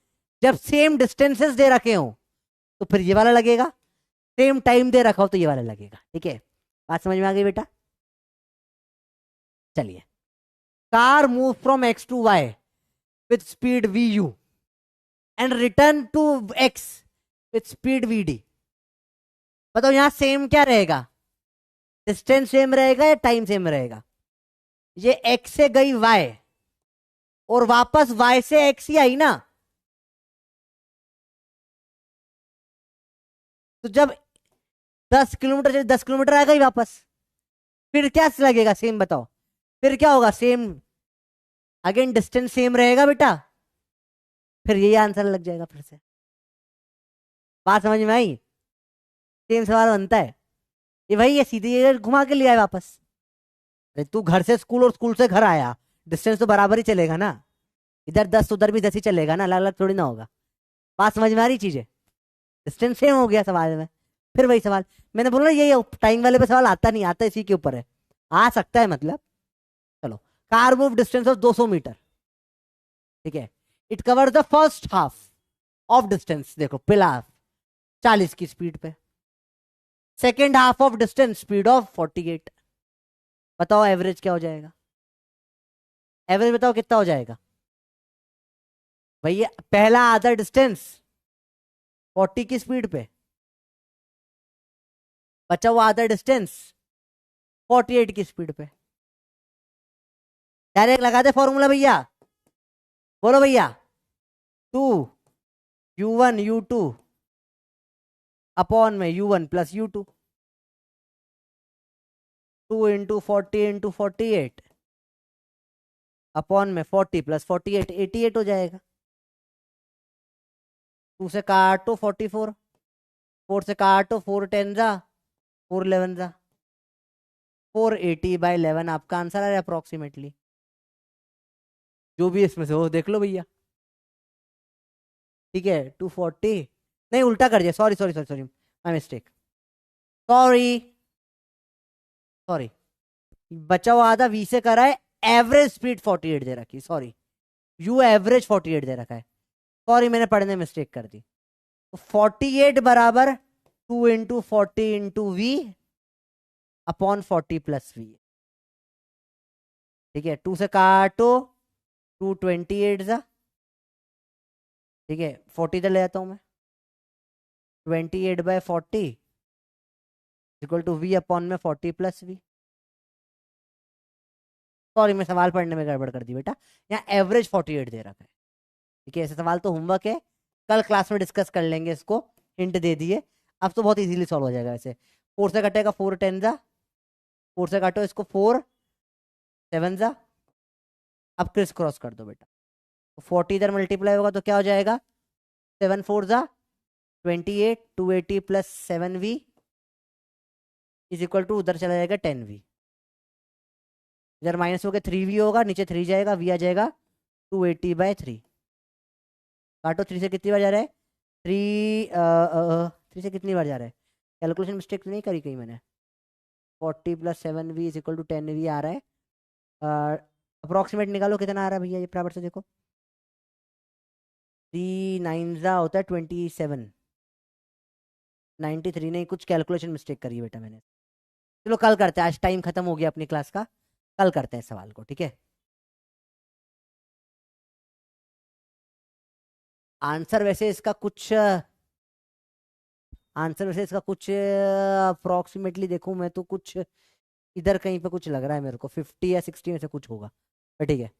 Speaker 1: जब सेम डिस्टेंसेस दे रखे हो तो फिर ये वाला लगेगा, सेम टाइम दे रखा हो तो ये वाला लगेगा। ठीक है, बात समझ में आ गई बेटा? चलिए, car move from X to Y with speed VU and return to X with speed VD। बताओ यहां सेम क्या रहेगा, डिस्टेंस सेम रहेगा या टाइम सेम रहेगा? ये एक्स से गई वाई और वापस वाई से एक्स ही आई ना, तो जब 10 किलोमीटर से 10 किलोमीटर आ गई वापस, फिर क्या लगेगा, सेम बताओ? फिर क्या होगा, सेम, अगेन डिस्टेंस सेम रहेगा बेटा, फिर यही आंसर लग जाएगा फिर से। बात समझ में आई? सेम सवाल बनता है। ये भाई ये सीधे ये घुमा के ले आए वापस। अरे तू घर से स्कूल और स्कूल से घर आया, डिस्टेंस तो बराबर ही चलेगा ना, इधर 10 उधर भी 10 ही चलेगा ना, अलग अलग थोड़ी ना होगा। बात समझ में आ रही चीजें? डिस्टेंस सेम हो गया सवाल में, फिर वही सवाल। मैंने बोला ये टाइम वाले पे सवाल आता नहीं, आता इसी के ऊपर है, आ सकता है मतलब। चलो, car move distance of 200 metre. ठीक है, it cover the first half of distance, देखो पहला हाफ 40 की स्पीड पे, second half of distance speed of 48। बताओ एवरेज क्या हो जाएगा? एवरेज बताओ कितना हो जाएगा भैया? पहला आधा डिस्टेंस 40 की स्पीड पे, बचा हुआ आधा डिस्टेंस 48 की स्पीड पे। डायरेक्ट लगा दे फॉर्मूला भैया, बोलो भैया। 2 U1 U2 अपॉन में U1 प्लस U2, 2 × 40 × 48 अपॉन में 40 प्लस 48, 88 हो जाएगा। 2 से काटो 44, 4 से काटो 4 10 जा, 4 11 जा, 480/11 आपका आंसर आ रहा है अप्रोक्सीमेटली। जो भी इसमें से हो देख लो भैया। ठीक है, 240, नहीं उल्टा कर दिया, sorry sorry sorry sorry, my mistake, sorry sorry, बचा हुआ आधा V से करा है, एवरेज स्पीड 48 दे रखी, सॉरी, U एवरेज 48 दे रखा है, सॉरी मैंने पढ़ने में मिस्टेक कर दी। तो 48 बराबर 2 × 40 × V अपॉन 40 प्लस V। ठीक है, 2 से काटो, 2 28 जा, ठीक है 40 इधर ले जाता हूं मैं, 28/40 इक्वल टू V अपॉन में 40 प्लस V। सॉरी मैं सवाल पढ़ने में गड़बड़ कर दी बेटा, यहाँ एवरेज 48 दे रखा है। ठीक है, ऐसे सवाल तो होमवर्क है, कल क्लास में डिस्कस कर लेंगे इसको, हिंट दे दिए। अब तो बहुत इजीली सॉल्व हो जाएगा ऐसे। 4 से कटेगा 4 10 जा, 4 से काटो इसको 4 7 जा, अब क्रिस क्रॉस कर दो बेटा, तो 40 इधर मल्टीप्लाई होगा तो क्या हो जाएगा, 7 4 जा 28, 280 plus 7V is equal to उधर चला जाएगा 10V, इधर माइनस होकर 3V होगा, नीचे 3 जाएगा, V आ जाएगा 280/3। काटो 3 से कितनी बार जा रहा है, 3 से कितनी बार जा रहा है, कैलकुलेशन मिस्टेक नहीं करी कहीं मैंने। 40 plus 7V is equal to 10V आ रहा है, अप्रोक्सीमेट निकालो कितना आ रहा है भैया, ये बराबर से देखो, 3 9 होता है 27, 93 नहीं, कुछ कैलकुलेशन मिस्टेक करी है बेटा मैंने। चलो कल करते हैं, आज टाइम खत्म हो गया अपनी क्लास का, कल करते हैं सवाल को, ठीक है। आंसर वैसे इसका कुछ आंसर वैसे इसका कुछ अप्रोक्सीमेटली देखूं मैं तो कुछ इधर कहीं पे कुछ लग रहा है मेरे को, 50 या 60 में से कुछ होगा, पर ठीक है।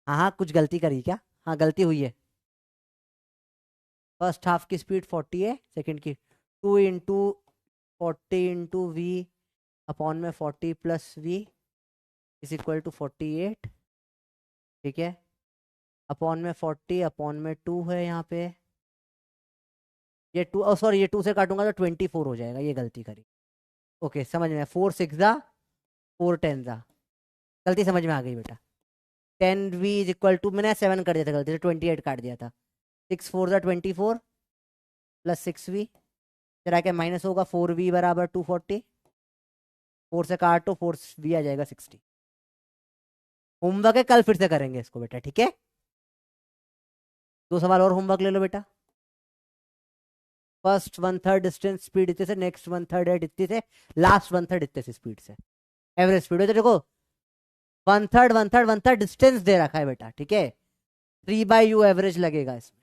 Speaker 1: हाँ हाँ, कुछ गलती करी क्या? हाँ गलती हुई है। फर्स्ट हाफ की स्पीड 40 है, सेकंड की 2 × 40 × V अपॉन में 40 + V इज इक्वल टू 48, ठीक है। अपॉन में 40 अपॉन में 2 है यहाँ पे, ये 2, सॉरी ये 2 से काटूंगा तो 24 हो जाएगा, ये गलती करी। ओके समझ में, 4 6 जा 4 10 जा, गलती समझ में आ गई बेटा। 10V इज इक्वल टू, मैंने 7 कर दिया था गलती से, 28 काट दिया था। 6 4 जा 24 + 6V, फिर आके माइनस होगा 4V बराबर 240, 4 से काटो 4V आ जाएगा 60। होमवर्क है, कल फिर से करेंगे इसको बेटा, ठीक है। 2 सवाल और होमवर्क ले लो बेटा। फर्स्ट 1/3 डिस्टेंस स्पीड इतने से, नेक्स्ट 1/3 है इतने से, लास्ट 1/3 इतने से स्पीड से, एवरेज स्पीड है तो देखो 1/3 1/3 1/3 डिस्टेंस दे रखा है बेटा, ठीक है। 3/u एवरेज लगेगा इसमें,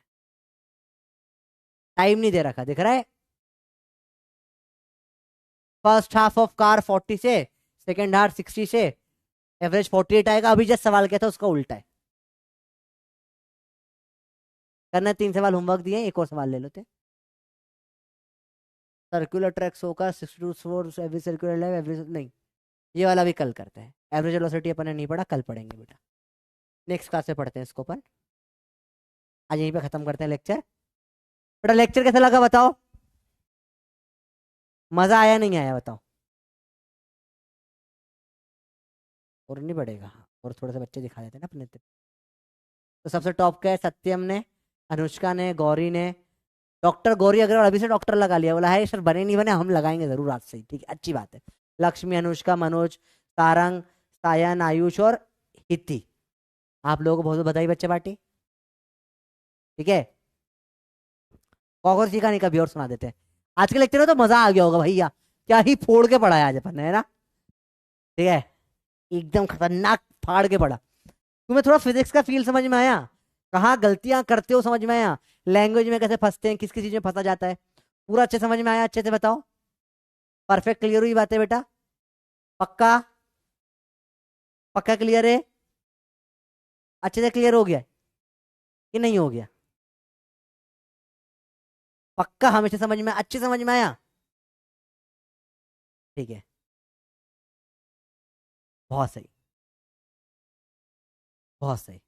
Speaker 1: टाइम नहीं दे रखा, दिख रहा है। फर्स्ट हाफ ऑफ कार 40 से, सेकेंड हाफ 60 से, एवरेज 48 आएगा। अभी जस्ट सवाल किया था उसका उल्टा है करना है। 3 सवाल होमवर्क दिए, एक और सवाल ले लेते। सर्कुलर ट्रैक्स होगा 6 to 4 average circular life average, नहीं ये वाला भी कल करते हैं। एवरेज वेलोसिटी अपन ने नहीं पढ़ा, कल पढ़ेंगे बेटा, नेक्स्ट क्लास में पढ़ते हैं इसको अपन। आज यहीं पे खत्म करते हैं लेक्चर। बेटा लेक्चर कैसा लगा बताओ, मजा आया नहीं आया बताओ। और नहीं पड़ेगा, और थोड़े से बच्चे दिखा देते हैं ना अपने। तो सबसे टॉप का है सत्यम ने, अनुष्का ने, गौरी ने। डॉक्टर गौरी अग्रवाल अभी से डॉक्टर लगा लिया, बोला है सर बने नहीं बने हम लगाएंगे जरूर आज से ही, ठीक है अच्छी बात है। लक्ष्मी, अनुष्का, मनोज, सारंग, सायन, आयुष और हिति, आप लोगों को बहुत बहुत बधाई बच्चे पार्टी, ठीक है। कॉकरोच की कहानी कभी और सुना देते हैं। आज के लेक्चर में तो मजा आ गया होगा भैया, क्या ही फोड़ के पढ़ा है आज अपन ने, है ना, ठीक है। एकदम खतरनाक फाड़ के पढ़ा। तुम्हें थोड़ा फिजिक्स का फील समझ में आया, कहाँ गलतियां करते हो समझ में आया, लैंग्वेज में कैसे फंसते हैं, किस किस चीज में फंसा जाता है, पूरा अच्छे समझ में आया। अच्छे से बताओ, परफेक्ट क्लियर हुई बात है बेटा, पक्का पक्का क्लियर है, अच्छे से क्लियर हो गया कि नहीं हो गया? पक्का हमेशा समझ में, अच्छे समझ में आया, ठीक है बहुत सही, बहुत सही,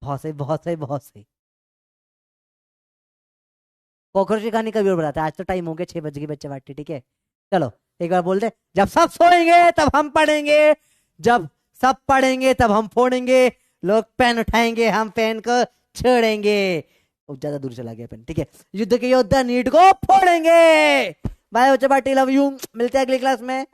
Speaker 1: बहुत सही, बहुत सही, बहुत सही। कॉकरोच की कहानी कभी और बताता है, आज तो टाइम हो गया 6 बज गए बच्चे बाटी, ठीक है। चलो एक बार बोल दे, जब सब सोएंगे तब हम पढ़ेंगे, जब सब पढ़ेंगे तब हम फोड़ेंगे, लोग पेन उठाएंगे हम पेन को छोड़ेंगे। ज्यादा दूर चला गया पेन, ठीक है। युद्ध के योद्धा नीट को फोड़ेंगे। बाय बच्चे बाटी, लव यू, मिलते हैं अगली क्लास में।